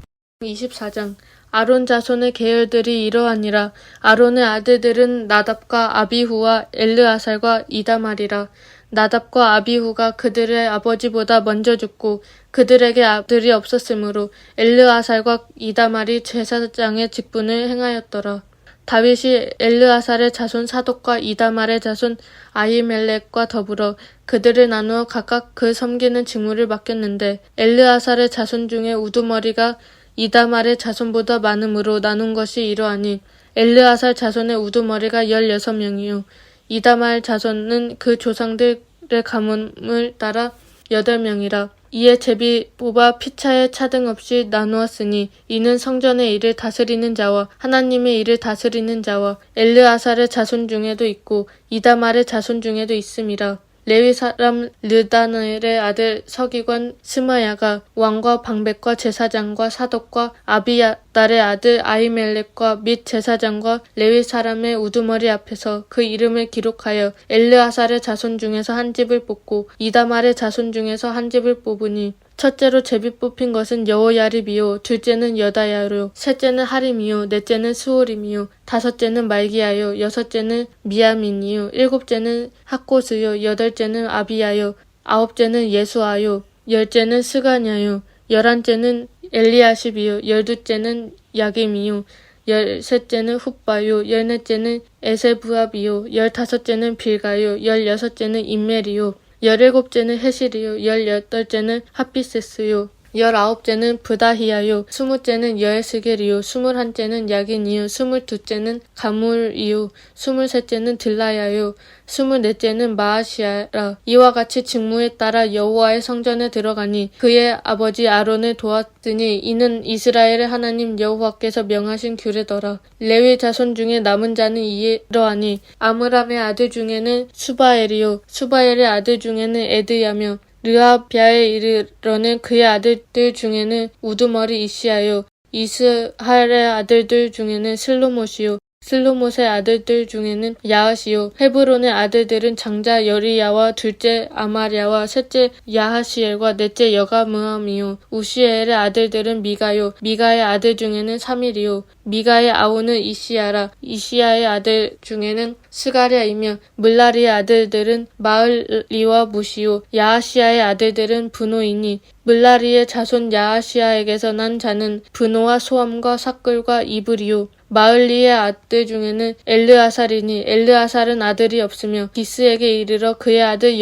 24장 아론 자손의 계열들이 이러하니라. 아론의 아들들은 나답과 아비후와 엘르아살과 이다말이라. 나답과 아비후가 그들의 아버지보다 먼저 죽고 그들에게 아들이 없었으므로 엘르아살과 이다말이 제사장의 직분을 행하였더라. 다윗이 엘르아살의 자손 사독과 이다말의 자손 아히멜렉과 더불어 그들을 나누어 각각 그 섬기는 직무를 맡겼는데 엘르아살의 자손 중에 우두머리가 이다말의 자손보다 많음으로 나눈 것이 이러하니 엘르아살 자손의 우두머리가 16명이요 이다말 자손은 그 조상들의 가문을 따라 8명이라. 이에 제비 뽑아 피차에 차등 없이 나누었으니 이는 성전의 일을 다스리는 자와 하나님의 일을 다스리는 자와 엘르아살의 자손 중에도 있고 이다말의 자손 중에도 있음이라. 레위 사람 르다넬의 아들 서기관 스마야가 왕과 방백과 제사장과 사독과 아비야달의 아들 아히멜렉과 및 제사장과 레위 사람의 우두머리 앞에서 그 이름을 기록하여 엘르아살의 자손 중에서 한 집을 뽑고 이다말의 자손 중에서 한 집을 뽑으니 첫째로 제비 뽑힌 것은 여호야립이요 둘째는 여다야요 셋째는 하림이요 넷째는 스오림이요 다섯째는 말기야요 여섯째는 미야민이요 일곱째는 학고스요 여덟째는 아비야요 아홉째는 예수아요 열째는 스가냐요 열한째는 엘리야십이요 열두째는 야김이요 열셋째는 훗바요 열넷째는 에세부압이요 열다섯째는 빌가요 열여섯째는 임멜이요 17째는 헤실이요 18째는 핫비세스요 19째는 브다히야요 20째는 여에스겔이요 21째는 야긴이요 22째는 가물이요 23째는 들라야요 24째는 마아시아라. 이와 같이 직무에 따라 여호와의 성전에 들어가니 그의 아버지 아론을 도왔으니 이는 이스라엘의 하나님 여호와께서 명하신 규례더라. 레위 자손 중에 남은 자는 이러하니 아므람의 아들 중에는 수바엘이요 수바엘의 아들 중에는 에드야며 르하비아에 이르러는 그의 아들들 중에는 우두머리 이시야요 이스할의 아들들 중에는 슬로못이요 슬로못의 아들들 중에는 야하시요 헤브론의 아들들은 장자 여리야와 둘째 아마랴와 셋째 야하시엘과 넷째 여가므함이요 우시엘의 아들들은 미가요 미가의 아들 중에는 사밀이요 미가의 아우는 이시야라 이시야의 아들 중에는 스가랴이며 물라리의 아들들은 마을리와 무시요 야하시아의 아들들은 분노이니 물라리의 자손 야하시아에게서 난 자는 분노와 소함과 삭글과 이불이요 마을리의 아들 중에는 엘르아살이니 엘르아살은 아들이 없으며 기스에게 이르러 그의 아들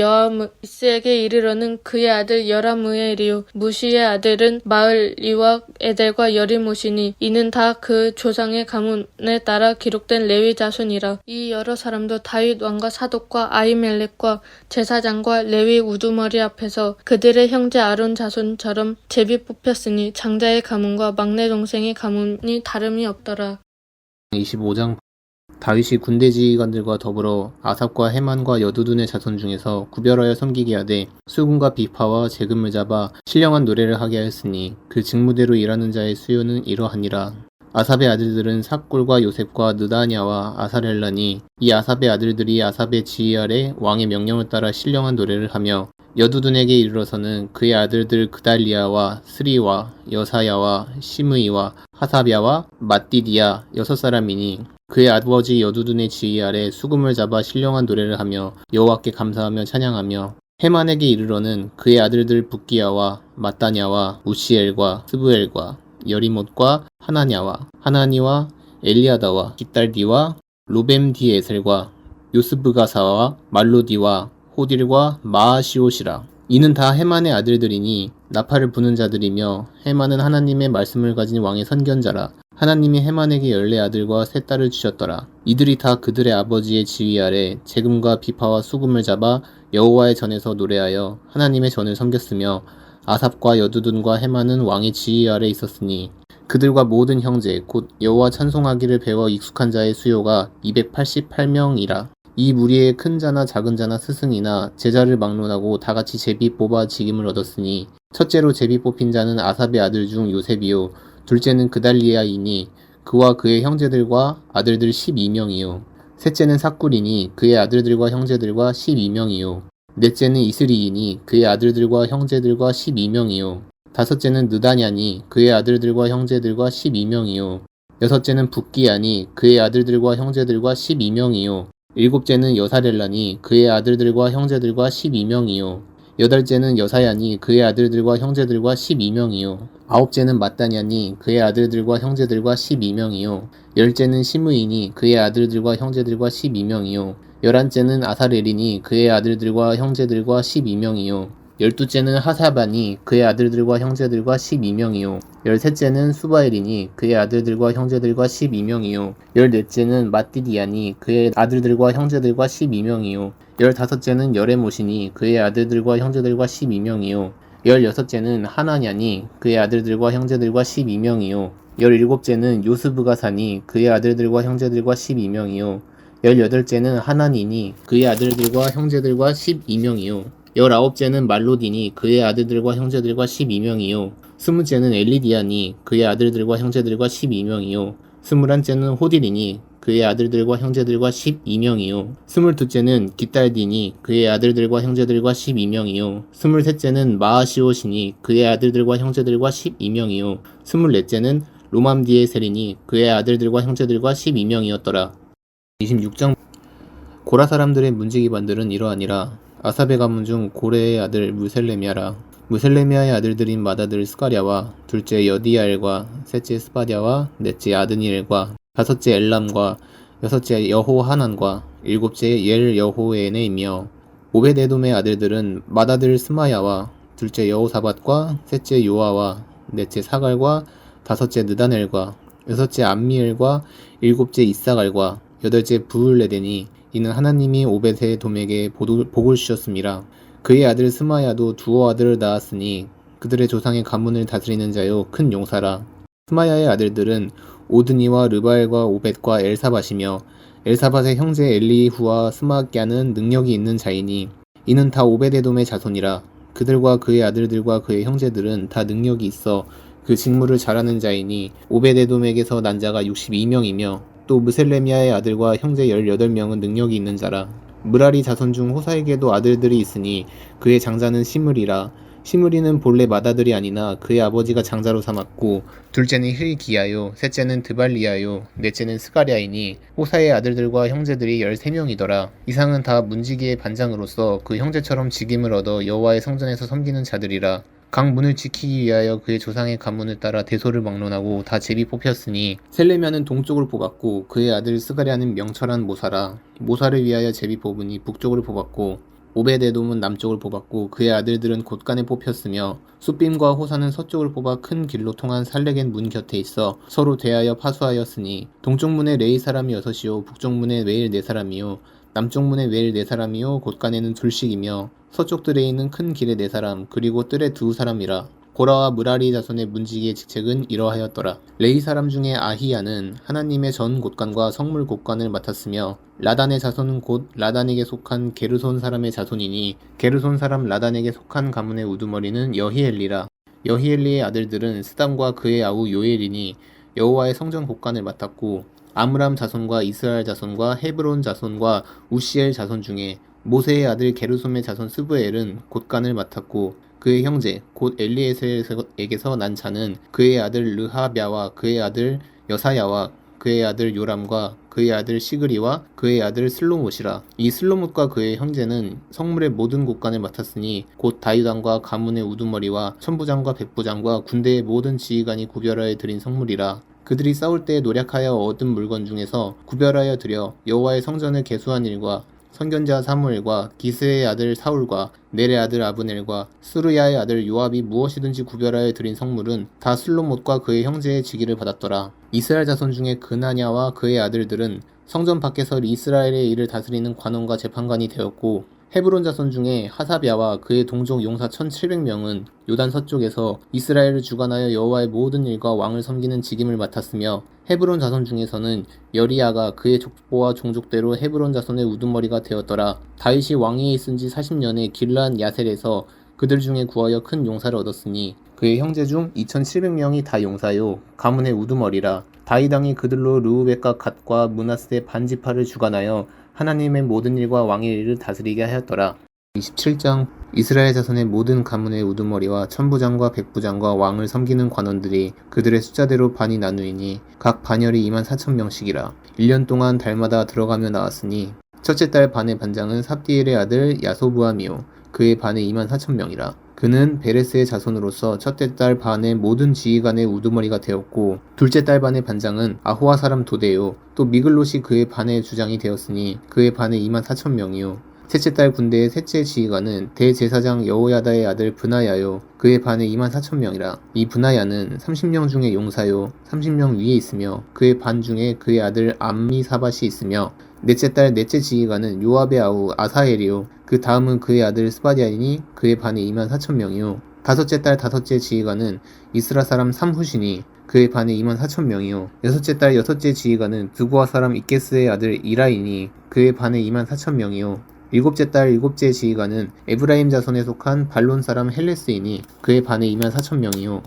기스에게 이르러는 그의 아들 여라무엘이요 무시의 아들은 마을리와 에델과 여리못이니 이는 다 그 조상의 가문에 따라 기록된 레위 자손이라. 이 여러 사람도 다윗 왕과 사독과 아히멜렉과 제사장과 레위 우두머리 앞에서 그들의 형제 아론 자손처럼 제비 뽑혔으니 장자의 가문과 막내 동생의 가문이 다름이 없더라. 25장 다윗이 군대 지휘관들과 더불어 아삽과 헤만과 여두둔의 자손 중에서 구별하여 섬기게 하되 수금과 비파와 재금을 잡아 신령한 노래를 하게 하였으니 그 직무대로 일하는 자의 수요는 이러하니라. 아삽의 아들들은 삭골과 요셉과 느다냐와 아사렐라니 이 아삽의 아들들이 아삽의 지휘 아래 왕의 명령을 따라 신령한 노래를 하며 여두둔에게 이르러서는 그의 아들들 그달리아와 스리와 여사야와 시므이와 하사랴와 mat디디아 6사람이니 그의 아버지 여두둔의 지휘 아래 수금을 잡아 신령한 노래를 하며 여호와께 감사하며 찬양하며 헤만에게 이르러는 그의 아들들 붓기야와 mat다냐와 우시엘과 스브엘과 여리못과 하나냐와 하나니와 엘리아다와 깃달디와 로뱀디에셀과 요스브가사와 말로디와 호딜과 마아시옷이라. 이는 다 헤만의 아들들이니 나팔을 부는 자들이며 헤만은 하나님의 말씀을 가진 왕의 선견자라. 하나님이 헤만에게 14아들과 3딸을 주셨더라. 이들이 다 그들의 아버지의 지휘 아래 재금과 비파와 수금을 잡아 여호와의 전에서 노래하여 하나님의 전을 섬겼으며 아삽과 여두둔과 헤만은 왕의 지휘 아래 있었으니 그들과 모든 형제 곧 여호와 찬송하기를 배워 익숙한 자의 수요가 288명이라. 이 무리의 큰 자나 작은 자나 스승이나 제자를 막론하고 다같이 제비 뽑아 직임을 얻었으니 첫째로 제비 뽑힌 자는 아삽의 아들 중 요셉이요 둘째는 그달리아이니 그와 그의 형제들과 아들들 12명이요 셋째는 삭굴이니 그의 아들들과 형제들과 12명이요 넷째는 이스리이니 그의 아들들과 형제들과 12명이요 다섯째는 느다냐니 그의 아들들과 형제들과 12명이요 여섯째는 붓기야니 그의 아들들과 형제들과 12명이요 일곱째는 여사렐라니 그의 아들들과 형제들과 12명이요 여덟째는 여사야니 그의 아들들과 형제들과 12명이요 아홉째는 mat다냐니 그의 아들들과 형제들과 12명이요 열째는 시므이니 그의 아들들과 형제들과 12명이요 열한째는 아사렐이니 그의 아들들과 형제들과 12명이요 열두째는 하사바니 그의 아들들과 형제들과 12명이요 열셋째는 수바엘이니 그의 아들들과 형제들과 12명이요 열넷째는 mat디디아니 그의 아들들과 형제들과 12명이요 열다섯째는 여레못이니 그의 아들들과 형제들과 12명이요 열여섯째는 하나냐니 그의 아들들과 형제들과 12명이요 열일곱째는 요스브가사니 그의 아들들과 형제들과 12명이요 열여덟째는 하나니니 그의 아들들과 형제들과 12명이요 열아홉째는 말로디니 그의 아들들과 형제들과 12명이요 스무째는 엘리디아니 그의 아들들과 형제들과 12명이요 스물한째는 호딜이니 그의 아들들과 형제들과 12명이요 스물두째는 깃달디니 그의 아들들과 형제들과 12명이요 스물셋째는 마아시옷이니 그의 아들들과 형제들과 12명이요 스물넷째는 로맘디에셀이니 그의 아들들과 형제들과 12명이었더라. 26장 고라 사람들의 문지 기반들은 이러하니라. 아삽의 가문 중 고레의 아들 무셀레미아라. 무셀레미아의 아들들인 맏아들 스가랴와 둘째 여디야엘과 셋째 스바랴와 넷째 아드니엘과 다섯째 엘람과 여섯째 여호하난과 일곱째 엘 여호에네이며 오베데돔의 아들들은 맏아들 스마야와 둘째 여호사밧과 셋째 요아와 넷째 사갈과 다섯째 느다넬과 여섯째 암미엘과 일곱째 이사갈과 여덟째 부울레데니 이는 하나님이 오베데돔에게 복을 주셨음이라. 그의 아들 스마야도 두어 아들을 낳았으니 그들의 조상의 가문을 다스리는 자요 큰 용사라. 스마야의 아들들은 오드니와 르바엘과 오벳과 엘사밧이며 엘사밧의 형제 엘리후와 스마꺄는 능력이 있는 자이니 이는 다 오베데돔의 자손이라. 그들과 그의 아들들과 그의 형제들은 다 능력이 있어 그 직무를 잘하는 자이니 오베데돔에게서 난 자가 62명이며 또 무셀레미아의 아들과 형제 18명은 능력이 있는 자라. 무라리 자손 중 호사에게도 아들들이 있으니 그의 장자는 시므리라. 시므리는 본래 맏아들이 아니나 그의 아버지가 장자로 삼았고 둘째는 hil기야요, 셋째는 드발리야요, 넷째는 스가랴이니 호사의 아들들과 형제들이 13명이더라. 이상은 다 문지기의 반장으로서 그 형제처럼 직임을 얻어 여호와의 성전에서 섬기는 자들이라. 각 문을 지키기 위하여 그의 조상의 가문을 따라 대소를 막론하고 다 제비 뽑혔으니 셀레미아는 동쪽을 뽑았고 그의 아들 스가랴는 명철한 모사라. 모사를 위하여 제비 뽑으니 북쪽을 뽑았고 오베데돔은 남쪽을 뽑았고 그의 아들들은 곳간에 뽑혔으며 숫빔과 호사는 서쪽을 뽑아 큰 길로 통한 살레겐 문 곁에 있어 서로 대하여 파수하였으니 동쪽 문에 레이 사람이 6이요 북쪽 문에 웨일 4사람이요 남쪽 문에 웨일 4사람이요 곳간에는 둘씩이며 서쪽 뜰에 있는 큰 길에 4사람 그리고 뜰에 2사람이라. 고라와 무라리 자손의 문지기의 직책은 이러하였더라. 레이 사람 중에 아히야는 하나님의 전 곳간과 성물 곳간을 맡았으며 라단의 자손은 곧 라단에게 속한 게르손 사람의 자손이니 게르손 사람 라단에게 속한 가문의 우두머리는 여히엘리라. 여히엘리의 아들들은 스담과 그의 아우 요엘이니 여호와의 성전 곳간을 맡았고 아므람 자손과 이스라엘 자손과 헤브론 자손과 우시엘 자손 중에 모세의 아들 게르솜의 자손 스브엘은 곳간을 맡았고 그의 형제 곧 엘리에셀에게서 난 자는 그의 아들 르하랴와 그의 아들 여사야와 그의 아들 요람과 그의 아들 시그리와 그의 아들 슬로못이라. 이 슬로못과 그의 형제는 성물의 모든 곳간을 맡았으니 곧 다윗왕과 가문의 우두머리와 천부장과 백부장과 군대의 모든 지휘관이 구별하여 드린 성물이라. 그들이 싸울 때 노력하여 얻은 물건 중에서 구별하여 드려 여호와의 성전을 개수한 일과 선견자 사무엘과 기스의 아들 사울과 넬의 아들 아브넬과 스루야의 아들 요압이 무엇이든지 구별하여 드린 성물은 다 슬로못과 그의 형제의 직위를 받았더라. 이스라엘 자손 중에 그나냐와 그의 아들들은 성전 밖에서 이스라엘의 일을 다스리는 관원과 재판관이 되었고 헤브론 자손 중에 하사랴와 그의 동족 용사 1700명은 요단 서쪽에서 이스라엘을 주관하여 여호와의 모든 일과 왕을 섬기는 직임을 맡았으며 헤브론 자손 중에서는 여리야가 그의 족보와 종족대로 헤브론 자손의 우두머리가 되었더라. 다윗이 왕위에 있은 지 40년에 길르앗 야셀에서 그들 중에 구하여 큰 용사를 얻었으니 그의 형제 중 2700명이 다 용사요 가문의 우두머리라. 다윗 왕이 그들로 르우벳과 갓과 므낫세 반지파를 주관하여 하나님의 모든 일과 왕의 일을 다스리게 하였더라. 27장 이스라엘 자손의 모든 가문의 우두머리와 천부장과 백부장과 왕을 섬기는 관원들이 그들의 숫자대로 반이 나누이니 각 반열이 24,000명씩이라. 1년 동안 달마다 들어가며 나왔으니 첫째 달 반의 반장은 삽디엘의 아들 야소부암이요 그의 반에 24,000명이라. 그는 베레스의 자손으로서 첫째 달 반의 모든 지휘관의 우두머리가 되었고 둘째 달 반의 반장은 아호와 사람 도데요 또 미글롯이 그의 반의 주장이 되었으니 그의 반에 24,000명이요 셋째 달 군대의 셋째 지휘관은 대제사장 여호야다의 아들 브나야요 그의 반에 24,000명이라. 이 브나야는 30명 중에 용사요 30명 위에 있으며 그의 반 중에 그의 아들 암미사밧이 있으며 넷째 달 넷째 지휘관은 요압의 아우 아사엘이요 그 다음은 그의 아들 스바디아이니 그의 반에 24,000명이요 다섯째 달 다섯째 지휘관은 이스라 사람 삼후시니 그의 반에 24,000명이요 여섯째 달 여섯째 지휘관은 드고아 사람 이게스의 아들 이라이니 그의 반에 24,000명이요 일곱째 달 일곱째 지휘관은 에브라임 자손에 속한 발론 사람 헬레스이니 그의 반에 24,000명이요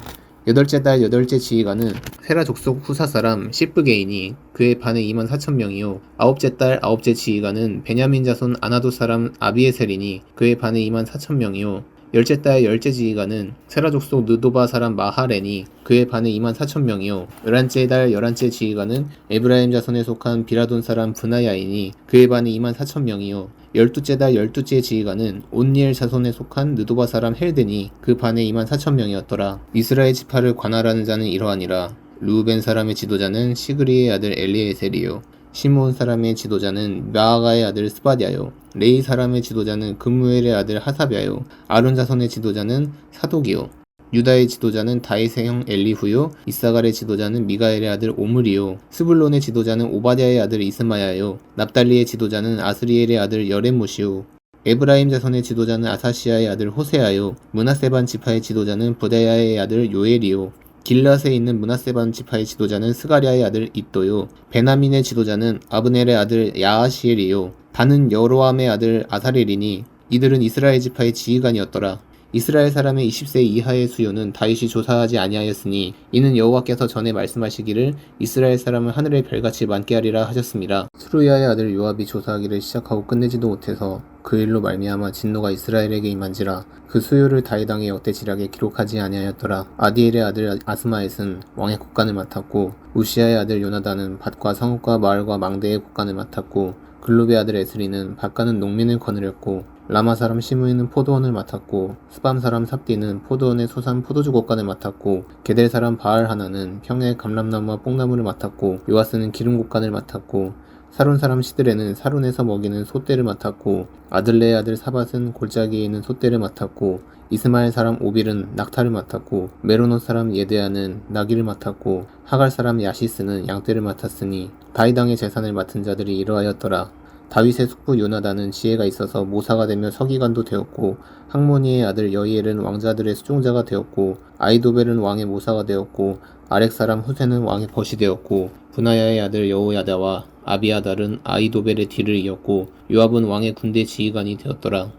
여덟째 달 여덟째 지휘관은 세라 족속 후사 사람 시브게이니 그의 반에 24,000명이요 아홉째 달 아홉째 지휘관은 베냐민 자손 아나도 사람 아비에셀이니 그의 반에 24,000명이요 열째 달 열째 지휘관은 세라 족속 느도바 사람 마하레니 그의 반에 24,000명이요 열한째 달 열한째 지휘관은 에브라임 자손에 속한 비라돈 사람 브나야이니 그의 반에 24,000명이요 열두째 달 열두째 지휘관은 온니엘 자손에 속한 느도바 사람 헬데니 그 반에 24,000명이었더라. 이스라엘 지파를 관할하는 자는 이러하니라. 르우벤 사람의 지도자는 시그리의 아들 엘리에셀이요 시므온 사람의 지도자는 마아가의 아들 스바디아요 레이 사람의 지도자는 금무엘의 아들 하사랴요 아론 자손의 지도자는 사독이요 유다의 지도자는 다윗의 형 엘리후요 이사갈의 지도자는 미가엘의 아들 오므리요 스불론의 지도자는 오바댜의 아들 이스마야요 납달리의 지도자는 아스리엘의 아들 여레못이요 에브라임 자손의 지도자는 아사시아의 아들 호세아요 므낫세반 지파의 지도자는 부다야의 아들 요엘이요 길앗에 있는 므낫세반 지파의 지도자는 스가랴의 아들 iddo요 베나민의 지도자는 아브넬의 아들 야하시엘이요 단은 여로함의 아들 아사렐이니 이들은 이스라엘 지파의 지휘관이었더라. 이스라엘 사람의 20세 이하의 수요는 다윗이 조사하지 아니하였으니 이는 여호와께서 전에 말씀하시기를 이스라엘 사람은 하늘의 별같이 많게 하리라 하셨습니다. 수루야의 아들 요압이 조사하기를 시작하고 끝내지도 못해서 그 일로 말미암아 진노가 이스라엘에게 임한지라 그 수요를 다윗 왕의 역대지략에 기록하지 아니하였더라. 아디엘의 아들 아스마엣은 왕의 국관을 맡았고 우시아의 아들 요나단은 밭과 성읍과 마을과 망대의 국관을 맡았고 글룹의 아들 에스리는 밭가는 농민을 거느렸고 라마 사람 시므이는 포도원을 맡았고 스밤 사람 삽디는 포도원의 소산 포도주 곡간을 맡았고 게델 사람 바알 하나는 평야의 감람나무와 뽕나무를 맡았고 요아스는 기름 곡간을 맡았고 사론 사람 시드레는 사론에서 먹이는 솥대를 맡았고 아들레의 아들 사밧은 골짜기에 있는 솥대를 맡았고 이스마엘 사람 오빌은 낙타를 맡았고 메로노 사람 예데아는 나귀를 맡았고 하갈 사람 야시스는 양떼를 맡았으니 다윗 왕의 재산을 맡은 자들이 이러하였더라. 다윗의 숙부 요나단은 지혜가 있어서 모사가 되며 서기관도 되었고 학모니의 아들 여이엘은 왕자들의 수종자가 되었고 아이도벨은 왕의 모사가 되었고 아렉 사람 후세는 왕의 벗이 되었고 분하야의 아들 여호야다와 아비아달은 아이도벨의 뒤를 이었고 요압은 왕의 군대 지휘관이 되었더라.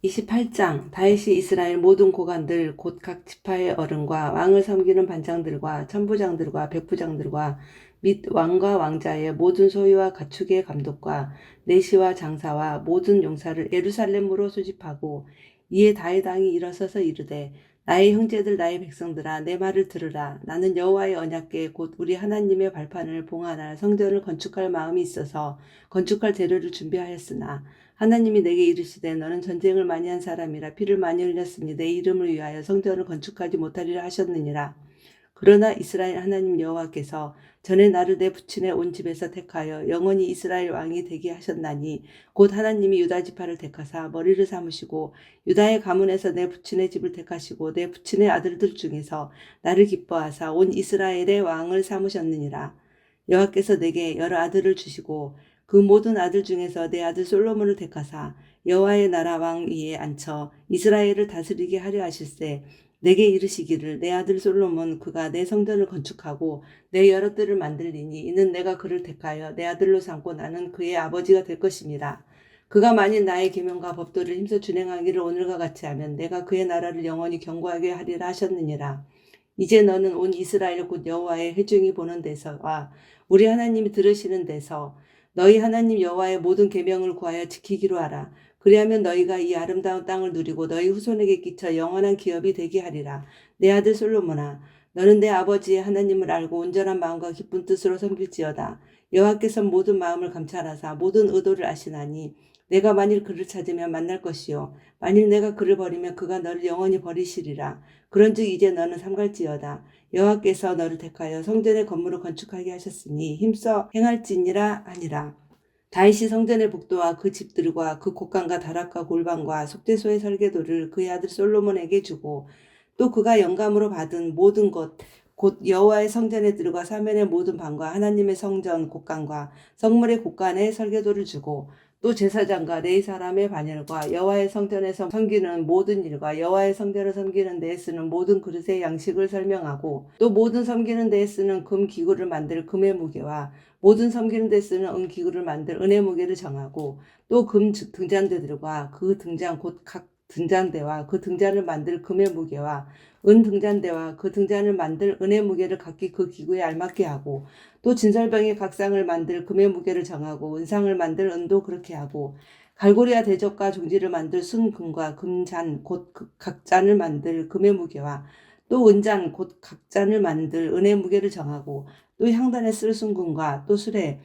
28장 다윗이 이스라엘 모든 고관들 곧 각 지파의 어른과 왕을 섬기는 반장들과 천부장들과 백부장들과 및 왕과 왕자의 모든 소유와 가축의 감독과 내시와 장사와 모든 용사를 예루살렘으로 소집하고 이에 다윗 왕이 일어서서 이르되 나의 형제들 나의 백성들아 내 말을 들으라. 나는 여호와의 언약궤 곧 우리 하나님의 발판을 봉안할 성전을 건축할 마음이 있어서 건축할 재료를 준비하였으나 하나님이 내게 이르시되 너는 전쟁을 많이 한 사람이라 피를 많이 흘렸으니 내 이름을 위하여 성전을 건축하지 못하리라 하셨느니라. 그러나 이스라엘 하나님 여호와께서 전에 나를 내 부친의 온 집에서 택하여 영원히 이스라엘 왕이 되게 하셨나니 곧 하나님이 유다 지파를 택하사 머리를 삼으시고 유다의 가문에서 내 부친의 집을 택하시고 내 부친의 아들들 중에서 나를 기뻐하사 온 이스라엘의 왕을 삼으셨느니라. 여호와께서 내게 여러 아들을 주시고 그 모든 아들 중에서 내 아들 솔로몬을 택하사 여호와의 나라 왕 위에 앉혀 이스라엘을 다스리게 하려 하실세. 내게 이르시기를 내 아들 솔로몬 그가 내 성전을 건축하고 내 여러 뜰을 만들리니 이는 내가 그를 택하여 내 아들로 삼고 나는 그의 아버지가 될 것임이라. 그가 만일 나의 계명과 법도를 힘써 준행하기를 오늘과 같이 하면 내가 그의 나라를 영원히 견고하게 하리라 하셨느니라. 이제 너는 온 이스라엘 곧 여호와의 회중이 보는 데서와 우리 하나님이 들으시는 데서 너희 하나님 여호와의 모든 계명을 구하여 지키기로 하라. 그리하면 너희가 이 아름다운 땅을 누리고 너희 후손에게 끼쳐 영원한 기업이 되게 하리라. 내 아들 솔로몬아 너는 내 아버지의 하나님을 알고 온전한 마음과 기쁜 뜻으로 섬길지어다. 여호와께서 모든 마음을 감찰하사 모든 의도를 아시나니 내가 만일 그를 찾으면 만날 것이요 만일 내가 그를 버리면 그가 너를 영원히 버리시리라. 그런즉 이제 너는 삼갈지어다. 여호와께서 너를 택하여 성전의 건물을 건축하게 하셨으니 힘써 행할지니라 하니라. 다윗이 성전의 복도와 그 집들과 그 곡간과 다락과 골방과 속죄소의 설계도를 그의 아들 솔로몬에게 주고 또 그가 영감으로 받은 모든 것 곧 여호와의 성전의 뜰과 사면의 모든 방과 하나님의 성전 곡간과 성물의 곡간의 설계도를 주고 또 제사장과 레위 사람의 반열과 여호와의 성전에서 섬기는 모든 일과 여호와의 성전을 섬기는 데에 쓰는 모든 그릇의 양식을 설명하고 또 모든 섬기는 데에 쓰는 금 기구를 만들 금의 무게와 모든 섬기는 데 쓰는 은 기구를 만들 은의 무게를 정하고 또 금 등잔대들과 그 등잔 곧 각 등잔대와 그 등잔을 만들 금의 무게와 은 등잔대와 그 등잔을 만들 은의 무게를 각기 그 기구에 알맞게 하고 또 진설병의 각상을 만들 금의 무게를 정하고 은상을 만들 은도 그렇게 하고 갈고리와 대적과 종지를 만들 순금과 금잔 곧 각잔을 만들 금의 무게와 또 은잔 곧 각잔을 만들 은의 무게를 정하고 또 향단에 쓸 순금과 또 수레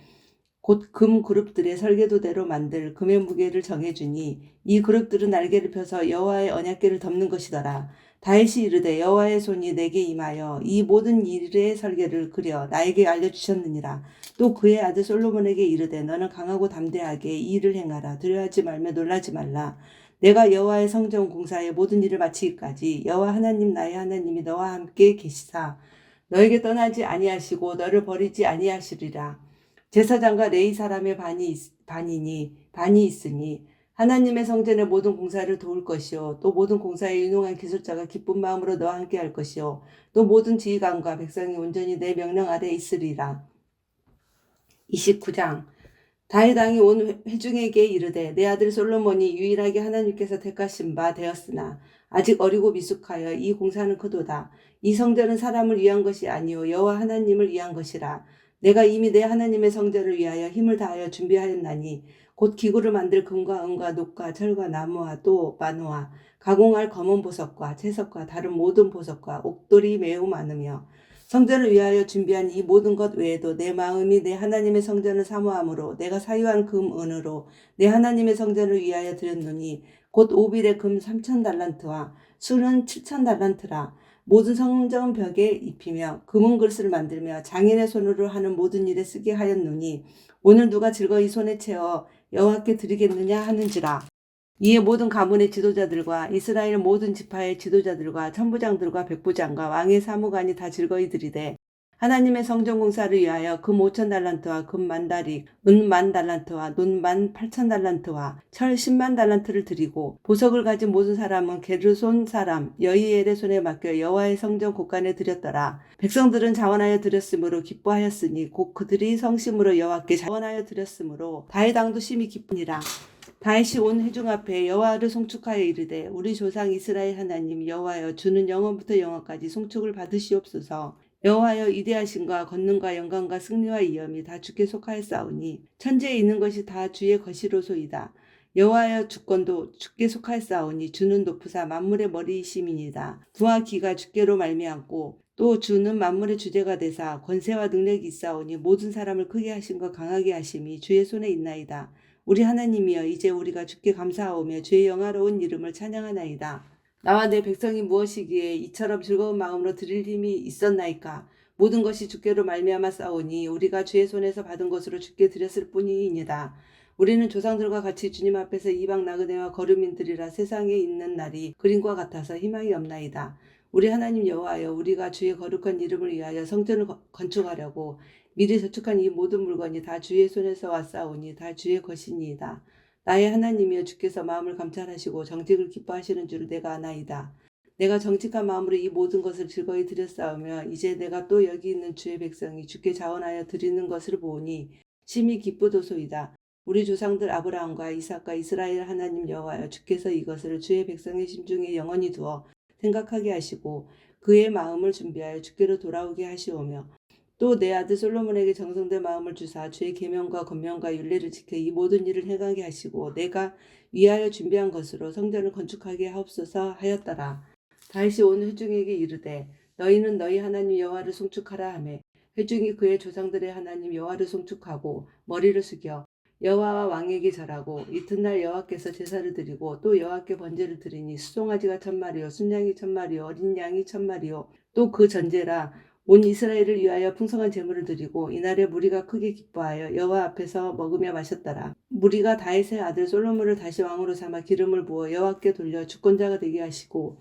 곧 금 그룹들의 설계도대로 만들 금의 무게를 정해주니 이 그룹들은 날개를 펴서 여호와의 언약궤를 덮는 것이더라. 다윗이 이르되 여호와의 손이 내게 임하여 이 모든 일의 설계를 그려 나에게 알려주셨느니라. 또 그의 아들 솔로몬에게 이르되 너는 강하고 담대하게 이 일을 행하라. 두려워하지 말며 놀라지 말라. 내가 여호와의 성전 공사의 모든 일을 마치기까지 여호와 하나님 나의 하나님이 너와 함께 계시사 너에게 떠나지 아니하시고 너를 버리지 아니하시리라. 제사장과 레위 사람의 반이 있으니 하나님의 성전의 모든 공사를 도울 것이요 또 모든 공사에 유능한 기술자가 기쁜 마음으로 너와 함께 할 것이요 또 모든 지휘관과 백성이 온전히 내 명령 아래 있으리라. 29장 다윗 왕이 온 회중에게 이르되 내 아들 솔로몬이 유일하게 하나님께서 택하신 바 되었으나 아직 어리고 미숙하여 이 공사는 크도다. 이 성전은 사람을 위한 것이 아니요 여호와 하나님을 위한 것이라. 내가 이미 내 하나님의 성전을 위하여 힘을 다하여 준비하였나니 곧 기구를 만들 금과 은과 녹과 철과 나무와 또 마노와 가공할 검은 보석과 채석과 다른 모든 보석과 옥돌이 매우 많으며 성전을 위하여 준비한 이 모든 것 외에도 내 마음이 내 하나님의 성전을 사모함으로 내가 사유한 금 은으로 내 하나님의 성전을 위하여 드렸노니 곧 오빌의 금 3,000달란트와 수는 7,000달란트라. 모든 성전 벽에 입히며 금은 그릇을 만들며 장인의 손으로 하는 모든 일에 쓰게 하였노니 오늘 누가 즐거이 손에 채워 여호와께 드리겠느냐 하는지라. 이에 모든 가문의 지도자들과 이스라엘 모든 지파의 지도자들과 천부장들과 백부장과 왕의 사무관이 다 즐거이 드리되 하나님의 성전 공사를 위하여 금 5,000달란트와 금 10,000다리, 은 10,000달란트와 논 18,000달란트와 철 100,000달란트를 드리고 보석을 가진 모든 사람은 게르손 사람 여이엘의 손에 맡겨 여호와의 성전 곳간에 드렸더라. 백성들은 자원하여 드렸으므로 기뻐하였으니 곧 그들이 성심으로 여호와께 자원하여 드렸으므로 다윗 왕도 심히 기쁘니라. 다윗이 온 회중 앞에 여호와를 송축하여 이르되 우리 조상 이스라엘 하나님 여호와여 주는 영원부터 영원까지 송축을 받으시옵소서. 여호와여 이대하심과 권능과 영광과 승리와 이엄이 다 주께 속하였사오니 천지에 있는 것이 다 주의 것이로소이다. 여호와여 주권도 주께 속하였사오니 주는 높으사 만물의 머리이심이니이다. 부와 기가 주께로 말미암고 또 주는 만물의 주제가 되사 권세와 능력이 있사오니 모든 사람을 크게 하심과 강하게 하심이 주의 손에 있나이다. 우리 하나님이여 이제 우리가 주께 감사하오며 주의 영화로운 이름을 찬양하나이다. 나와 내 백성이 무엇이기에 이처럼 즐거운 마음으로 드릴 힘이 있었나이까. 모든 것이 주께로 말미암아 싸우니 우리가 주의 손에서 받은 것으로 주께 드렸을 뿐이니이다. 우리는 조상들과 같이 주님 앞에서 이방 나그네와 거류민들이라 세상에 있는 날이 그림과 같아서 희망이 없나이다. 우리 하나님 여호와여 우리가 주의 거룩한 이름을 위하여 성전을 건축하려고 미리 저축한 이 모든 물건이 다 주의 손에서 왔사오니 다 주의 것이니이다. 나의 하나님이여 주께서 마음을 감찰하시고 정직을 기뻐하시는 줄을 내가 아나이다. 내가 정직한 마음으로 이 모든 것을 즐거이 드렸사오며 이제 내가 또 여기 있는 주의 백성이 주께 자원하여 드리는 것을 보니 심히 기쁘도소이다. 우리 조상들 아브라함과 이삭과 이스라엘 하나님 여호와여 주께서 이것을 주의 백성의 심중에 영원히 두어 생각하게 하시고 그의 마음을 준비하여 주께로 돌아오게 하시오며 또 내 아들 솔로몬에게 정성된 마음을 주사 주의 계명과 권명과 율례를 지켜 이 모든 일을 행하게 하시고 내가 위하여 준비한 것으로 성전을 건축하게 하옵소서 하였더라. 다윗이 온 회중에게 이르되 너희는 너희 하나님 여호와를 송축하라 하매 회중이 그의 조상들의 하나님 여호와를 송축하고 머리를 숙여 여호와와 왕에게 절하고 이튿날 여호와께서 제사를 드리고 또 여호와께 번제를 드리니 수송아지가 1,000마리요 순양이 1,000마리요 어린 양이 1,000마리요 또 그 전제라 온 이스라엘을 위하여 풍성한 제물을 드리고 이날에 무리가 크게 기뻐하여 여호와 앞에서 먹으며 마셨더라. 무리가 다윗의 아들 솔로몬을 다시 왕으로 삼아 기름을 부어 여호와께 돌려 주권자가 되게 하시고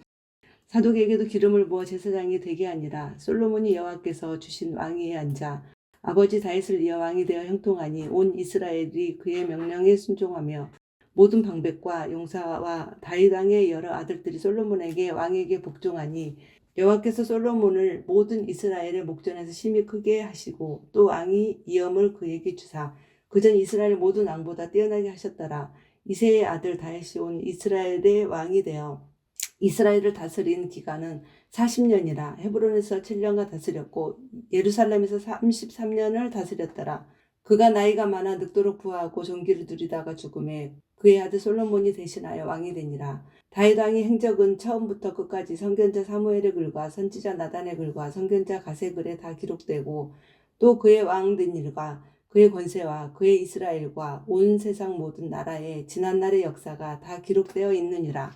사독에게도 기름을 부어 제사장이 되게 하니라. 솔로몬이 여호와께서 주신 왕위에 앉아 아버지 다윗을 이어 왕이 되어 형통하니 온 이스라엘이 그의 명령에 순종하며 모든 방백과 용사와 다윗 왕의 여러 아들들이 솔로몬에게 왕에게 복종하니 여호와께서 솔로몬을 모든 이스라엘의 목전에서 심히 크게 하시고 또 왕이 이엄을 그에게 주사 그전 이스라엘 모든 왕보다 뛰어나게 하셨더라. 이새의 아들 다윗이 온 이스라엘의 왕이 되어 이스라엘을 다스린 기간은 40년이라. 헤브론에서 7년간 다스렸고 예루살렘에서 33년을 다스렸더라. 그가 나이가 많아 늙도록 부하고 존귀를 누리다가 죽음에 그의 아들 솔로몬이 대신하여 왕이 되니라. 다윗 왕의 행적은 처음부터 끝까지 선견자 사무엘의 글과 선지자 나단의 글과 선견자 갓의 글에 다 기록되고 또 그의 왕된 일과 그의 권세와 그의 이스라엘과 온 세상 모든 나라의 지난날의 역사가 다 기록되어 있느니라.